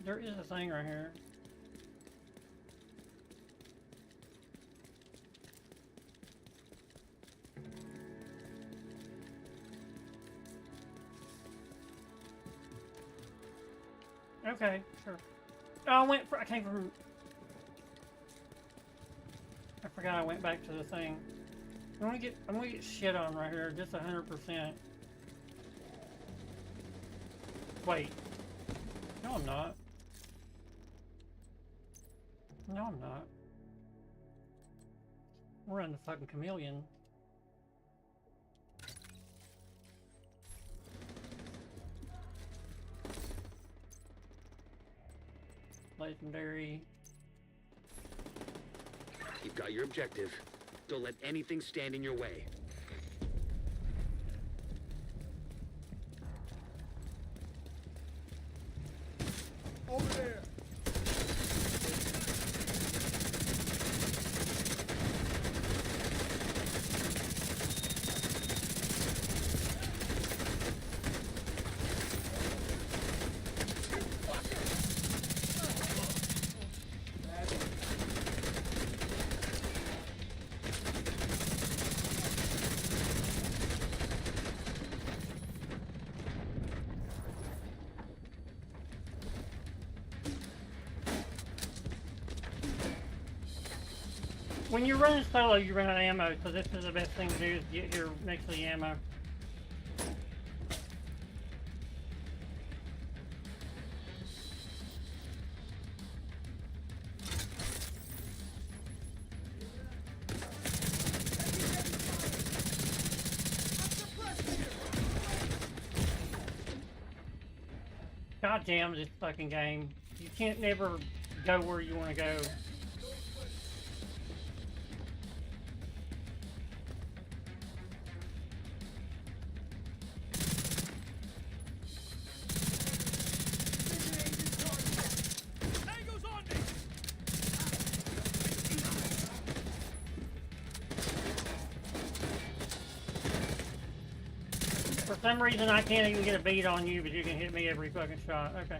There is a thing right here. Okay, sure. Oh, I came from... I forgot I went back to the thing. I'm gonna get shit on right here, just 100%. Wait. No, I'm not. No, I'm not. We're in the fucking chameleon. Legendary. You've got your objective. Don't let anything stand in your way. Over there. When you're running solo, you run out of ammo, so this is the best thing to do, is get here next to the ammo. God damn this fucking game. You can't never go where you want to go. For some reason, I can't even get a beat on you, but you can hit me every fucking shot. Okay.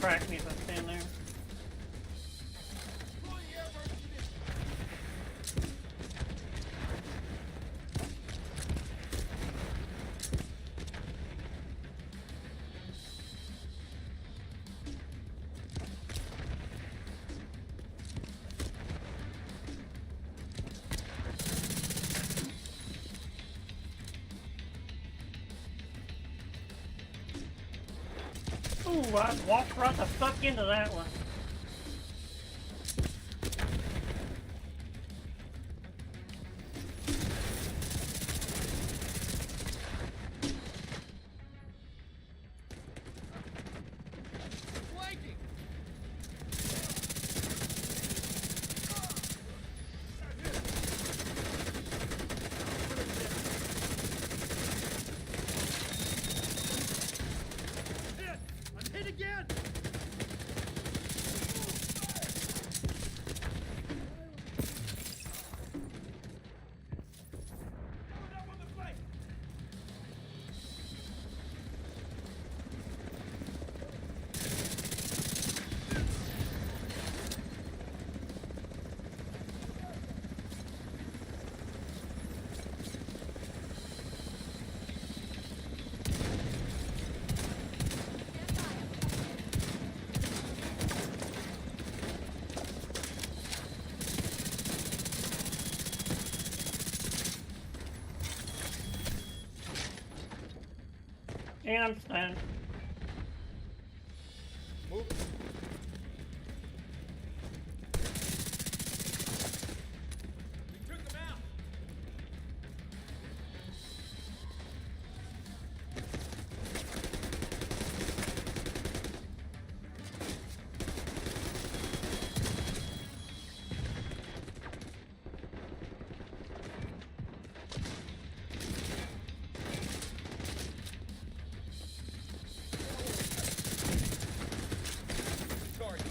Crack me if I stand there. Ooh, I walked right the fuck into that one. Flanking! Hit! I'm hit again! And I'm stunned. Move. We took them out. Target.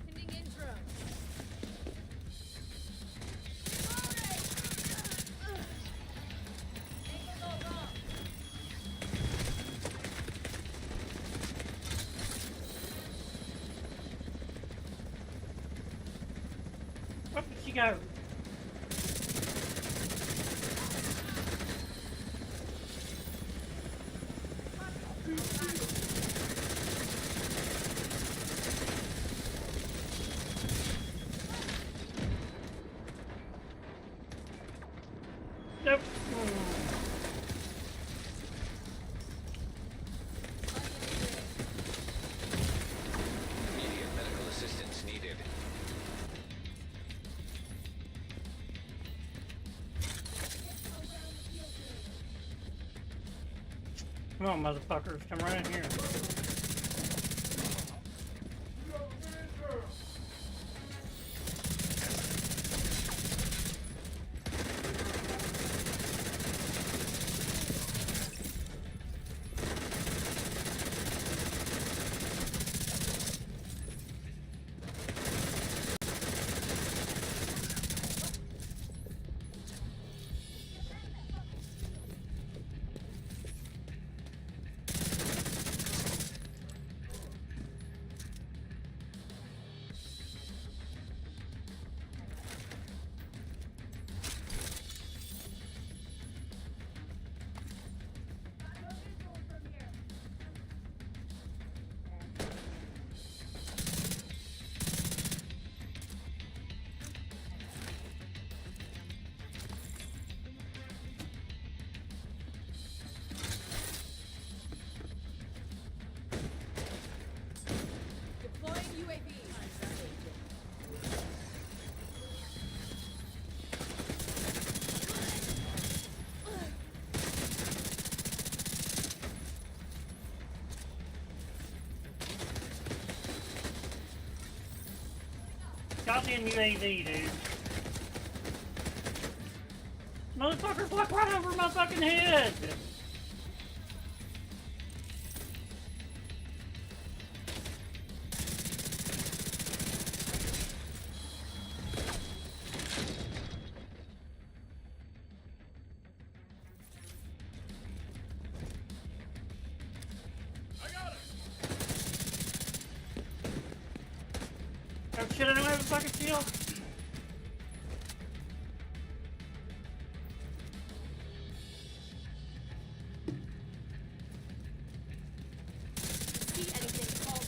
Sending in drone. Angle's all wrong. Where did she go? Nope. Immediate medical assistance needed. Come on, motherfuckers. Come right in here. Deploying UAV. Goddamn UAV, dude. Motherfuckers walk right over my fucking head! Oh shit, I don't have a fucking shield. See anything called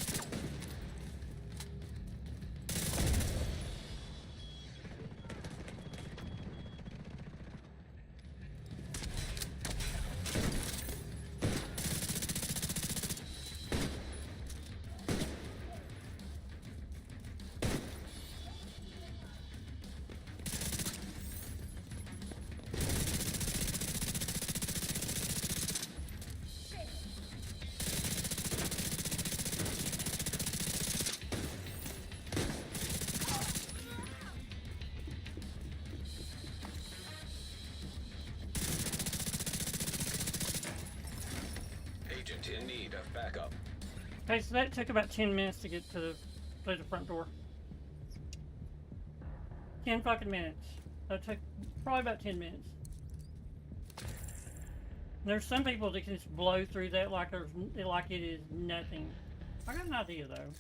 Agent in need of backup. Okay, so that took about 10 minutes to get through the front door. 10 fucking minutes. That took probably about 10 minutes. There's some people that can just blow through that like it is nothing. I got an idea though.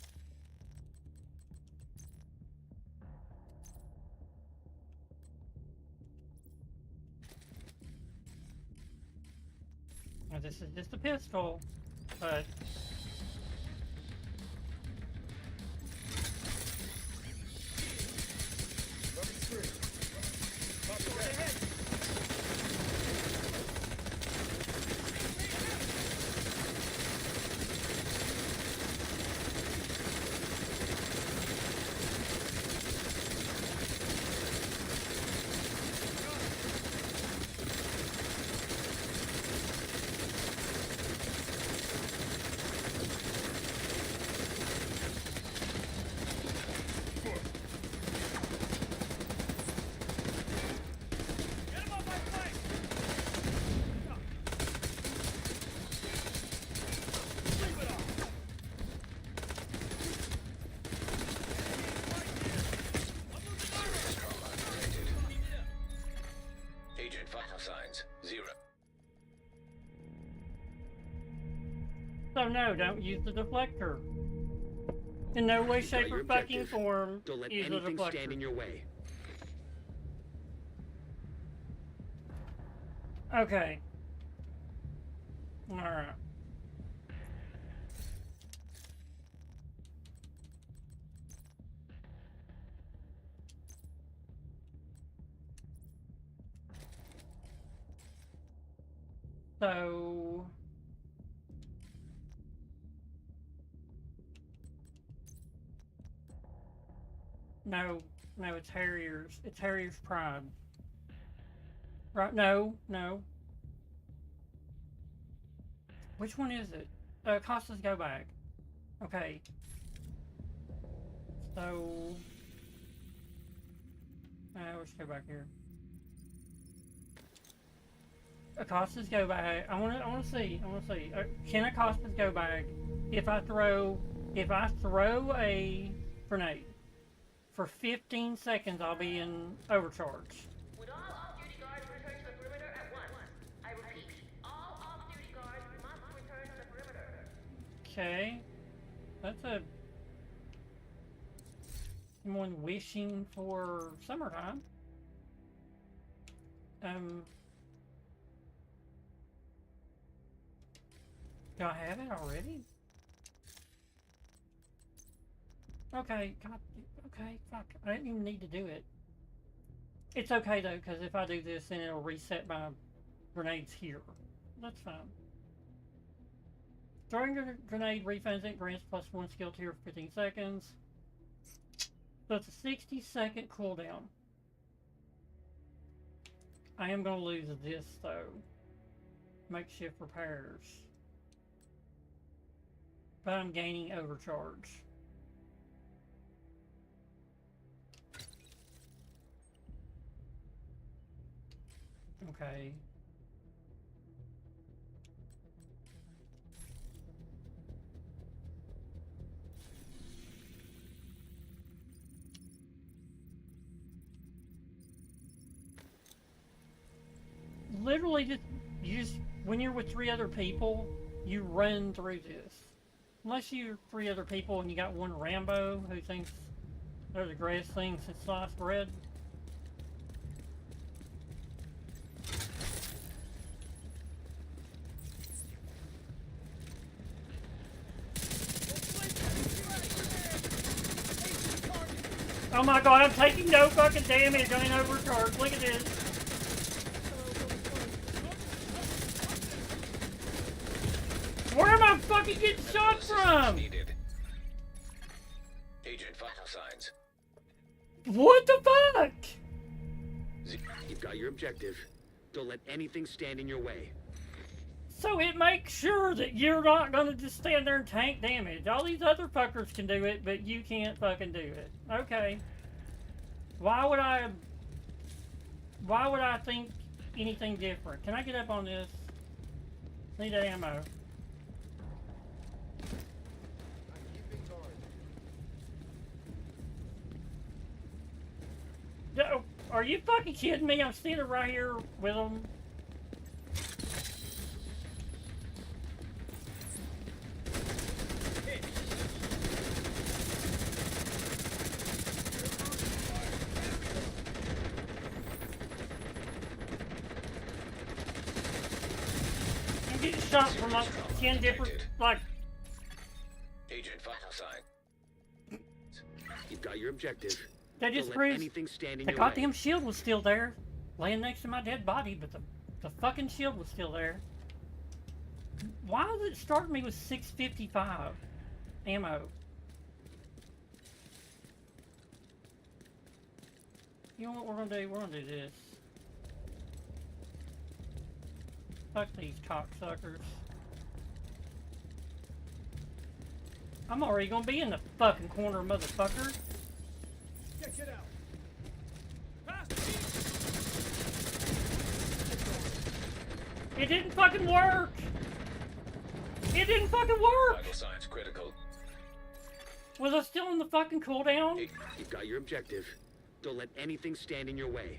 Now, this is just a pistol, but Get him off my flank! Sleep it off! Trauma created. Agent vital signs 0. so no, don't use the deflector. In no way, shape, your or fucking objective. form Don't let use the anything stand in deflector. your way. Okay. Alright. So... No, it's Harriers. It's Harriers Pride. Right, no. Which one is it? Costas go back. Okay. So... let's go back here. Acostas go back. I want to see. Can Acostas go back if I throw a grenade for 15 seconds? I'll be in overcharge. Would all off-duty guards return to the perimeter at once? I repeat, all off-duty guards must return to the perimeter. Okay, that's a someone wishing for summertime. Do I have it already? Okay, God, okay, fuck. I didn't even need to do it. It's okay though, because if I do this, then it'll reset my grenades here. That's fine. Throwing a grenade refunds it, grants +1 skill tier for 15 seconds. So it's a 60-second cooldown. I am going to lose this though. Makeshift repairs. But I'm gaining overcharge. Okay. Literally just when you're with 3 other people, you run through this. Unless you're 3 other people and you got one Rambo who thinks They're the greatest thing since sliced bread. Oh my god, I'm taking no fucking damage. I ain't overcharged. Look at this. Where am I fucking getting shot from? Needed. Agent vital signs. What the fuck? You've got your objective. Don't let anything stand in your way. So it makes sure that you're not gonna just stand there and tank damage. All these other fuckers can do it, but you can't fucking do it. Okay. Why would I think anything different? Can I get up on this? Need ammo. No, are you fucking kidding me? I'm standing right here with them. I'm getting shot from like 10 different, like... Agent vital sign. You've got your objective. That just Don't let proves anything stand in the your goddamn way. shield was still there, laying next to my dead body, but the fucking shield was still there. Why did it start me with 655 ammo? You know what we're gonna do? We're gonna do this. Fuck these cocksuckers. I'm already gonna be in the fucking corner, motherfucker. Get out. It didn't fucking work! It didn't fucking work! Vital signs critical. Was I still in the fucking cooldown? You've got your objective. Don't let anything stand in your way.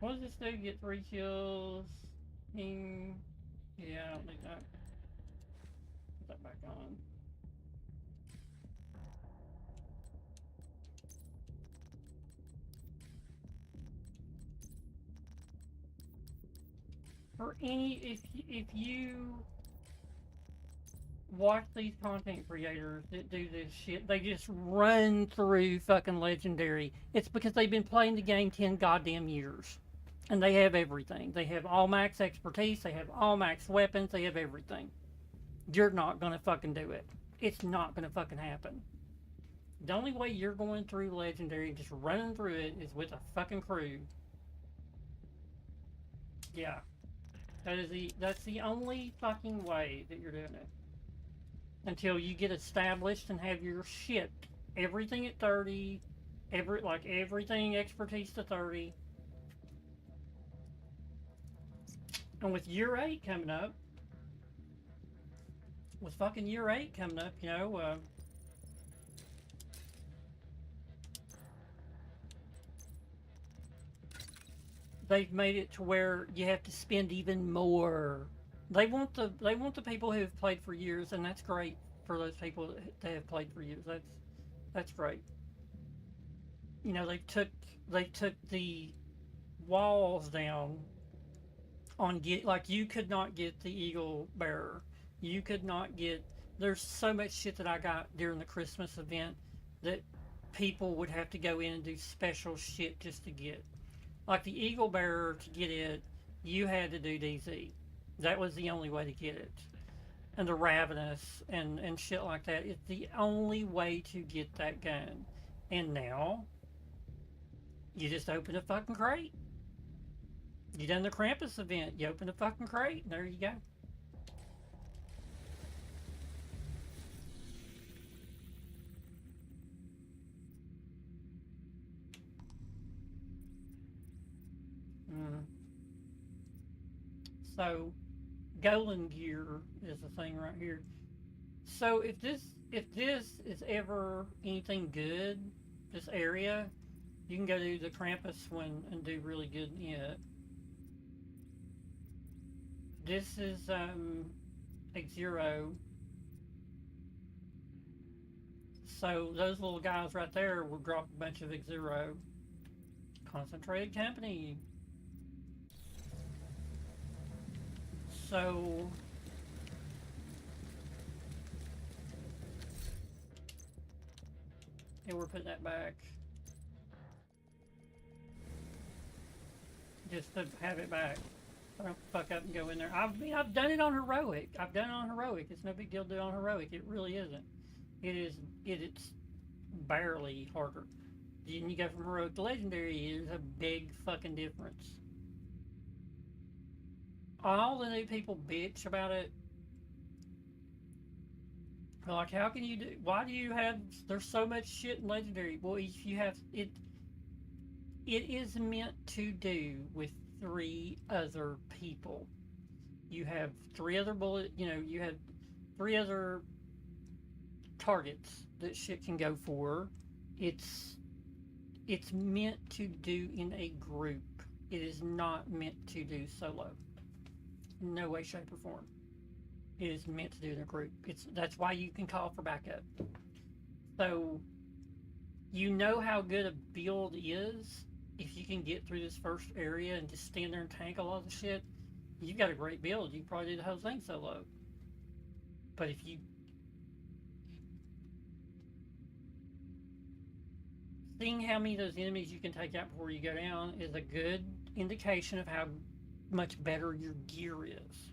What does this do? Get 3 kills. Yeah, I don't think that. Put that back on. For any, if you watch these content creators that do this shit, they just run through fucking Legendary. It's because they've been playing the game 10 goddamn years. And they have everything. They have all max expertise, they have all max weapons, they have everything. You're not gonna fucking do it. It's not gonna fucking happen. The only way you're going through Legendary, just running through it, is with a fucking crew. Yeah. That's the only fucking way that you're doing it. Until you get established and have your shit. Everything at 30. Everything expertise to 30. And with year 8 coming up, you know, they've made it to where you have to spend even more. They want the people who have played for years, and that's great for those people that have played for years. That's great. You know, they took the walls down on you could not get the Eagle Bearer. You could not get. There's so much shit that I got during the Christmas event that people would have to go in and do special shit just to get. Like the Eagle Bearer, to get it, you had to do DZ. That was the only way to get it. And the Ravenous and shit like that. It's the only way to get that gun. And now, you just open a fucking crate. You done the Krampus event, you open a fucking crate, and there you go. So, Golan gear is the thing right here. So if this is ever anything good, this area, you can go do the Krampus one and do really good in it. This is X0. So those little guys right there will drop a bunch of X0. Concentrated company. So yeah, we're putting that back. Just to have it back. I don't fuck up and go in there. I mean, I've done it on heroic. I've done it on heroic. It's no big deal to do it on heroic. It really isn't. It's barely harder. Then you go from heroic to legendary. There's a big fucking difference. All the new people bitch about it. They're like, how can you do? Why do you have? There's so much shit in legendary. Well, if you have it, it is meant to do with 3 other people. You have 3 other bullet. You know, you have 3 other targets that shit can go for. It's meant to do in a group. It is not meant to do solo. No way, shape, or form. It is meant to do in a group. That's why you can call for backup. So you know how good a build is if you can get through this first area and just stand there and tank a lot of the shit. You've got a great build. You can probably do the whole thing solo. But if you seeing how many of those enemies you can take out before you go down is a good indication of how much better your gear is.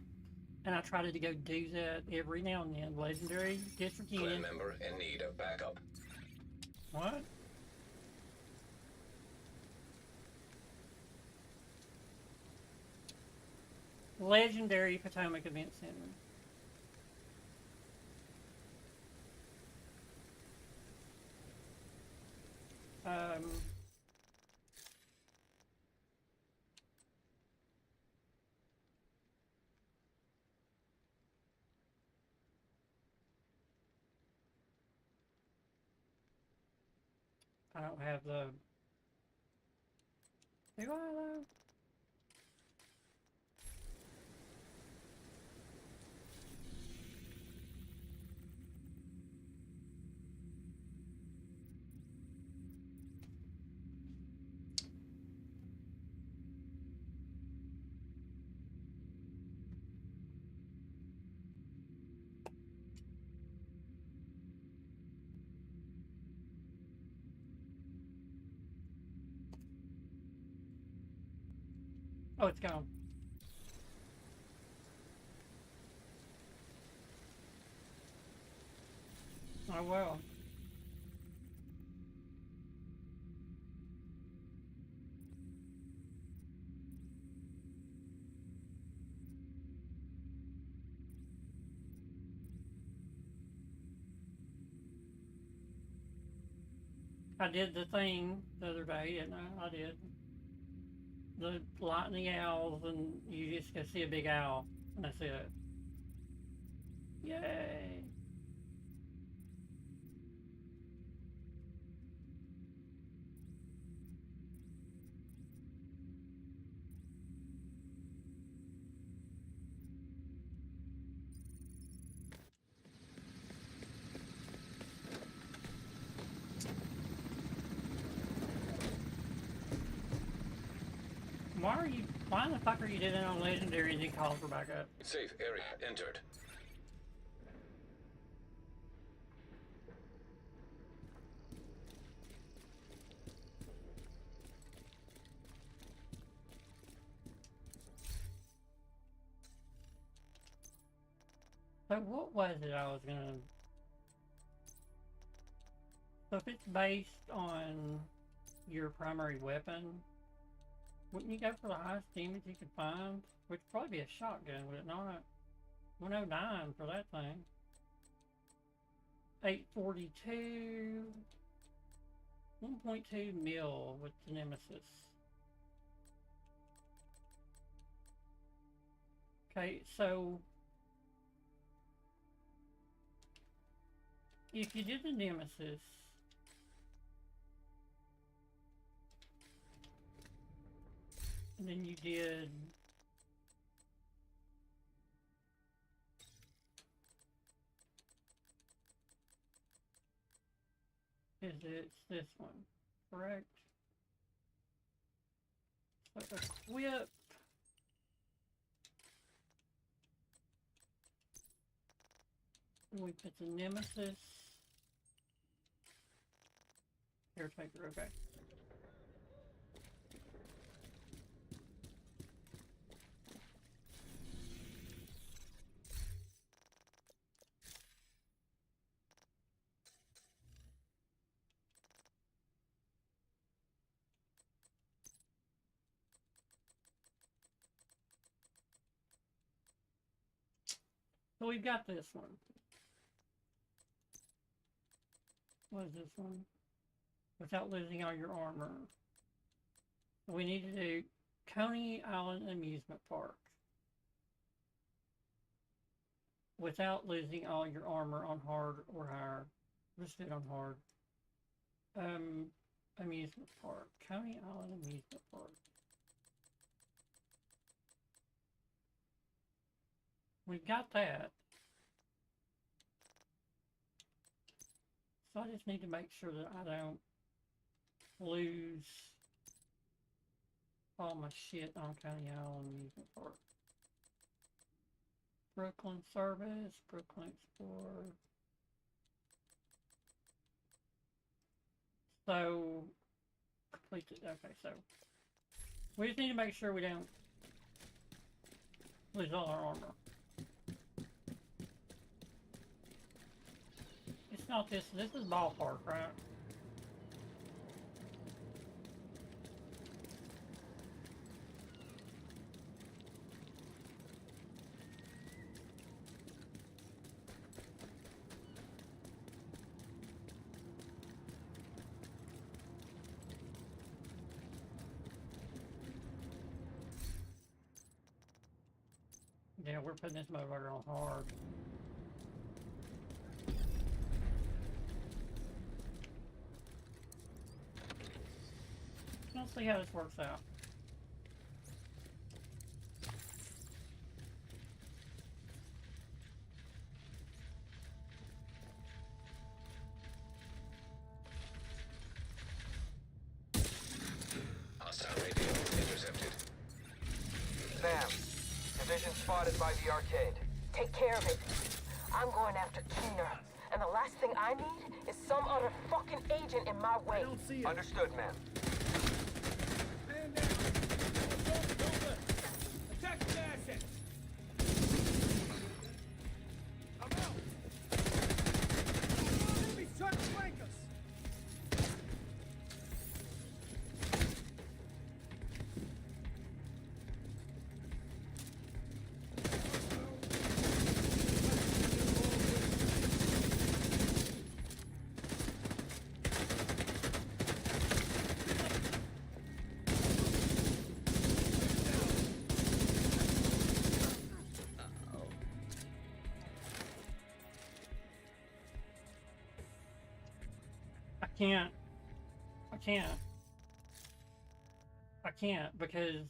And I try to go do that every now and then. Legendary, District Clan Unit. member in need of backup. What? Legendary Potomac Event Center. I don't have the... Do I though? Oh, it's gone. Oh, well. I did the thing the other day, didn't I? I did. The lighting the owls, and you just go see a big owl, and that's it. Yay! Why in the fuck are you doing it on Legendary and then calling for backup? Safe area entered. So what was it I was gonna... So if it's based on your primary weapon, wouldn't you go for the highest damage you could find? Which would probably be a shotgun, would it not? 109 for that thing. 842. 1.2 mil with the Nemesis. Okay, so if you did the Nemesis, and then you did is it's this one, correct? So equip. We put the Nemesis. Caretaker, okay. So we've got this one. What is this one? Without losing all your armor. We need to do Coney Island Amusement Park. Without losing all your armor on hard or higher. Let's do it on hard. Amusement Park. Coney Island Amusement Park. We've got that. So I just need to make sure that I don't lose all my shit on Coney Island Amusement Park. Brooklyn Service, Brooklyn Explorer. So, complete it. Okay, so we just need to make sure we don't lose all our armor. It's not this is ballpark, right? Yeah, we're putting this motherfucker on hard. Let's see how this works out. Hostile radio intercepted. Sam, division spotted by the arcade. Take care of it. I'm going after Keener. And the last thing I need is some other fucking agent in my way. I don't see it. Understood, ma'am. Man down. Don't lift. Attack the asset. I'm out. Enemies trying to flank us. I can't because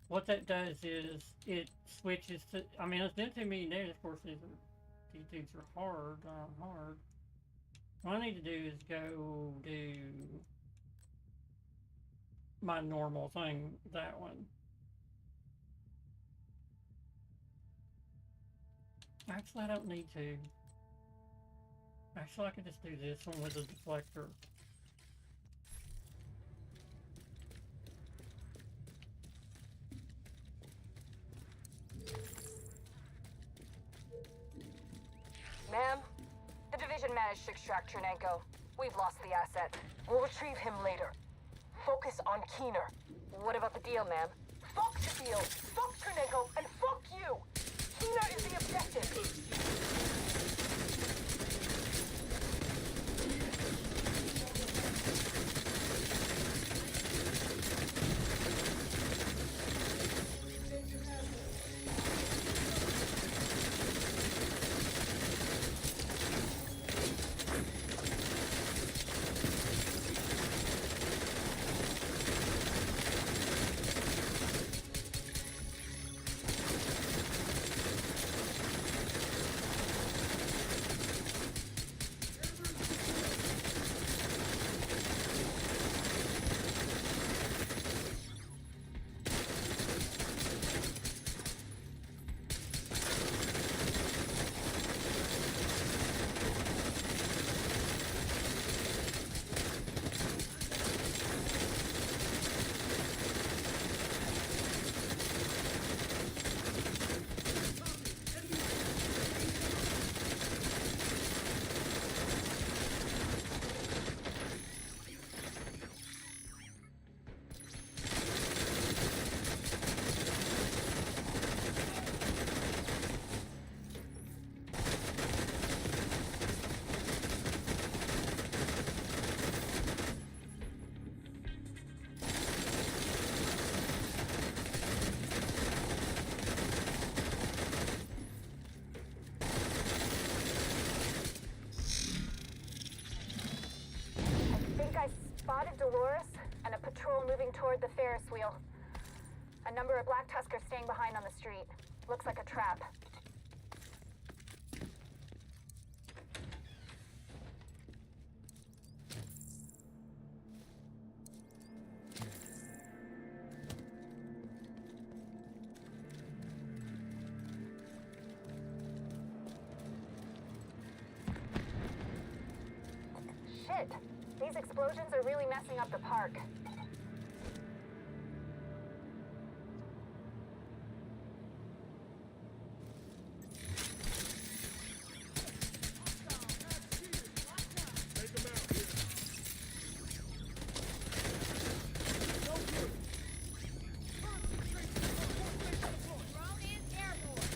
what that does is it switches to, I mean, it's been 2 million days, of course. These dudes are hard. What I need to do is go do my normal thing, that one. Actually, I don't need to. Actually, I could just do this one with a deflector. Ma'am, the division managed to extract Chernenko. We've lost the asset. We'll retrieve him later. Focus on Keener. What about the deal, ma'am? Fuck the deal! Fuck Chernenko, and fuck you! Keener is the objective! spotted Dolores and a patrol moving toward the Ferris wheel. A number of Black Tuskers staying behind on the street. Looks like a trap. Shit! These explosions are really messing up the park. Drone is airborne.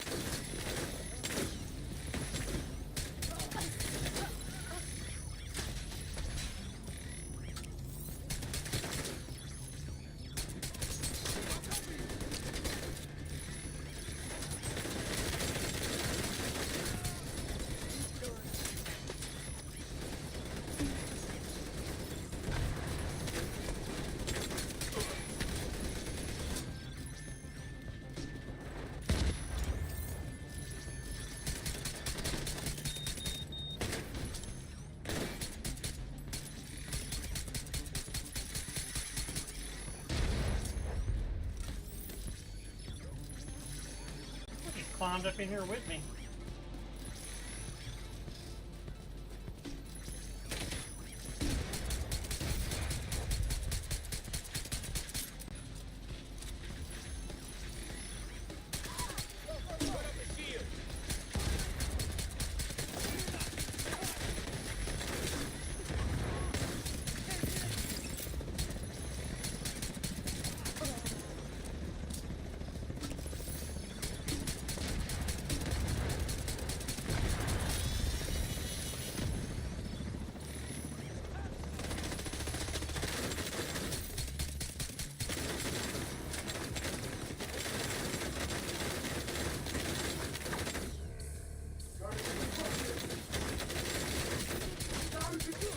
He climbed up in here with me.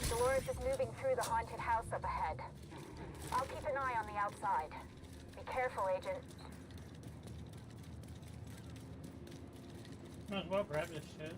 Dolores is moving through the haunted house up ahead. I'll keep an eye on the outside. Be careful, Agent. Might as well grab this shit.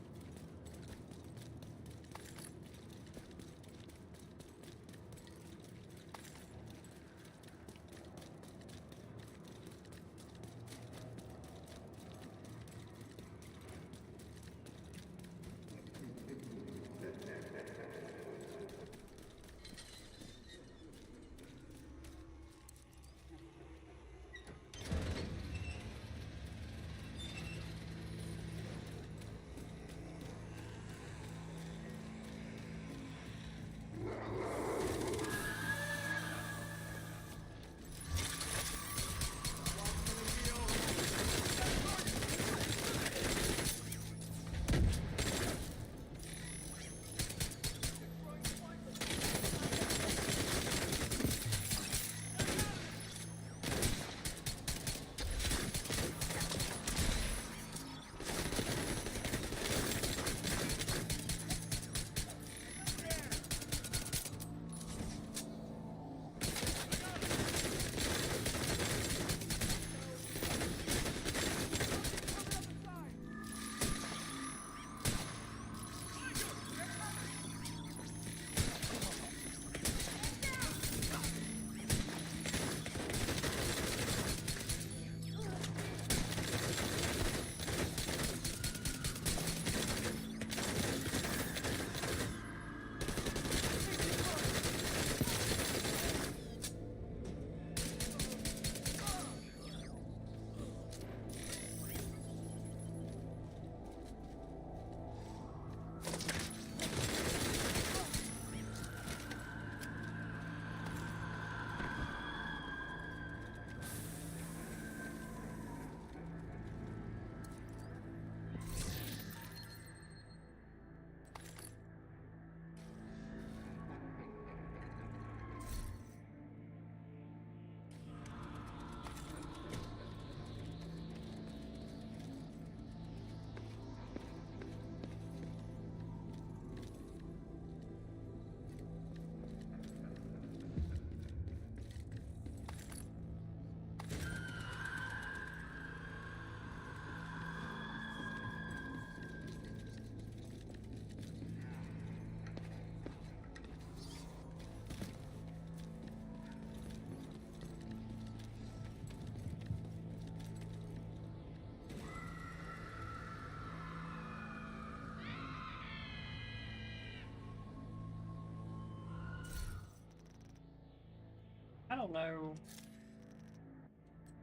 don't know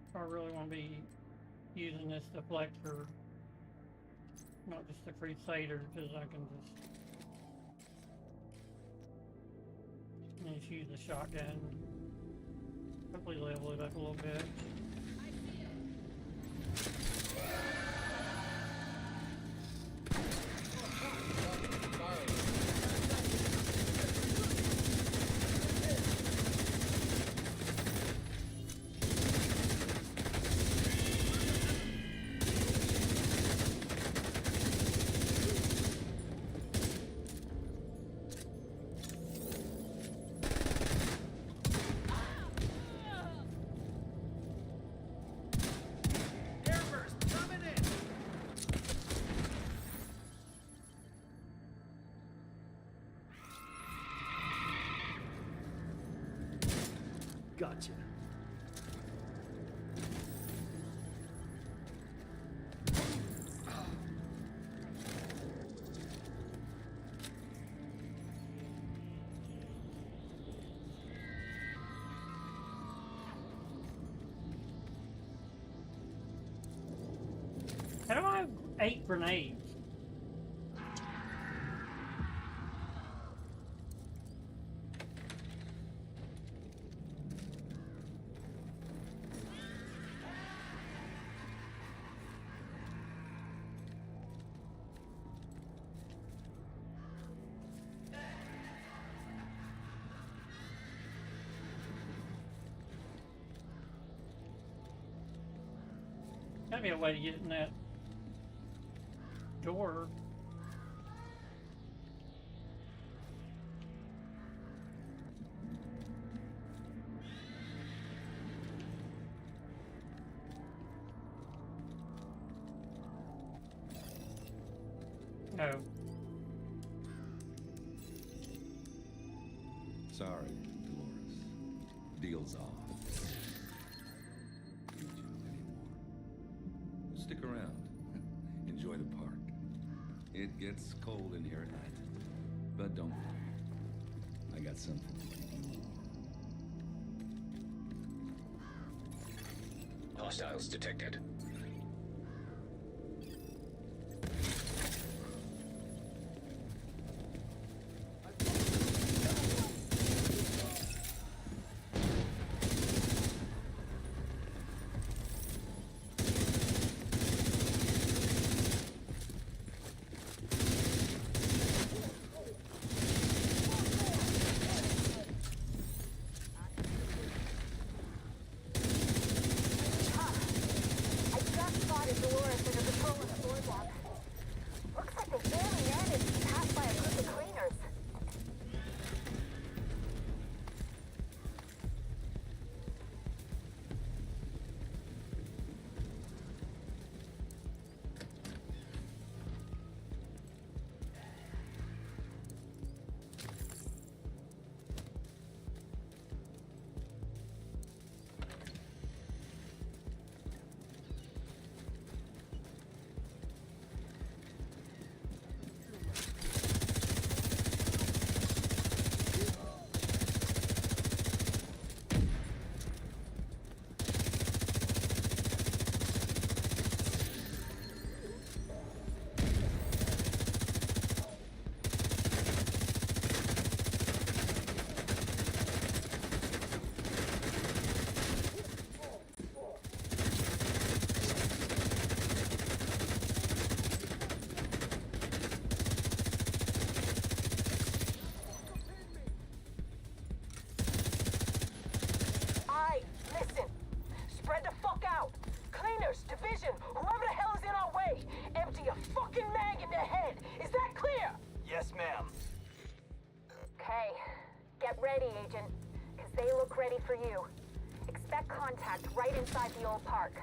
if I really want to be using this deflector, not just the Crusader, because I can just use the shotgun. Hopefully level it up a little bit. Gotcha. How do I have 8 grenades? Gotta be a way to get in that door. No. Sorry, Dolores. Deal's off. Can't you anymore? Stick around. Enjoy the park. It gets cold in here at night. But don't worry. I got something to keep you warm. Hostiles detected. For you. Expect contact right inside the old park.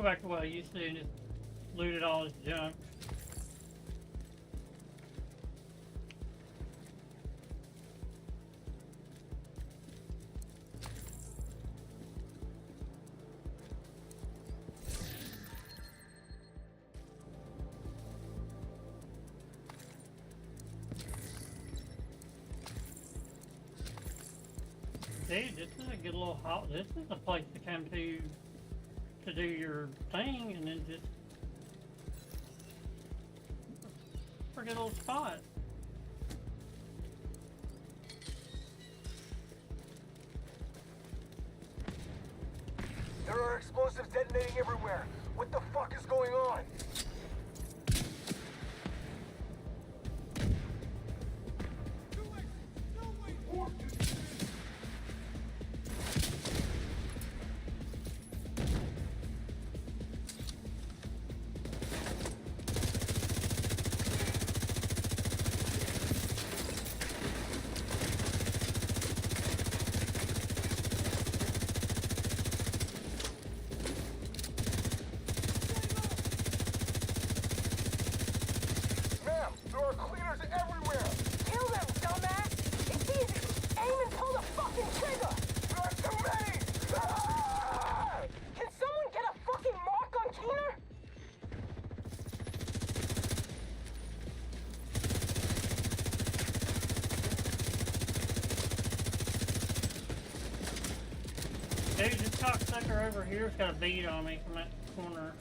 go back to what I used to and just looted all his junk. Dude, this is a good little hot. This is a place to come to do your thing, and then just for a good little spot. There are explosives detonating everywhere. What the fuck is going on? Dude, this cocksucker over here's got a bead on me from that corner.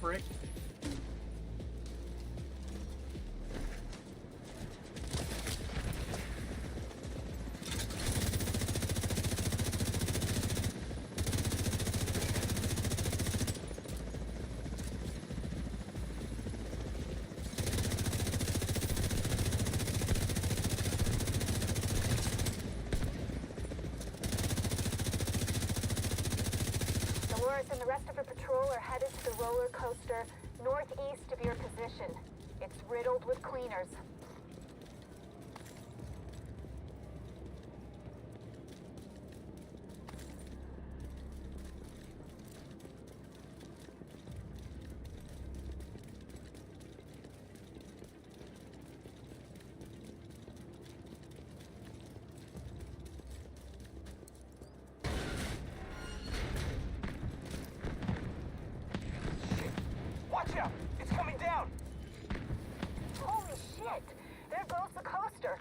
Frick. And the rest of the patrol are headed to the roller coaster northeast of your position. It's riddled with cleaners. Watch out! It's coming down! Holy shit! There goes the coaster.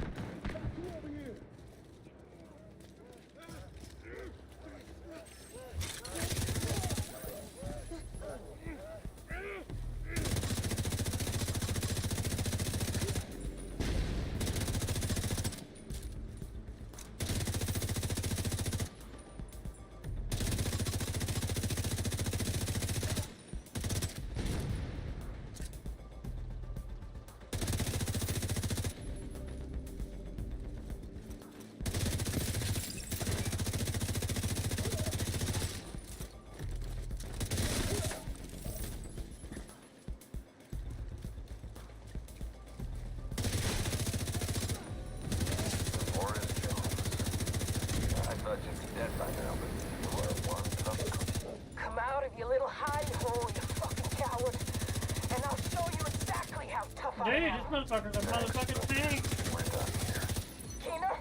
Come out of your little hidey hole, you fucking coward. And I'll show you exactly how tough I Dude, am. this motherfucker's a motherfucking tank. Keener?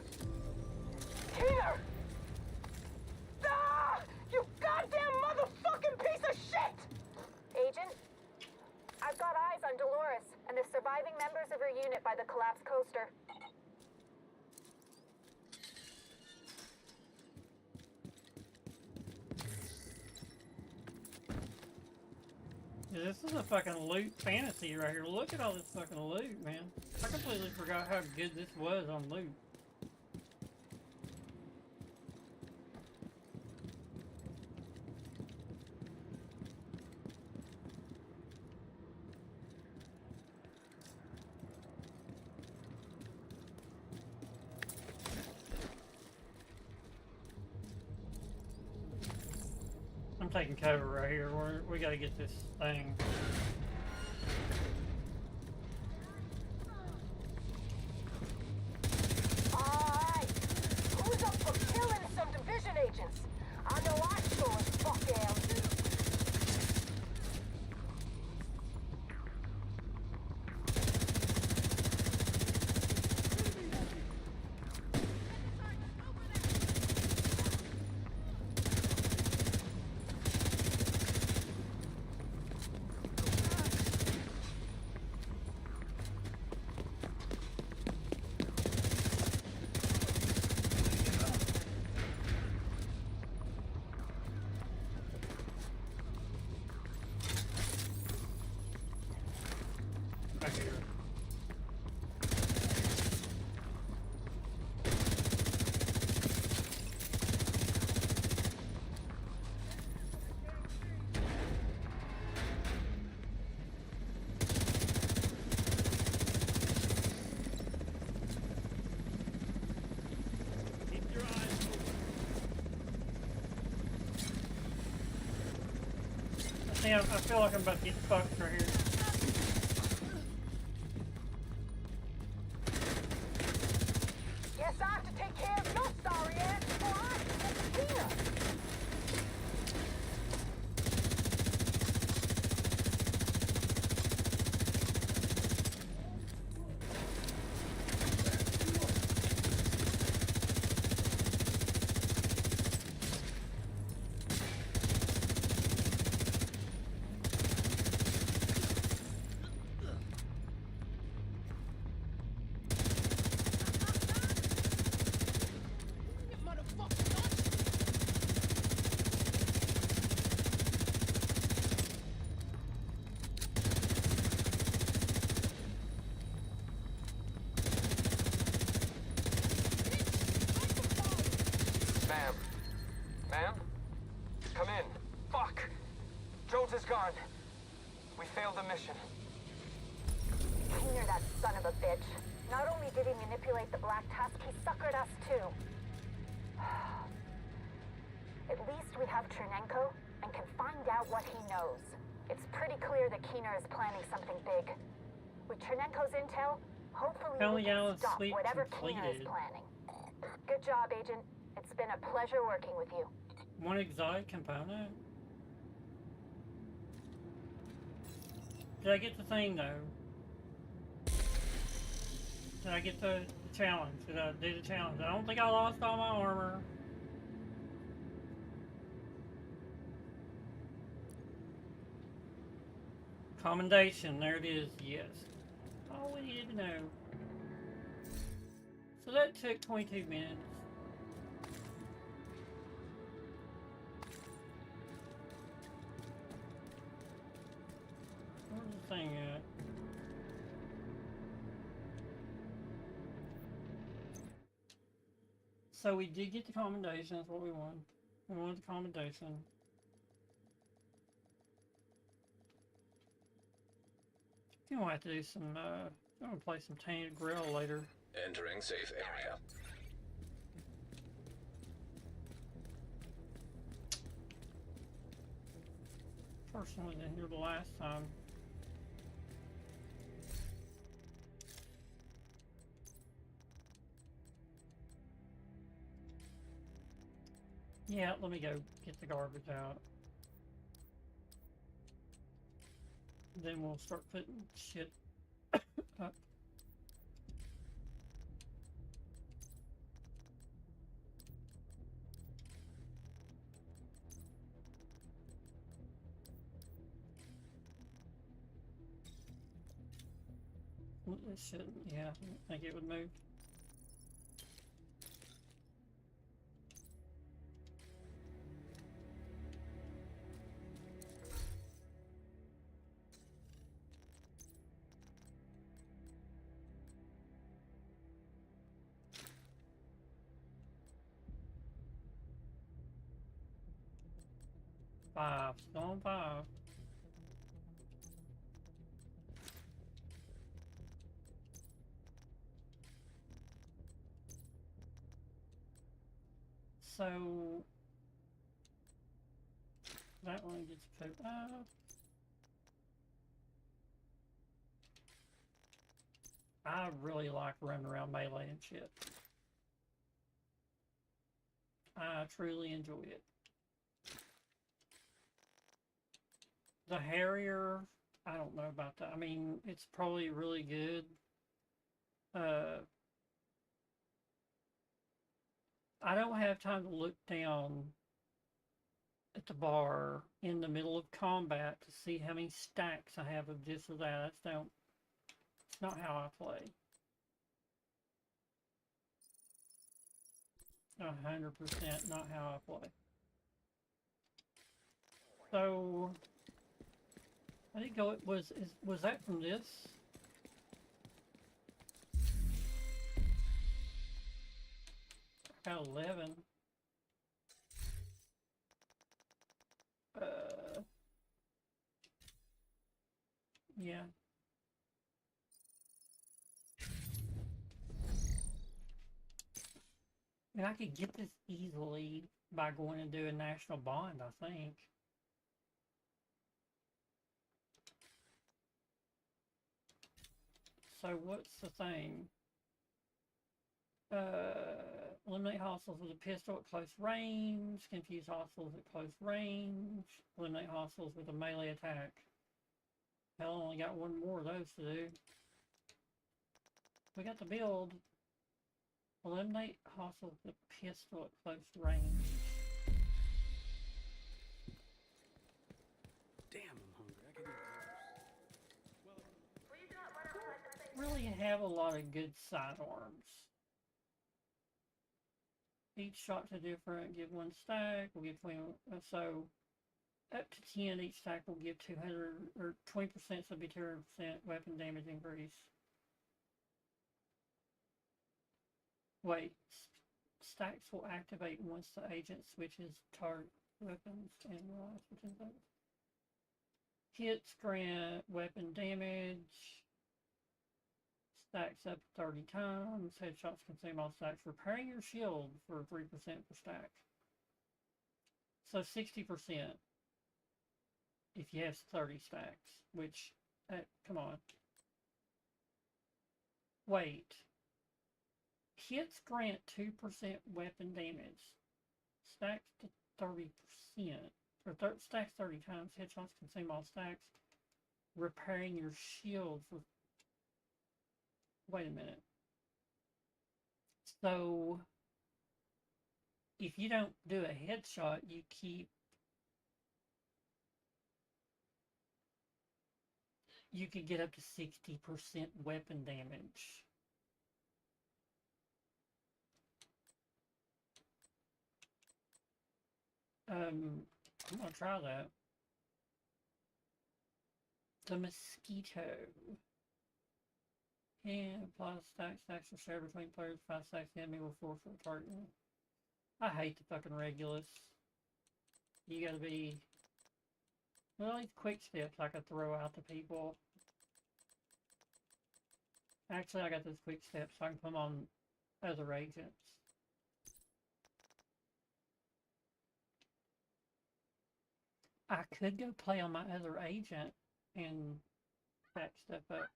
Keener! Ah! You goddamn motherfucking piece of shit! Agent, I've got eyes on Dolores and the surviving members of her unit by the collapsed coaster. Yeah, this is a fucking loot fantasy right here. Look at all this fucking loot, man. I completely forgot how good this was on loot. I'm taking cover right here. We gotta get this thing. Alright! Who's up for killing some division agents? I know back here. Keep your eyes open. I feel like I'm about to get fucked right here. Guess I have to take care of your sorry ass before I can get Tina. Ma'am. Ma'am? Come in. Fuck! Jones is gone. We failed the mission. Keener, that son of a bitch. Not only did he manipulate the Black Tusk, he suckered us too. At least we have Chernenko and can find out what he knows. It's pretty clear that Keener is planning something big. With Chernenko's intel, hopefully we can stop Sweep whatever Keener is completed. planning. Good job, Agent. It's been a pleasure working with you. One exotic component? Did I get the thing though? Did I get the challenge? Did I do the challenge? I don't think I lost all my armor. Commendation, there it is, yes. All we needed to know. So that took 22 minutes. Where's the thing at? So we did get the commendation, that's what we wanted. We wanted the commendation. You might have to do some, I'm gonna play some Tainted Grill later. Entering safe area. Personally, didn't hear the last time. Yeah, let me go get the garbage out. Then we'll start putting shit up. It shouldn't, yeah, I think it would move. Five, still on 5. So that one gets put up. I really like running around melee and shit. I truly enjoy it. The Harrier, I don't know about that. I mean, it's probably really good. I don't have time to look down at the bar in the middle of combat to see how many stacks I have of this or that. It's not how I play. 100% not how I play. So I think was that from this? got 11. Yeah. And I could get this easily by going and doing national bond, I think. So what's the thing? Eliminate hostiles with a pistol at close range, confuse hostiles at close range, eliminate hostiles with a melee attack. Hell, I only got one more of those to do. We got the build. Eliminate hostiles with a pistol at close range. Damn, I'm hungry. I could eat Don't really have a lot of good sidearms. Each shot to different, give 1 stack, we'll give 20, so up to 10 each stack will give 200, or 20%, so it'll be 200% weapon damage increase. Wait, stacks will activate once the agent switches target weapons and hits grant weapon damage. Stacks up to 30 times. Headshots consume all stacks. Repairing your shield for 3% per stack. So 60% if you have 30 stacks. Which, come on. Wait. Hits grant 2% weapon damage. Stacks to 30%. Or stacks 30 times. Headshots consume all stacks. Repairing your shield for... Wait a minute. So, if you don't do a headshot, you keep... You could get up to 60% weapon damage. I'm gonna try that. The mosquito. And apply stacks are shared between players. 5 stacks the enemy will forfeit the target. I hate the fucking Regulus. You gotta be... Well, these quick steps I could throw out to people. Actually, I got those quick steps so I can put them on other agents. I could go play on my other agent and back stuff up.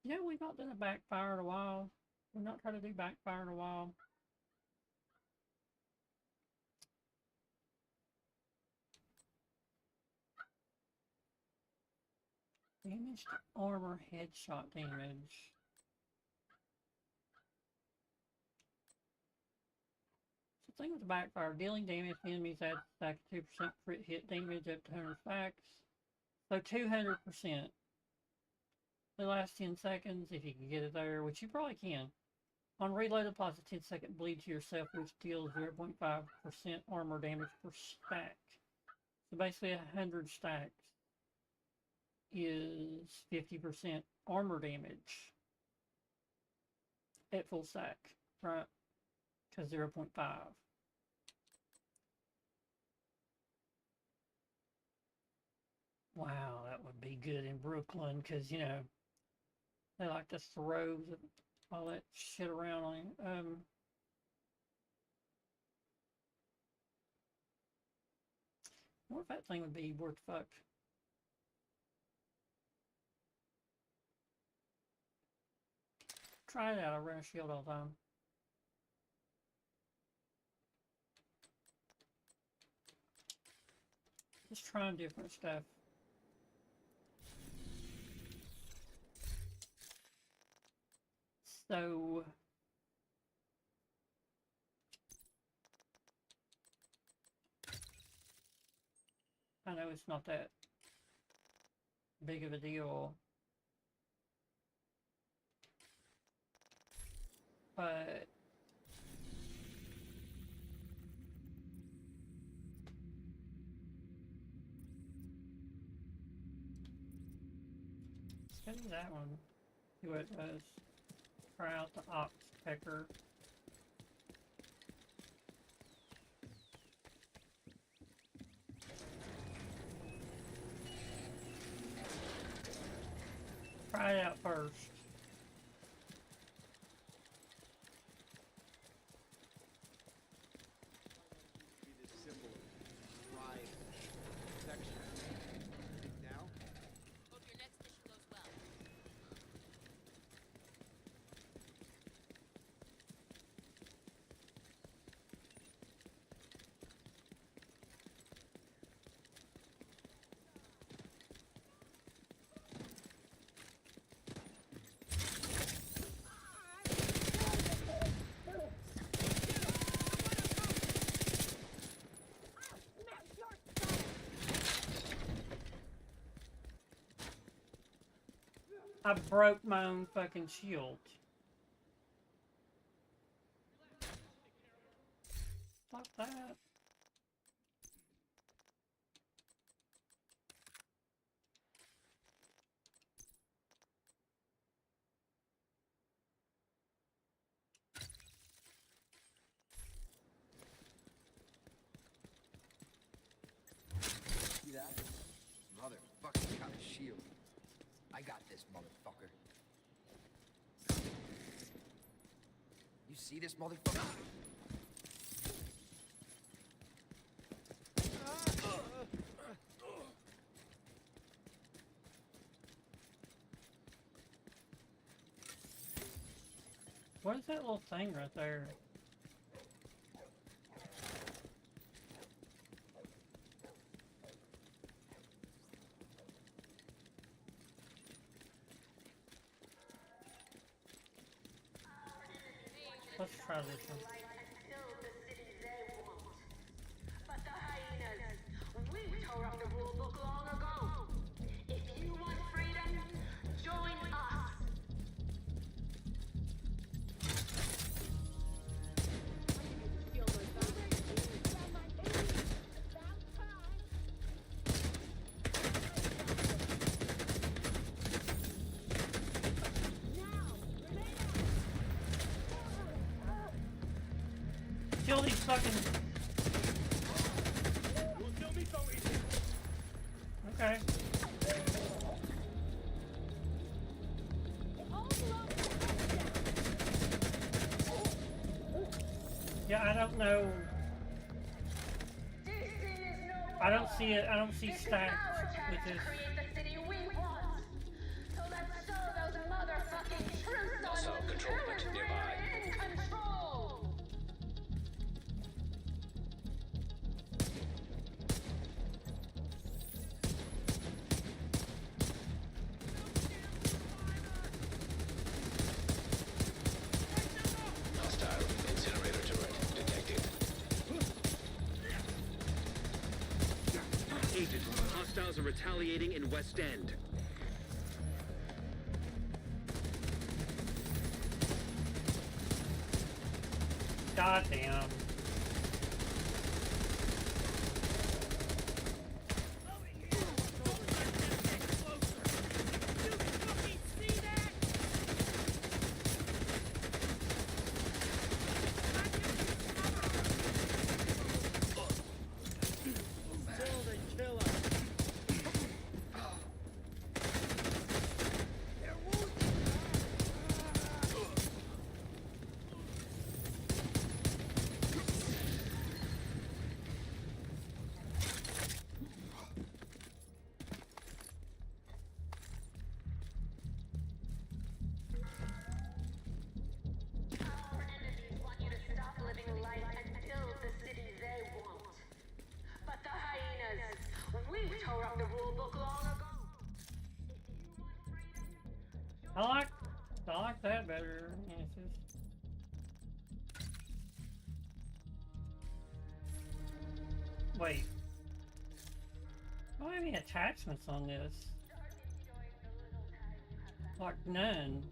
You know, we've not done a backfire in a while. We've not tried to do backfire in a while. Damage to armor, headshot damage. So the thing with the backfire, dealing damage to enemies adds a stack of 2% crit hit damage up to 100 stacks. So 200%. The last 10 seconds, if you can get it there, which you probably can. On reload, applies a 10-second bleed to yourself, which deals 0.5% armor damage per stack. So basically 100 stacks is 50% armor damage at full stack, right? Because 0.5. Wow, that would be good in Brooklyn, because, you know, they like to throw all that shit around on him. I wonder if that thing would be worth the fuck. Try it out, I run a shield all the time. Just trying different stuff. So... I know it's not that big of a deal, but let's go to that one, see what it does. Try out the Ox Pecker. try it out first. Hope your next mission goes well. I broke my own fucking shield. Fuck that. See that? Motherfucker got a shield. I got this, motherfucker. You see this, motherfucker? What is that little thing right there? Let's try this one. But the hyenas, we tore up the rule book long ago. If you want freedom, join us. Kill these fucking... Okay. Yeah, I don't know. I don't see it. I don't see stacks with this. Hostile control point nearby. Hostile incinerator turret detected. Agent, hostiles are retaliating in West End. God damn. I like that better. Yeah, it's just... Wait. I don't have any attachments on this. Like none.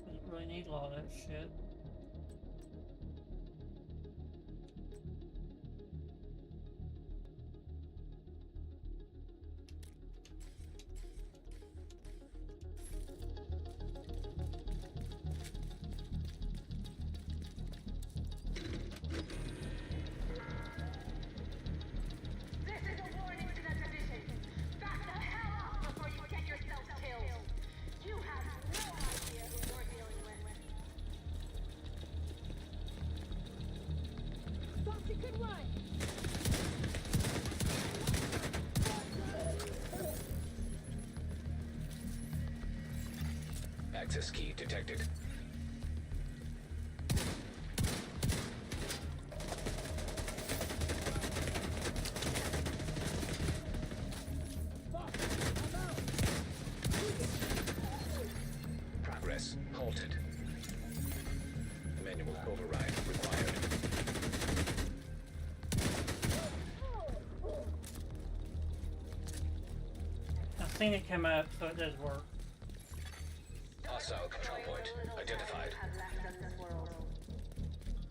Doesn't really need a lot of that shit. access key detected. Progress halted. Manual override required. I've seen it come up, so it does work. Hostile control point identified.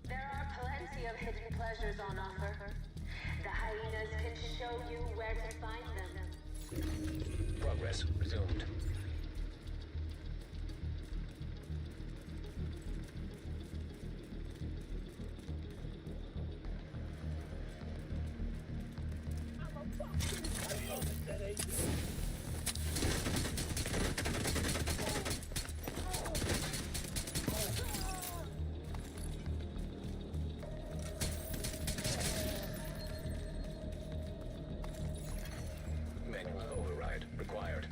There are plenty of hidden pleasures on offer. The hyenas can show you where to find them. Progress resumed. Manual override required.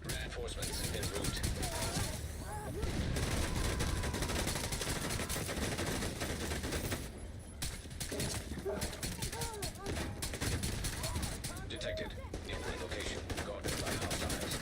Reinforcements en route. Detected. Nearby location. Guarded by hostiles.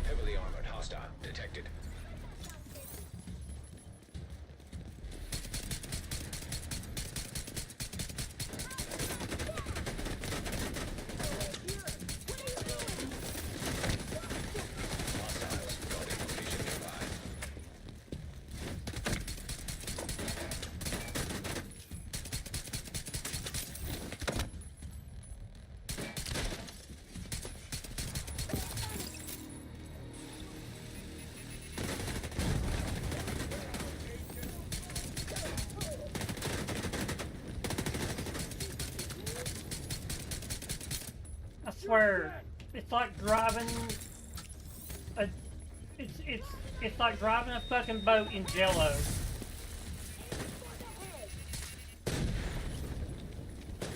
Heavily armored hostile detected. Hostiles guarding location nearby. I swear, it's like driving a it's like driving a fucking boat in Jello.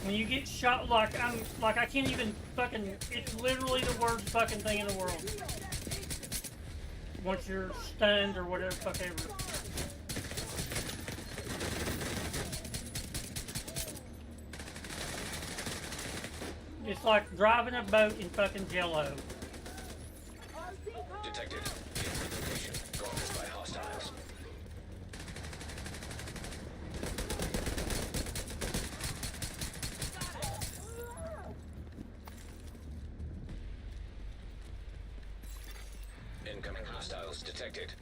When you get shot, like I can't even fucking. It's literally the worst fucking thing in the world. Once you're stunned or whatever, fuck ever. It's like driving a boat in fucking Jello. Detected. Nearby location. Guarded by hostiles. Incoming hostiles detected.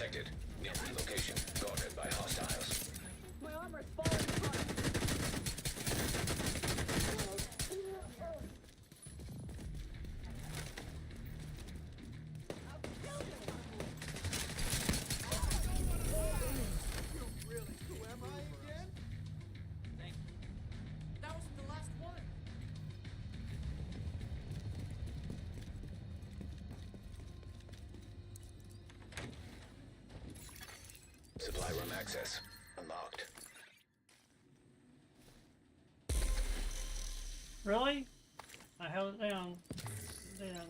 detected. Near location. Guarded by hostiles. My armor's falling apart. That was the last one. Supply room access. Unlocked. Really? I held it down. Down.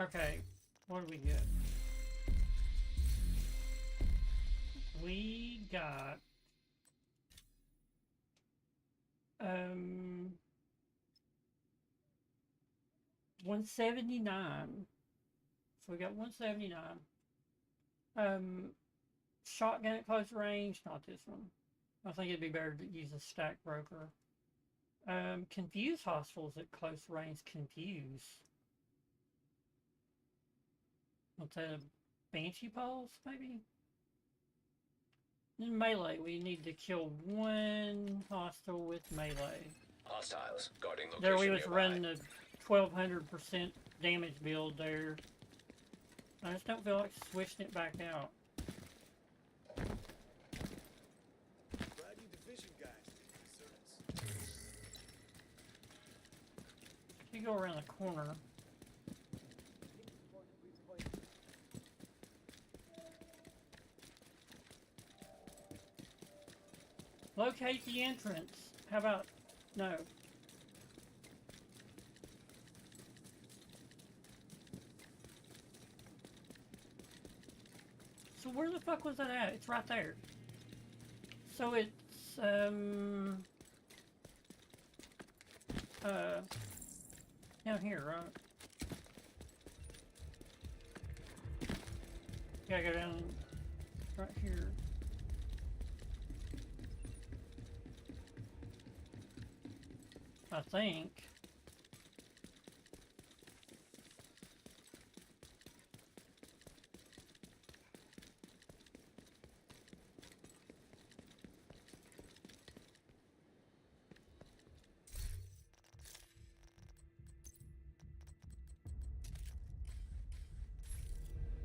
Okay, what do we get? We got 179. So we got 179. Shotgun at close range, not this one. I think it'd be better to use a stack broker. Confuse hostiles at close range. Confuse. What's that? A Banshee pulse, maybe? In melee, we need to kill one hostile with melee. Hostiles guarding location There we was nearby. running a 1200% damage build there. I just don't feel like switching it back out. You go around the corner. Locate the entrance. How about no? So where the fuck was that at? It's right there. So it's down here, right? Gotta go down right here. I think.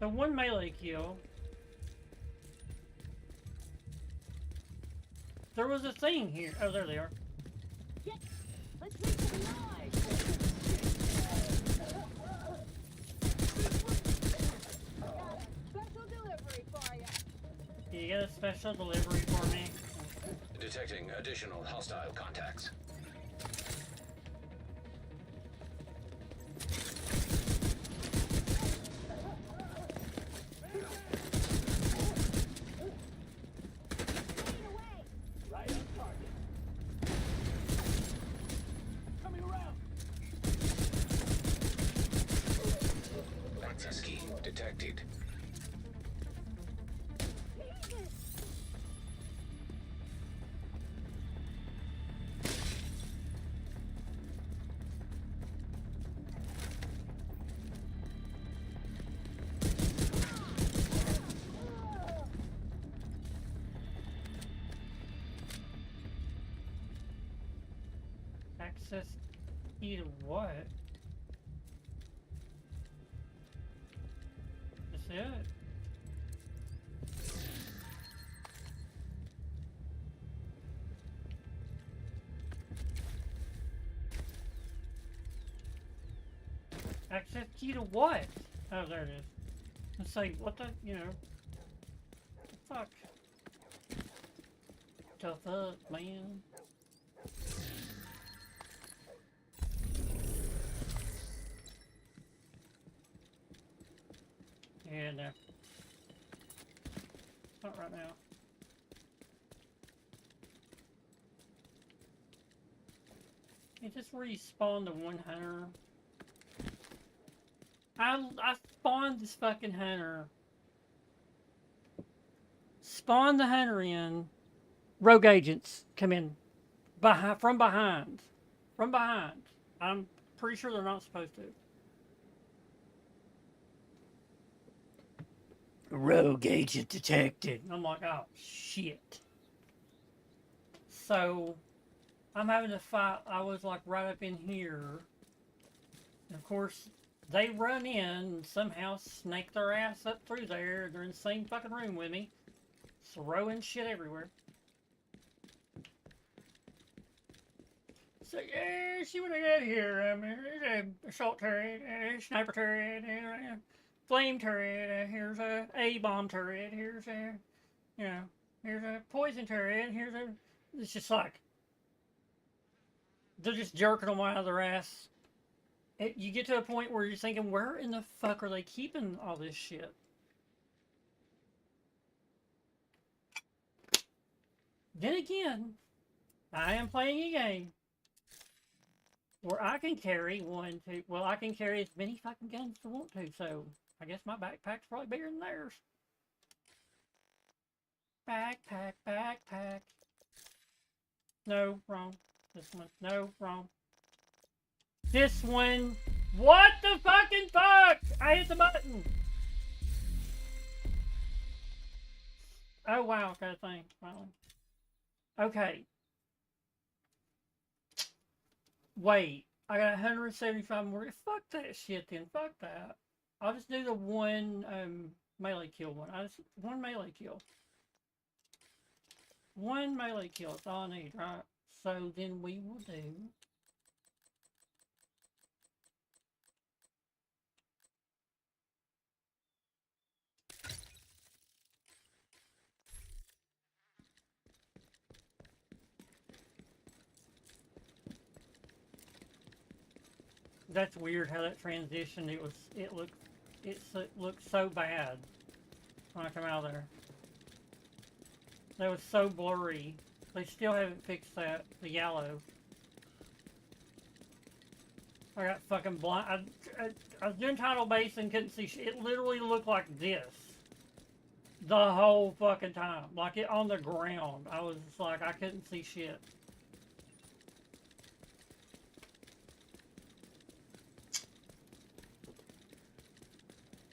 So one melee kill. There was a thing here. Oh, there they are. Let's wait for the live. Special delivery for you. You get a special delivery for me? Detecting additional hostile contacts. Right on target. Coming around. Access key detected. Access key to what? That's it? Access key to what? Oh, there it is. Let's say, what the, you know. Fuck. The fuck, man. Yeah, no. Not right now. Is this where you spawn the one hunter? I spawned this fucking hunter. Spawn the hunter in. Rogue agents come in. From behind. From behind. pretty sure they're not supposed to. Rogue agent detected. I'm like, oh shit. So I'm having to fight. I was like right up in here. And of course, they run in and somehow snake their ass up through there. They're in the same fucking room with me. Throwing shit everywhere. So, yeah, see what I got here. Here's a assault turret, a sniper turret, a flame turret, here's a A-bomb turret, here's a, you know, here's a poison turret, here's a... It's just like... They're just jerking them out of their ass. You get to a point where you're thinking, where in the fuck are they keeping all this shit? Then again, I am playing a game where I can carry I can carry as many fucking guns as I want to, so I guess my backpack's probably bigger than theirs. Backpack, backpack. No, wrong. This one. No, wrong. This one. What the fucking fuck? I hit the button. Oh, wow. Got a thing. Finally. Okay. Wait. I got 175 more. Fuck that shit then. Fuck that. I'll just do the one melee kill one. One melee kill. One melee kill. That's all I need, right? So then we will do... That's weird how that transitioned. It looked so bad when I come out of there. That was so blurry. They still haven't fixed that, the yellow. I got fucking blind. I was doing tidal base and couldn't see shit. It literally looked like this the whole fucking time, like it on the ground. I was just like, I couldn't see shit.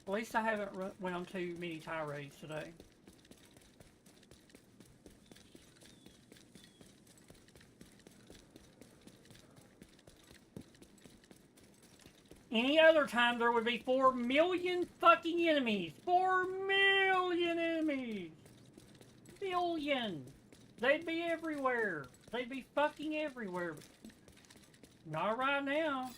At least I haven't went on too many tirades today. Any other time there would be 4 million fucking enemies. 4 million enemies. Billion. They'd be everywhere. They'd be fucking everywhere. Not right now.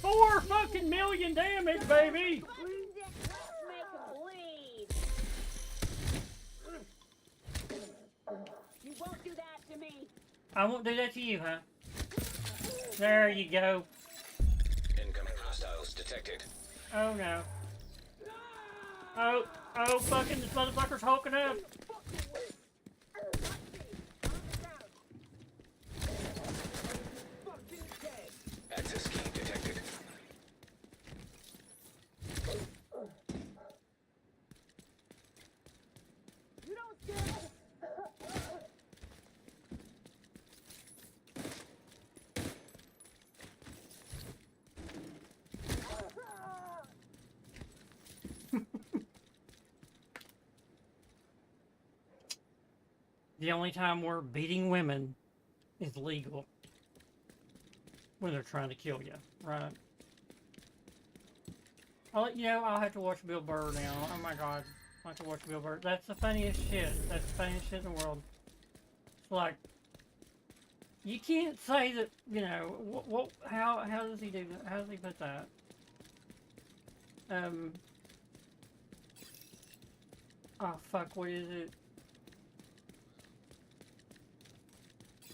$4 fucking million damage, baby! You won't do that to me. I won't do that to you, huh? There you go. Incoming hostiles detected. Oh no. Oh, fucking this motherfucker's hulking up. Access key detected. You don't scare me. The only time we're beating women is legal. When they're trying to kill you, right? I'll let you know, I'll have to watch Bill Burr now. Oh my god. I'll have to watch Bill Burr. That's the funniest shit. That's the funniest shit in the world. It's like, you can't say that, you know, how does he do that? How does he put that? Oh fuck, what is it?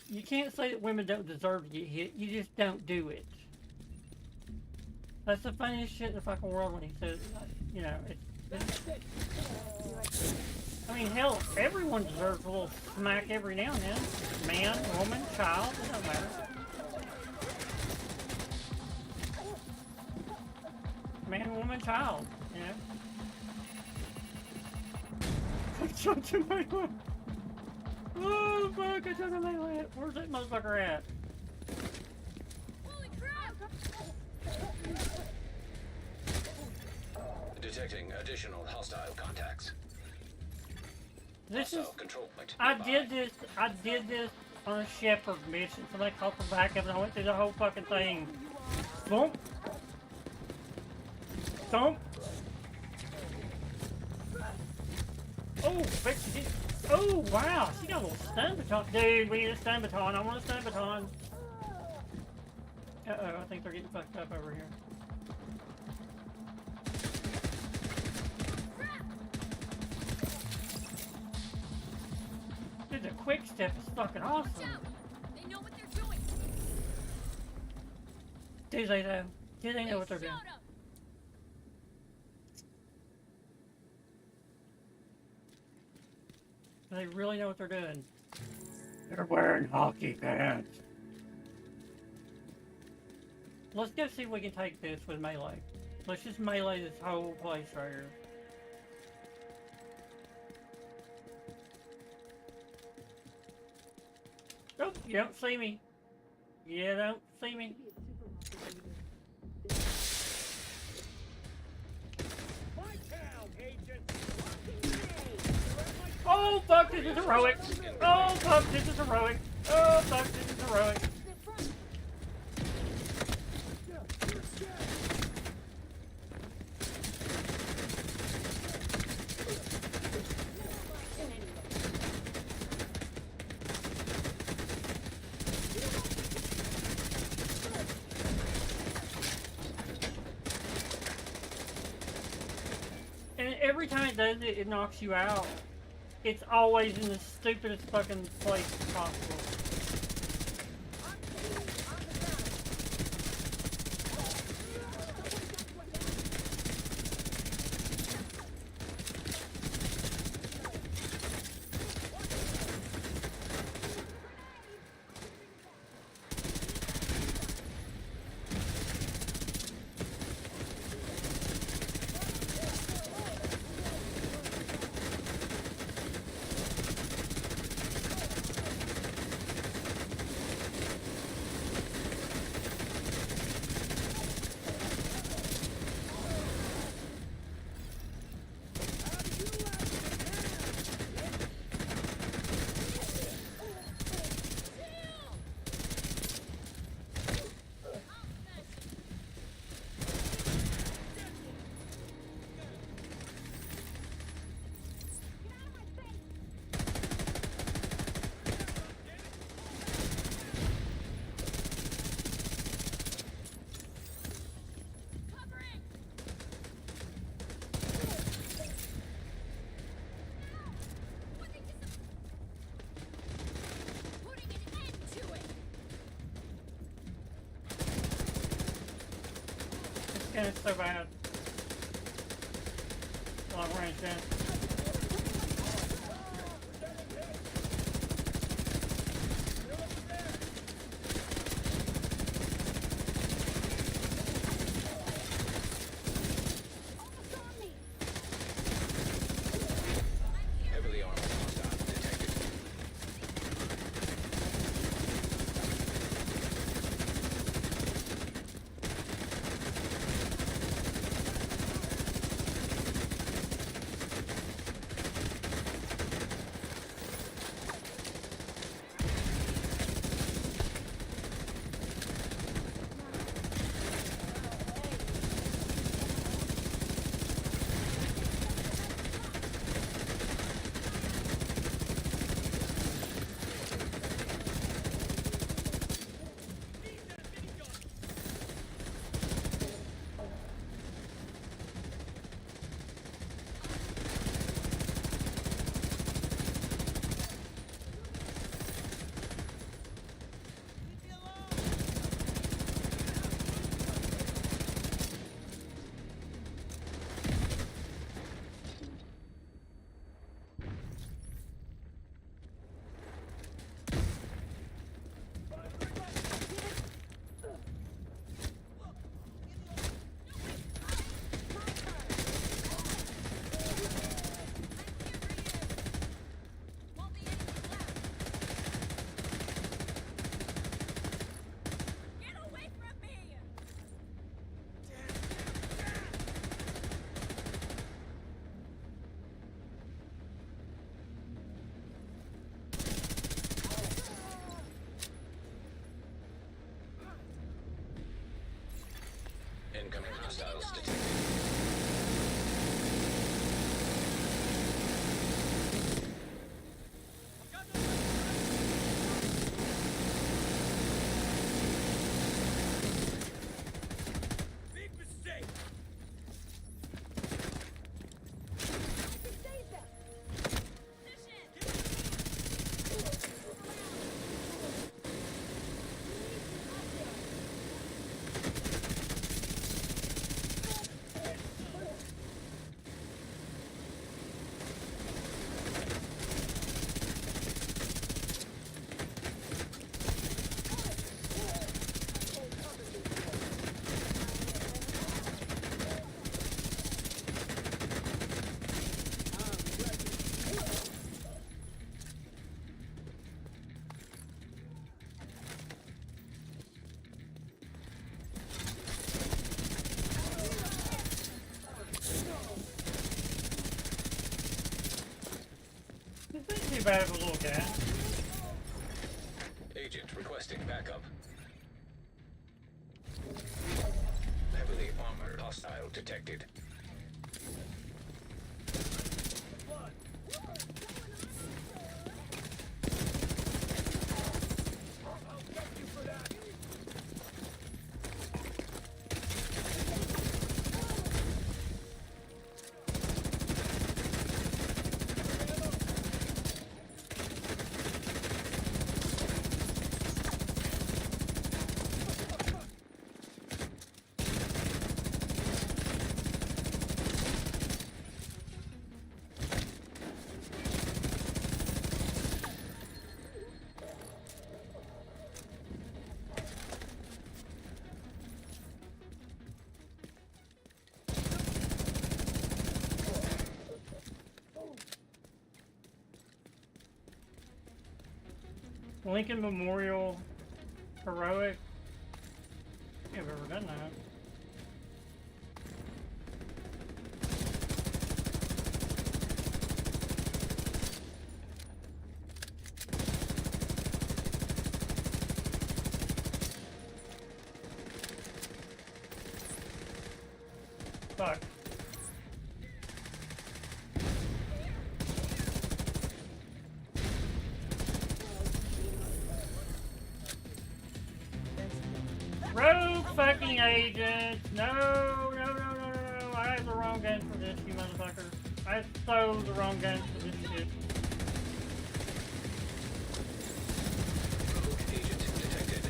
You can't say that women don't deserve to get hit. You just don't do it. That's the funniest shit in the fucking world when he says, you know, I mean, hell, everyone deserves a little smack every now and then. Man, woman, child, it doesn't matter. Man, woman, child, you know. They took a melee. Where's that motherfucker at? Holy crap! Detecting additional hostile contacts. This is. Hostile control point I nearby. did this on a shepherd mission. Somebody caught the back of it. I went through the whole fucking thing. Thump. Thump. Oh, Becky did. Oh, wow. She got a little stun baton. Dude, we need a stun baton. I want a stun baton. Uh-oh, I think they're getting fucked up over here. Dude, the quick step is fucking awesome. Watch out! They know what they're doing. Do they though? Do they know what they're doing? Showed 'em. Do they really know what they're doing? They're wearing hockey pants. Let's go see if we can take this with melee. Let's just melee this whole place right here. Oh, you don't see me. You don't see me. Oh fuck, this is heroic. Oh fuck, this is heroic. Oh fuck, this is heroic. And every time it does it, it knocks you out. It's always in the stupidest fucking place possible. And it's so bad. Long range in. Heavily armored hostile detected. Incoming hostiles detected. Big mistake! This ain't too bad of a little guy. Agent requesting backup. Heavily armored hostile detected. Lincoln Memorial Heroic. Yeah, I've ever done that. Fuck. Rogue fucking agent! No, no, no, no, no, no. I have the wrong gun for this, you motherfucker. I stole the wrong gun for this shit. Rogue agent detected.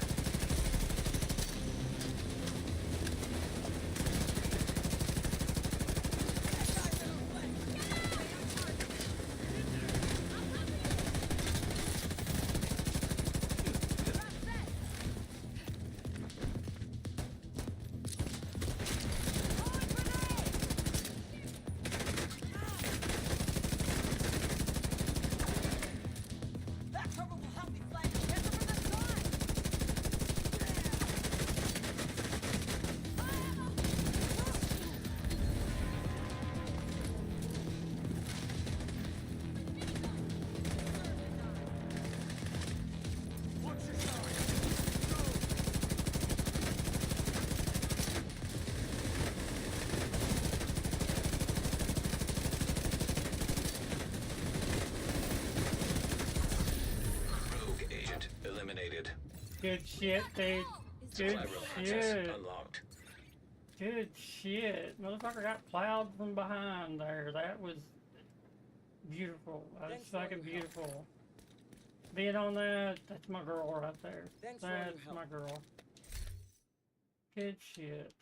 Eliminated. Good shit, dude. Good Supply room access shit. unlocked. Good shit. Motherfucker got plowed from behind there. That was beautiful. That's fucking beautiful. Being on that, that's my girl right there. That's my girl. Good shit.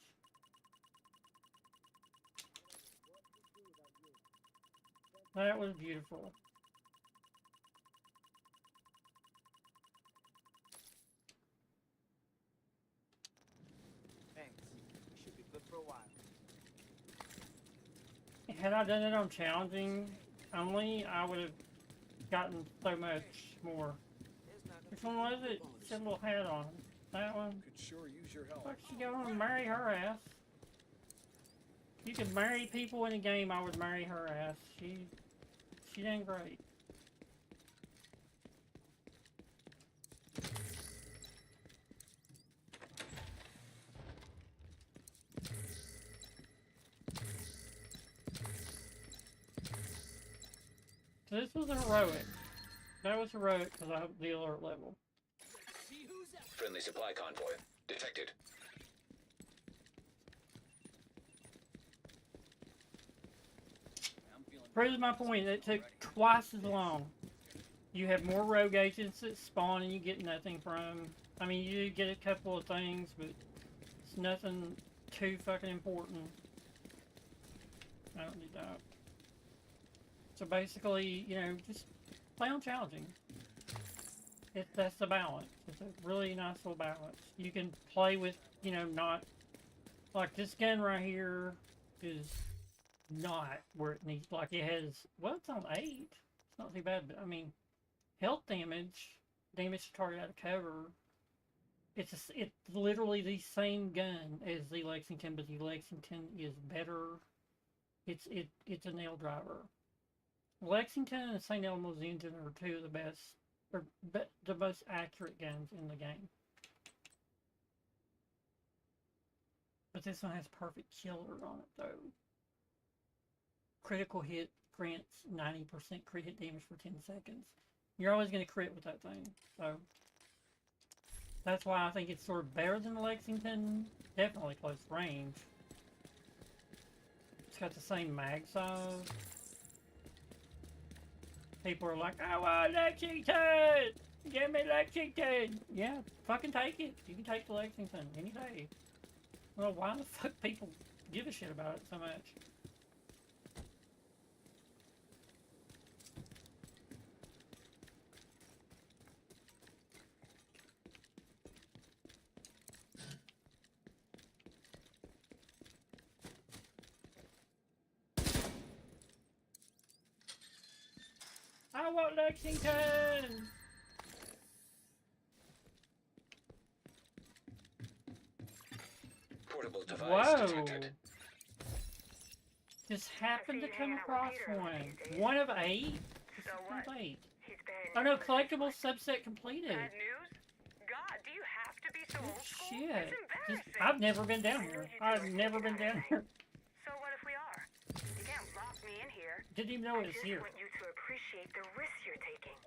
That was beautiful. Thanks. We should be good for a while. Had I done it on challenging only, I would have gotten so much more. Which one was it? She had a little hat on. That one? Could sure use your help. Fuck, she go and marry her ass. You could marry people in a game, I would marry her ass. She done great. So this was heroic. That was heroic because I have the alert level. Friendly supply convoy detected. Proves my point. It took twice as long. You have more rogue agents that spawn and you get nothing from them. I mean, you do get a couple of things, but it's nothing too fucking important. I don't need that. So basically, you know, just play on challenging. That's the balance. It's a really nice little balance. You can play with, you know, not... Like this gun right here is not where it needs... Like it has... Well, it's on 8. It's not too bad, but I mean... Health damage, damage to target out of cover. It's literally the same gun as the Lexington, but the Lexington is better. It's a nail driver. Lexington and St. Elmo's engine are two of the best, or the most accurate guns in the game. But this one has perfect killer on it though. Critical hit grants 90% crit hit damage for 10 seconds. You're always going to crit with that thing, so that's why I think it's sort of better than the Lexington. Definitely close range. It's got the same mag size. People are like, I want Lexington! Give me Lexington! Yeah, fucking take it. You can take the Lexington any day. Well, why the fuck people give a shit about it so much? I want Lexington! Portable device Whoa! detected. Just happened to come across one. One of 8? So what? 8. He's been Oh no, collectible subset completed. bad news? God, do you have to be so old school? Shit. It's embarrassing. I've never been down here. I've never been down here. So what if we are? You can't lock me in here. Didn't even know I it was just here. want you to appreciate the risks you're taking.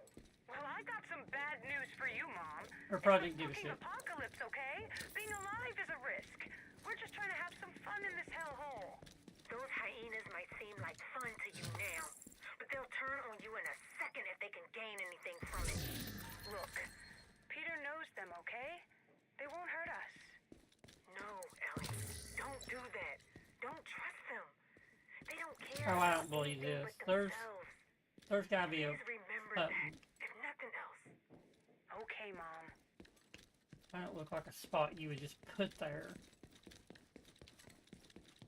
Well, I got some bad news for you, Mom. Or probably It's give a fucking shit. apocalypse, okay? Being alive is a risk. We're just trying to have some fun in this hellhole. Those hyenas might seem like fun to you now, but they'll turn on you in a second if they can gain anything from it. Look, Peter knows them, okay? They won't hurt us. No, Ellie, don't do that. Don't trust them. They don't care. Oh, I don't about believe anything this. but There's themselves. gotta be a Please remember button. that, if nothing else. Okay, Mom. That don't look like a spot you would just put there.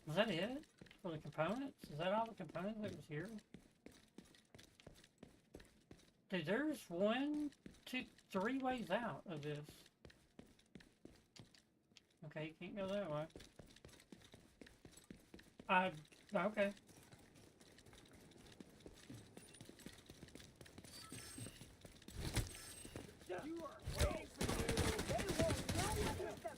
Was that it? For the components? Is that all the components that was here? Dude, there's 1, 2, 3 ways out of this. Okay, you can't go that way. Okay. You are waiting for you. They won't know what the...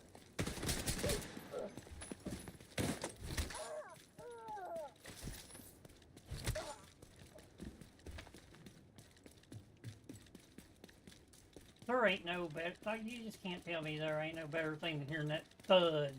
There ain't no better. Like, you just can't tell me there ain't no better thing than hearing that thud.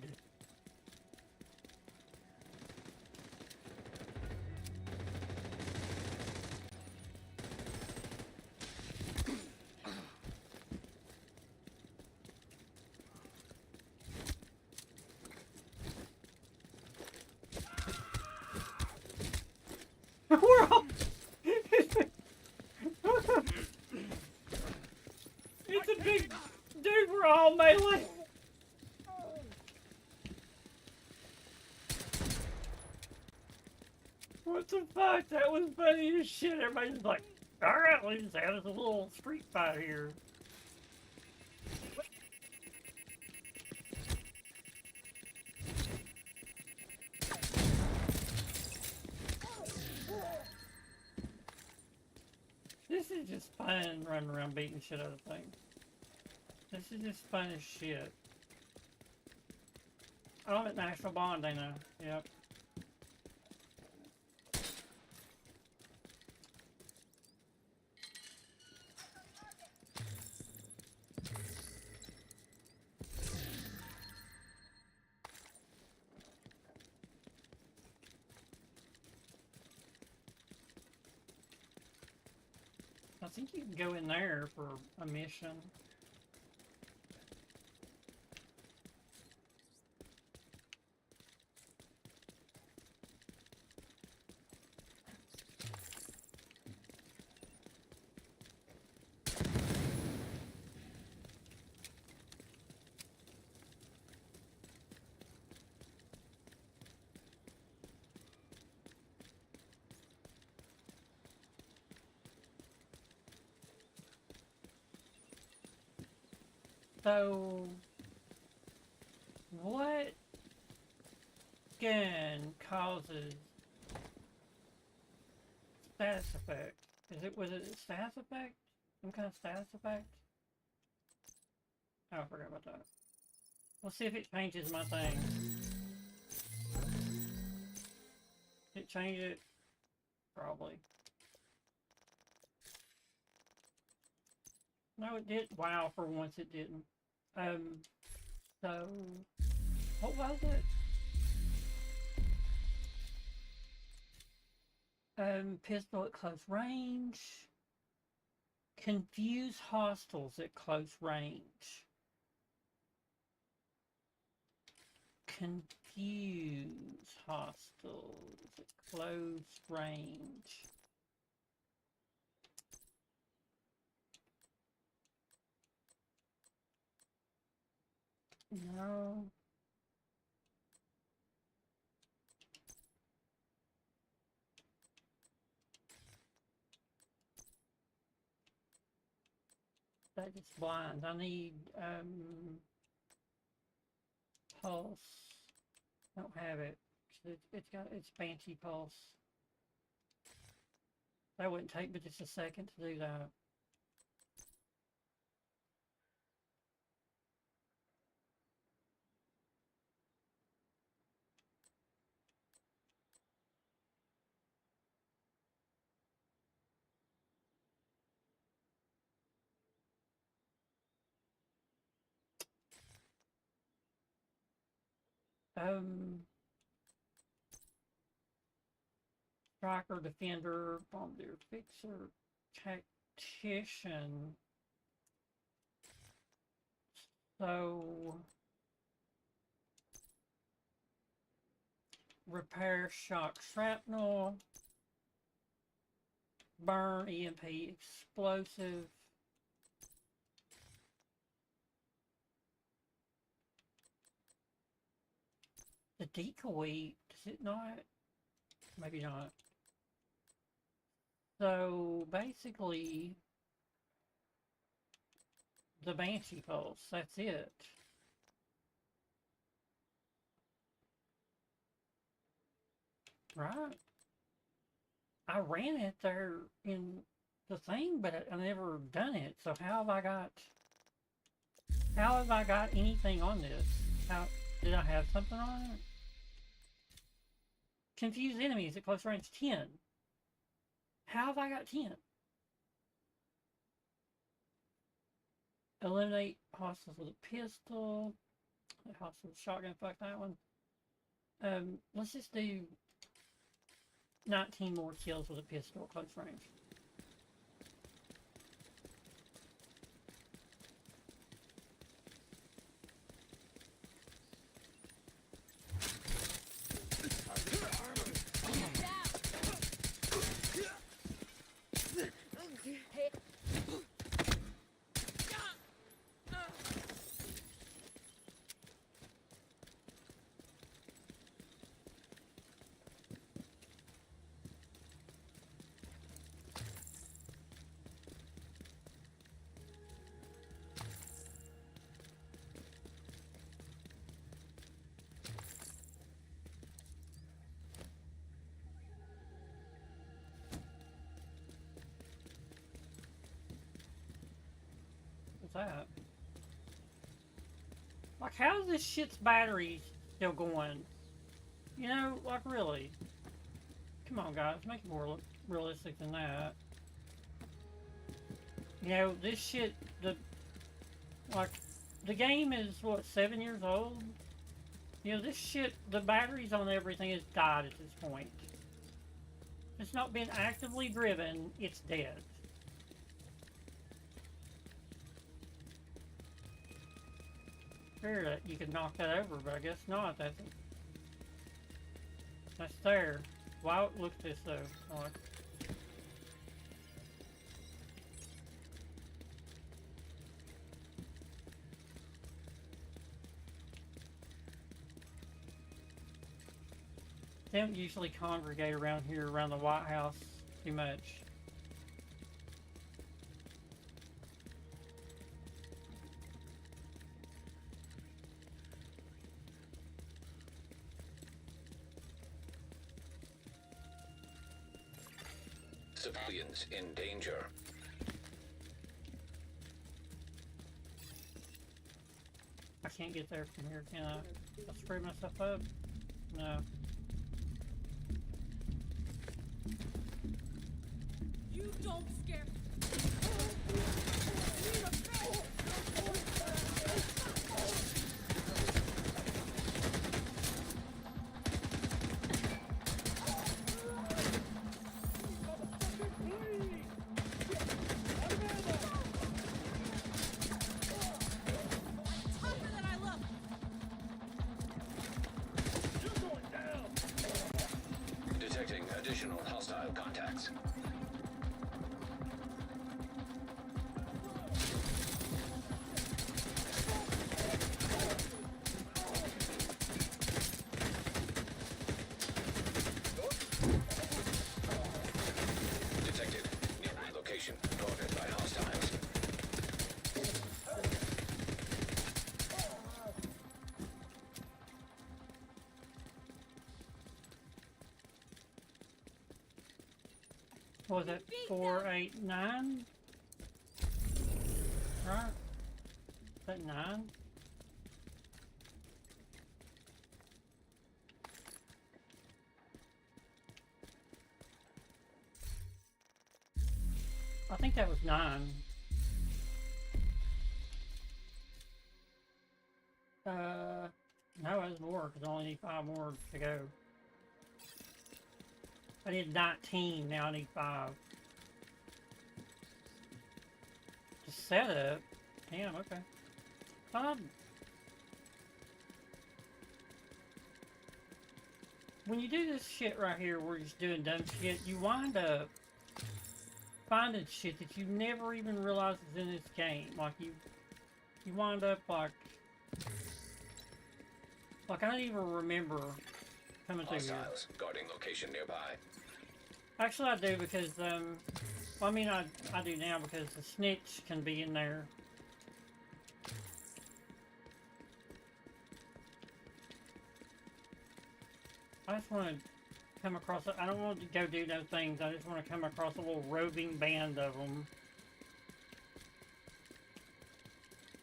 We're all... It's a big... Dude, we're all melee! What the fuck? That was funny as shit. Everybody's like, alright, let's just have us a little street fight here. This is just fun running around beating shit out of things. This is just fun as shit. Oh, I'm at National Bond, I know. Yep. think you can go in there for a mission. So, what gun causes status effect? Was it a status effect? Some kind of status effect? Oh, I forgot about that. Let's see if it changes my thing. Did it change it? Probably. No, it did. Wow, for once it didn't. So, what was it? Pistol at close range. Confuse hostiles at close range. Confuse hostiles at close range. No. That is blind. I need pulse. I don't have it. It's Banshee pulse. That wouldn't take but just a second to do that. Striker, defender, bombardier, fixer, tactician. So, repair, shock, shrapnel, burn, EMP, explosive. The decoy, does it not? Maybe not. So, basically, the Banshee pulse, that's it. Right? I ran it there in the thing, but I never done it. So how have I got anything on this? How did I have something on it? Confuse enemies at close range 10. How have I got 10? Eliminate hostiles with a pistol. Hostiles with a shotgun, fuck that one. Let's just do 19 more kills with a pistol at close range. That? Like, how's this shit's battery still going? You know, like, really? Come on, guys, make it more realistic than that. You know, this shit, the game is, what, 7 years old? You know, this shit, the batteries on everything has died at this point. It's not been actively driven, it's dead. Figured that you could knock that over, but I guess not. That's there. Wow, look at this though. Like, they don't usually congregate around here, around the White House, too much. Civilians in danger. I can't get there from here, can I? I'll screw myself up? No. You don't scare me. Detecting additional hostile contacts. Detected. Nearby location. Targeted by hostiles. Was it 489? Right? Is that 9? I think that was 9. No, it was more, because I only need 5 more to go. I need 19, now I need 5. Just set it. Damn, okay. When you do this shit right here, where you're just doing dumb shit, you wind up finding shit that you never even realize is in this game. Like, you wind up like I don't even remember coming through here. Hostiles guarding location nearby. Actually, I do because, well, I mean, I do now because the snitch can be in there. I just want to come across, I don't want to go do those things, I just want to come across a little roving band of them.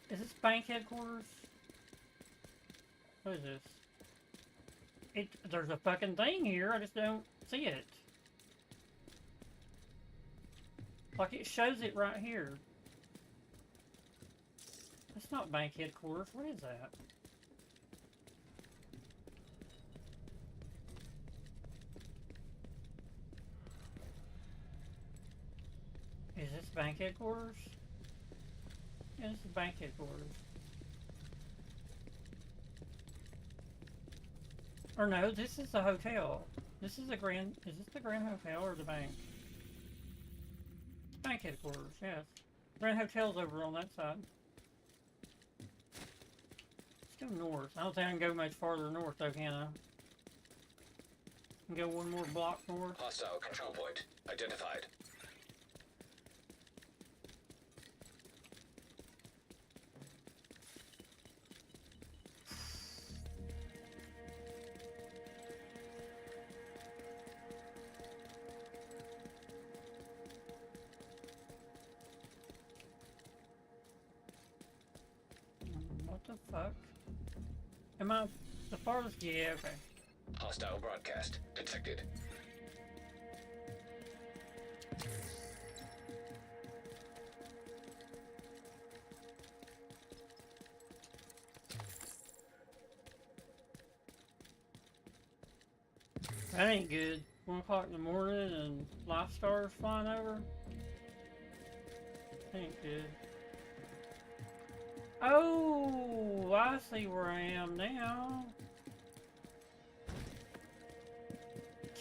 Is this bank headquarters? What is this? There's a fucking thing here, I just don't see it. Like, it shows it right here. That's not bank headquarters. What is that? Is this bank headquarters? Yeah, this is bank headquarters. Or no, this is the hotel. This is the Grand... Is this the Grand Hotel or the bank? Bank headquarters, yes. Grand Hotel's over on that side. Let's go north. I don't think I can go much farther north though, can I? Can go one more block north. Hostile control point identified. What the fuck? Am I the farthest? Yeah, okay. Hostile broadcast detected. That ain't good. 1 o'clock in the morning and life stars flying over. That ain't good. Oh, Oh, I see where I am now.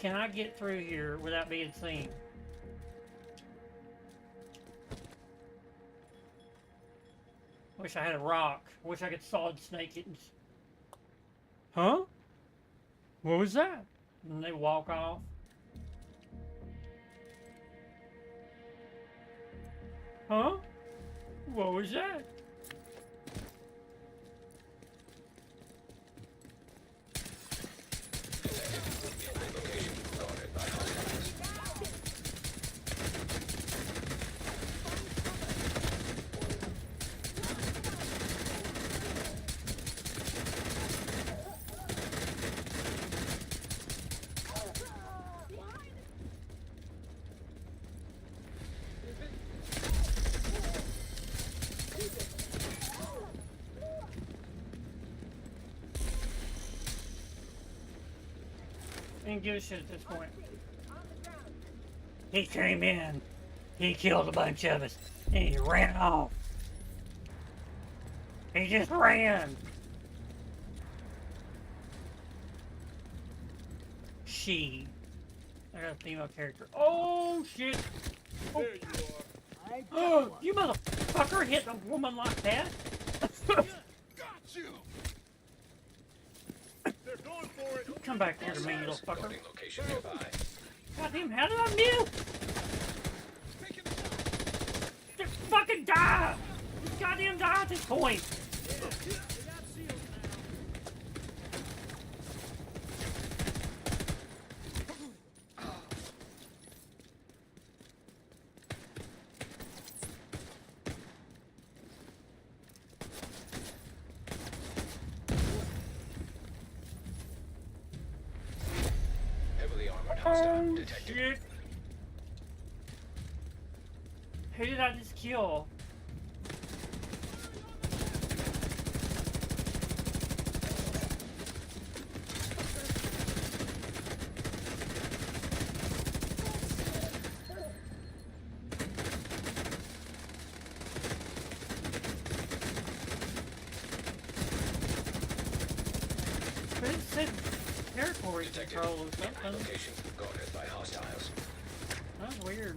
Can I get through here without being seen? Wish I had a rock. Wish I could solid snake it. Huh? What was that? And they walk off. Huh? What was that? Didn't give a shit at this point. He came in, he killed a bunch of us, and he ran off. He just ran. She. I got a female character. Oh shit! Oh. There you are. Oh, you motherfucker hitting a woman like that? Got you. They're going for it. Come back here to me, you little fucker. Loading location nearby. Goddamn, how did I miss? Just fucking die! Just goddamn die at this point! Heavily armored hostile Oh detected. shit! Who did I just kill? But it said territory Detected. control or something. Location guarded by hostiles. That's weird.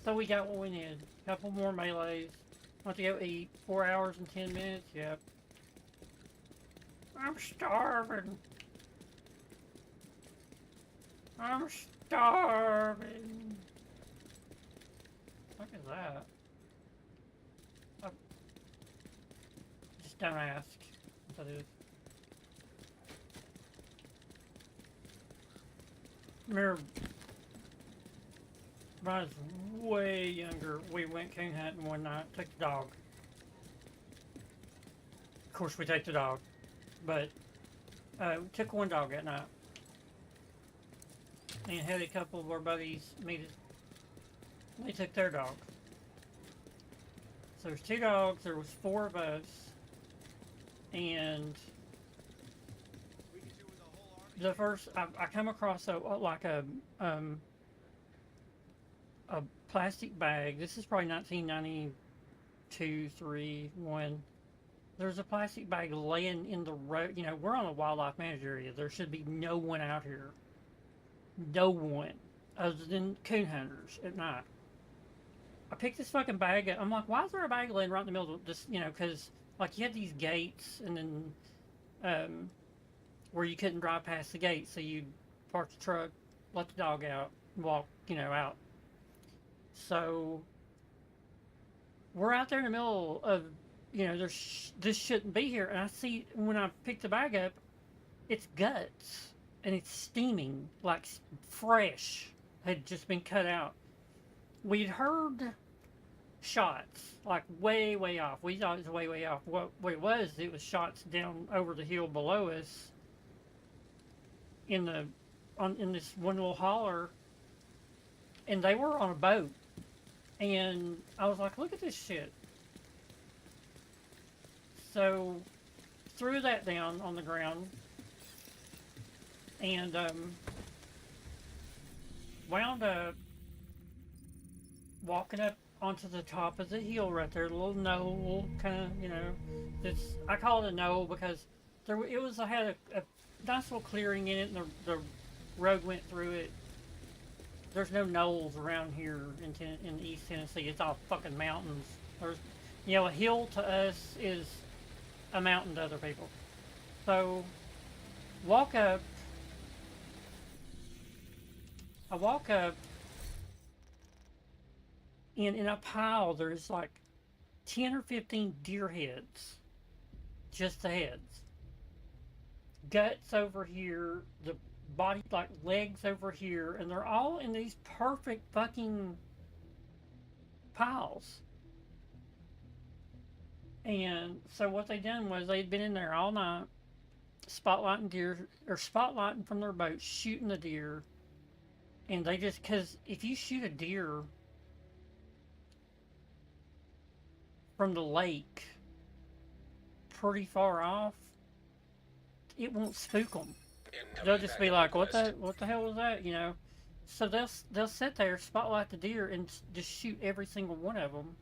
So we got what we need. Couple more melees. Want to go eat. 4 hours and 10 minutes? Yep. I'm starving. I'm starving. What is that? Oh. Just don't ask. What that is. Remember, when I was way younger, we went coon hunting one night, took the dog. Of course, we take the dog, but we took one dog that night. And had a couple of our buddies meet us. They took their dog. So there's 2 dogs, there was 4 of us, and the first, I come across like a plastic bag. This is probably 1992, 3, 1. There's a plastic bag laying in the road. You know, we're on a wildlife managed area. There should be no one out here. No one. Other than coon hunters at night. I picked this fucking bag up. I'm like, why is there a bag laying right in the middle of this? You know, because, like, you had these gates, and then, where you couldn't drive past the gate, so you'd park the truck, let the dog out, walk, you know, out. So we're out there in the middle of, you know, this shouldn't be here, and I see when I pick the bag up, it's guts, and it's steaming, like fresh, had just been cut out. We'd heard shots, like way, way off. We thought it was way, way off. What it was shots down over the hill below us, in this one little holler, and they were on a boat. And I was like, look at this shit. So threw that down on the ground, and wound up walking up onto the top of the hill right there, a little knoll, kind of, you know, this, I call it a knoll because it was, I had a nice little clearing in it, and the road went through it. There's no knolls around here in East Tennessee. It's all fucking mountains. There's, you know, a hill to us is a mountain to other people. So, walk up. I walk up, and in a pile there's like 10 or 15 deer heads. Just the heads. Guts over here, the body, like legs over here, and they're all in these perfect fucking piles. And so what they done was they'd been in there all night, spotlighting deer, or spotlighting from their boat, shooting the deer. And they just, because if you shoot a deer from the lake pretty far off, it won't spook them. They'll just be like, what the hell was that, you know? So they'll sit there, spotlight the deer, and just shoot every single one of them.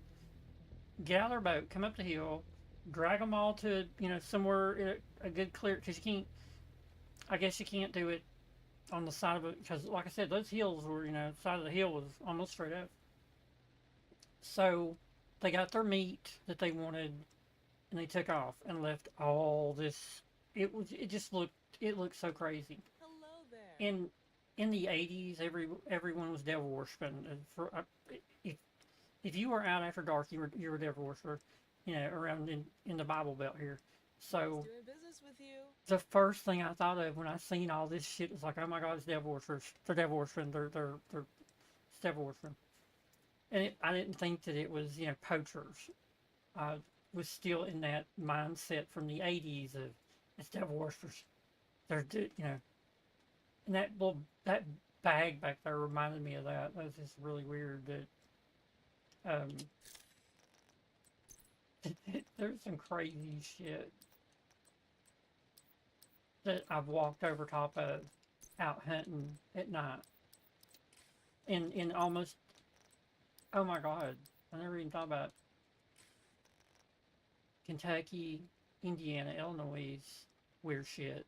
Get out of their boat, come up the hill, drag them all to, you know, somewhere in a good clear, because you can't, I guess you can't do it on the side of it, because like I said, those hills were, you know, the side of the hill was almost straight up. So they got their meat that they wanted, and they took off and left all this. It looked so crazy. Hello there. In the 80s, everyone was devil worshiping. If you were out after dark, you were a devil worshiper, you know, around in the Bible Belt here. So Doing business with you. the first thing I thought of when I seen all this shit was like, oh my God, it's devil worshipers. They're devil worshiping. It's devil worshiping. And I didn't think that it was, you know, poachers. I was still in that mindset from the 80s of it's devil worshippers. They're, you know, and that bag back there reminded me of that. That was just really weird that there's some crazy shit that I've walked over top of out hunting at night. In almost, oh my God, I never even thought about Kentucky, Indiana, Illinois, weird shit.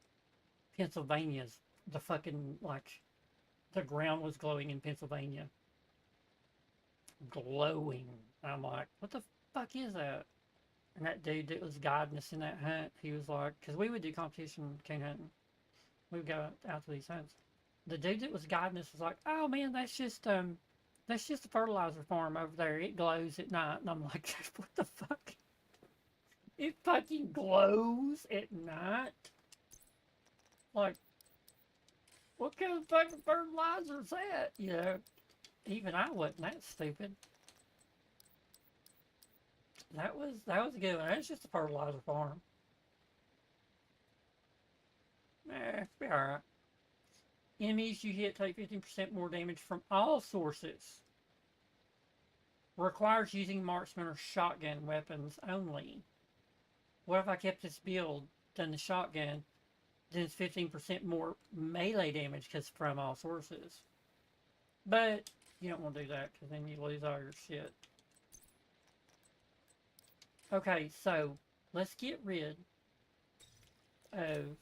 Pennsylvania's the fucking, like, the ground was glowing in Pennsylvania. Glowing. I'm like, what the fuck is that? And that dude that was guiding us in that hunt, he was like, because we would do competition cane hunting. We would go out to these hunts. The dude that was guiding us was like, oh man, that's just a fertilizer farm over there. It glows at night. And I'm like, what the fuck? It fucking glows at night? Like, what kind of fucking fertilizer is that? You know, even I wasn't that stupid. That was a good one. That's just a fertilizer farm. Be alright. Enemies you hit take 15% more damage from all sources. Requires using marksman or shotgun weapons only. What if I kept this build, done the shotgun, then it's 15% more melee damage because from all sources. But you don't want to do that because then you lose all your shit. Okay, so let's get rid of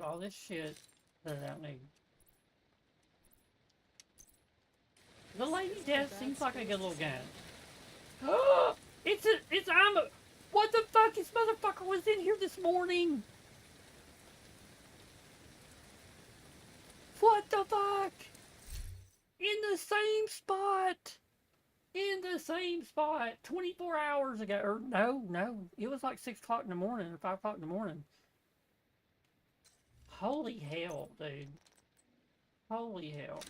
all this shit that I don't need. The Lady Death seems like a good little gun. Oh, what the fuck? This motherfucker was in here this morning. What the fuck? In the same spot. In the same spot 24 hours ago. Or no. It was like 6 o'clock in the morning or 5 o'clock in the morning. Holy hell, dude. Holy hell.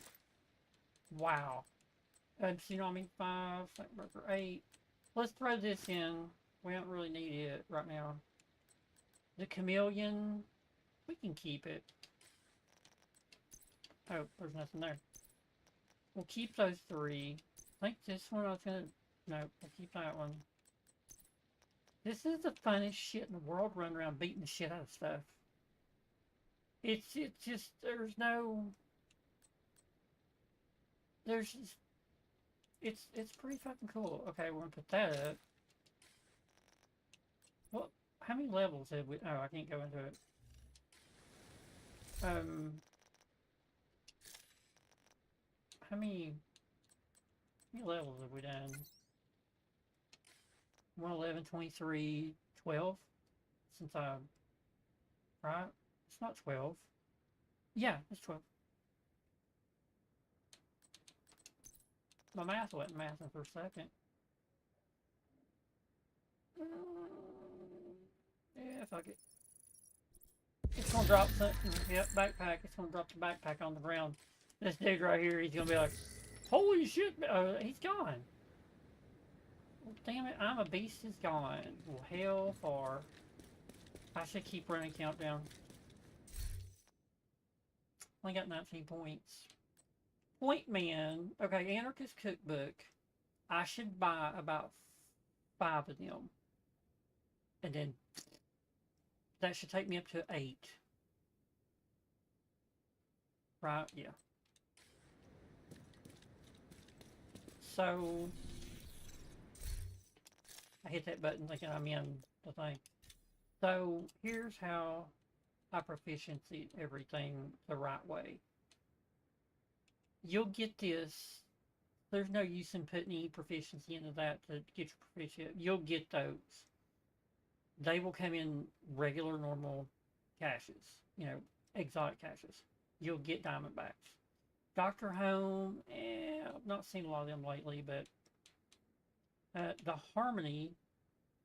Wow. Tsunami 5, Burger 8. Let's throw this in. We don't really need it right now. The Chameleon, we can keep it. Oh, there's nothing there. We'll keep those 3. I think this one I was gonna... No, we'll keep that one. This is the funnest shit in the world, running around beating the shit out of stuff. It's just, there's no... there's just, it's pretty fucking cool. Okay, we're gonna put that up. Well, how many levels have we? Oh, I can't go into it. How many levels have we done? 111, 23, 12? Since right? It's not 12. Yeah, it's 12. My math wasn't mathing for a second. Yeah, fuck it. It's gonna drop something. Yep, backpack. It's gonna drop the backpack on the ground. This dude right here, he's gonna be like, holy shit, he's gone. Well, damn it, I'm a beast is gone. Well, hell for. I should keep running countdown. Only got 19 points. Point Man. Okay, Anarchist Cookbook. I should buy about 5 of them. And then that should take me up to 8. Right? Yeah. So I hit that button thinking I'm in the thing. So here's how I proficiency everything the right way. You'll get this. There's no use in putting any proficiency into that to get your proficiency. You'll get those. They will come in regular, normal caches. You know, exotic caches. You'll get Diamondbacks. Dr. Home, I've not seen a lot of them lately, but the Harmony,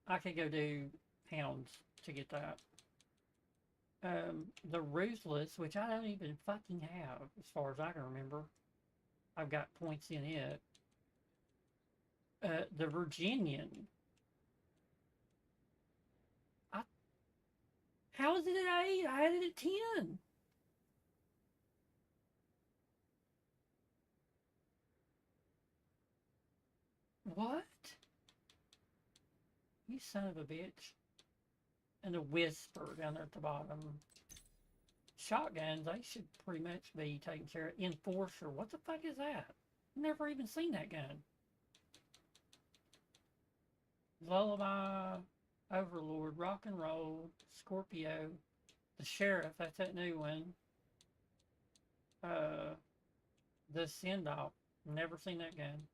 I could go do pounds to get that. The Ruthless, which I don't even fucking have, as far as I can remember. I've got points in it. The Virginian. How is it at 8? I had it at 10. What? You son of a bitch. And the Whisper down there at the bottom. Shotguns, they should pretty much be taken care of. Enforcer, what the fuck is that? Never even seen that gun. Lullaby, Overlord, Rock and Roll, Scorpio, the Sheriff, that's that new one. The Send-Off, never seen that gun.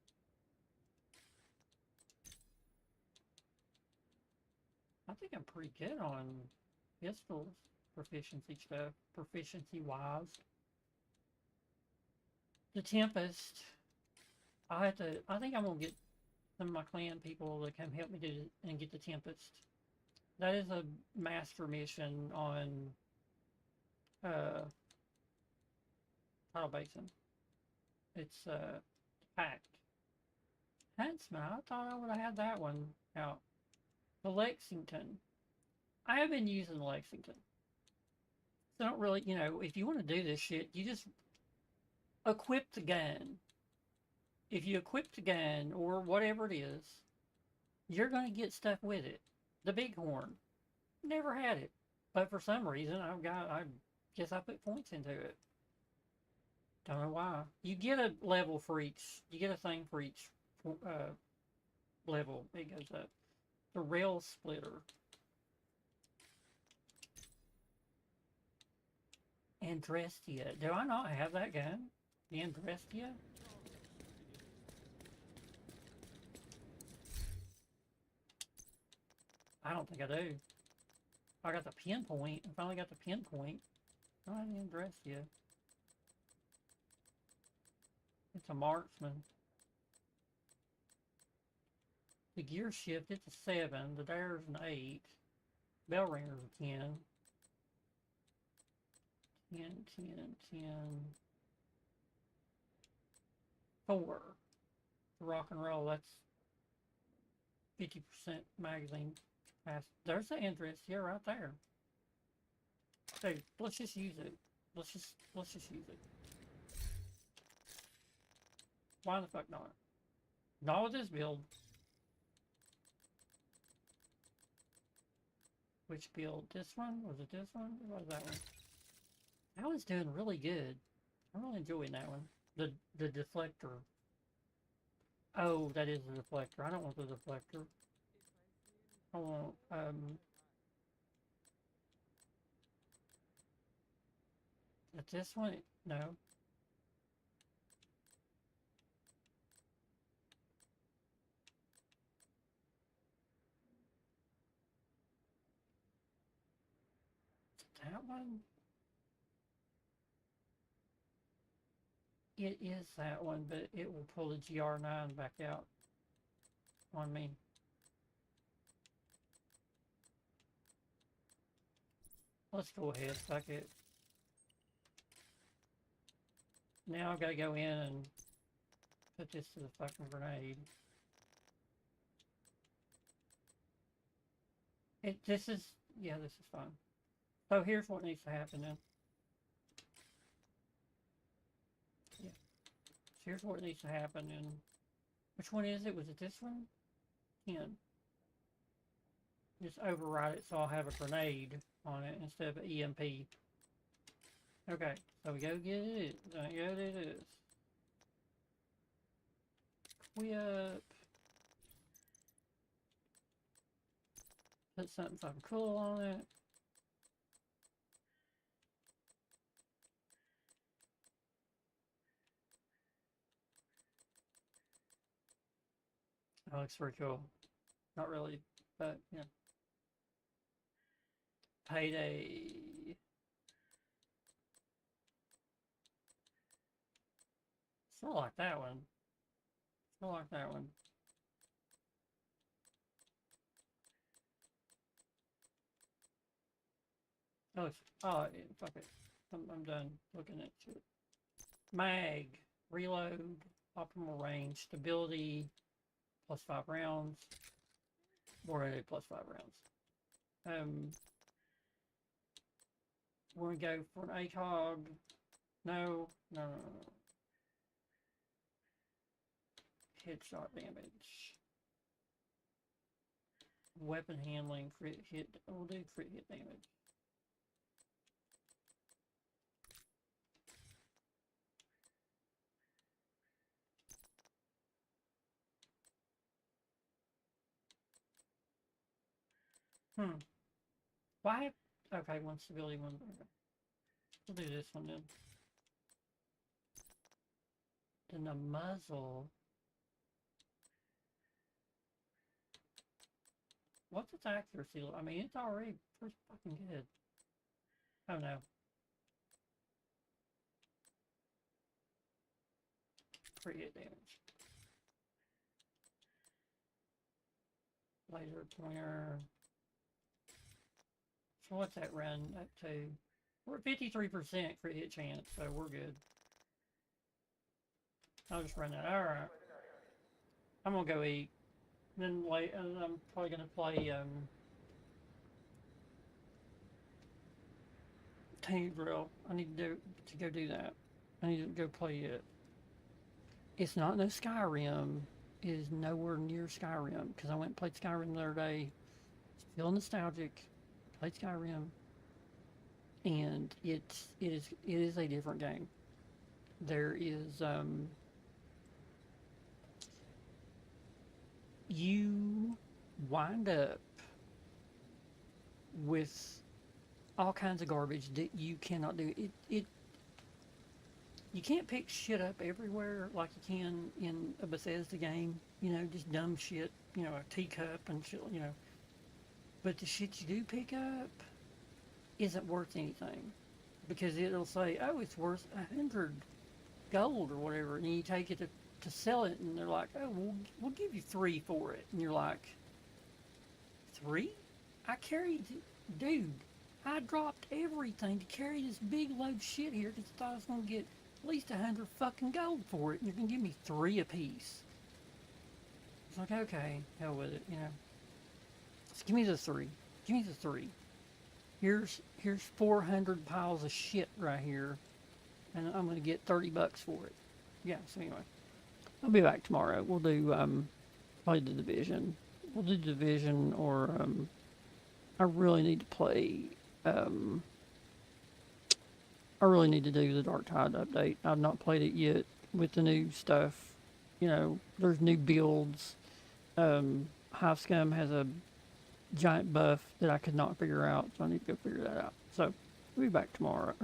I think I'm pretty good on pistols, proficiency stuff, proficiency-wise. The Tempest, I think I'm gonna get some of my clan people to come help me do it and get the Tempest. That is a master mission on Tidal Basin. It's packed. Huntsman, I thought I would have had that one out. The Lexington. I have been using Lexington. So I don't really, you know, if you want to do this shit, you just equip the gun. If you equip the gun or whatever it is, you're going to get stuff with it. The Bighorn. Never had it. But for some reason, I guess I put points into it. Don't know why. You get a level for each, you get a thing for each level. It goes up. The Rail Splitter. Andrestia. Do I not have that gun? The Andrestia? I don't think I do. I got the pinpoint. I finally got the pinpoint. I don't have the Andrestia. It's a marksman. The Gear Shift, it's a 7. The Dare's an 8. Bell Ringer's a 10. 10, 10, 10. 4. The Rock and Roll, that's 50% magazine capacity. There's the Andrestia right there. So let's just use it. Let's just use it. Why the fuck not? Not with this build. Which build? This one? Was it this one? What was that one? That one's doing really good. I'm really enjoying that one. The deflector. Oh, that is the deflector. I don't want the deflector. I want, this one? No. That one? It is that one, but it will pull the GR9 back out on me. Let's go ahead, fuck it. Now I've got to go in and put this to the fucking grenade. This is fine. So here's what needs to happen then. Yeah. So here's what needs to happen and which one is it? Was it this one? 10. Just override it so I'll have a grenade on it instead of an EMP. Okay, so we go get it. Go do this. Equip. Put something fucking cool on it. That looks pretty cool. Not really, but yeah. Payday. Still like that one. Still like that one. Oh, yeah, fuck it. I'm done looking at shit. Mag, reload, optimal range, stability, +5 rounds. Already +5 rounds. We're gonna go for an ACOG. No. Headshot damage. Weapon handling, crit hit. We'll do crit hit damage. Why? Okay, one stability, one. We'll do this one then. Then the muzzle. What's its accuracy? I mean, it's already pretty fucking good. Oh no. Pretty hit damage. Laser pointer. So what's that run up to? We're at 53% crit hit chance, so we're good. I'll just run that. Alright. I'm gonna go eat. Then wait, and I'm probably gonna play Team Drill. I need to go do that. I need to go play it. It's not no Skyrim. It is nowhere near Skyrim because I went and played Skyrim the other day. It's still nostalgic. Played Skyrim, and it is a different game. There is you wind up with all kinds of garbage that you cannot do. You can't pick shit up everywhere like you can in a Bethesda game. You know, just dumb shit. You know, a teacup and shit. You know, but the shit you do pick up isn't worth anything because it'll say, "Oh, it's worth 100 gold or whatever," and you take it to sell it, and they're like, "Oh, we'll give you 3 for it," and you're like, 3? I carried, dude. I dropped everything to carry this big load of shit here because I thought I was gonna get at least 100 fucking gold for it, and you're gonna give me 3 apiece. It's like, okay, hell with it, you know. Just give me the 3. Give me the 3. Here's 400 piles of shit right here, and I'm gonna get $30 for it. Yeah. So anyway, I'll be back tomorrow. We'll do play the Division. We'll do Division, or I really need to play. I really need to do the Dark Tide update. I've not played it yet with the new stuff. You know, there's new builds. Hive Scum has a giant buff that I could not figure out, so I need to go figure that out. So we'll be back tomorrow.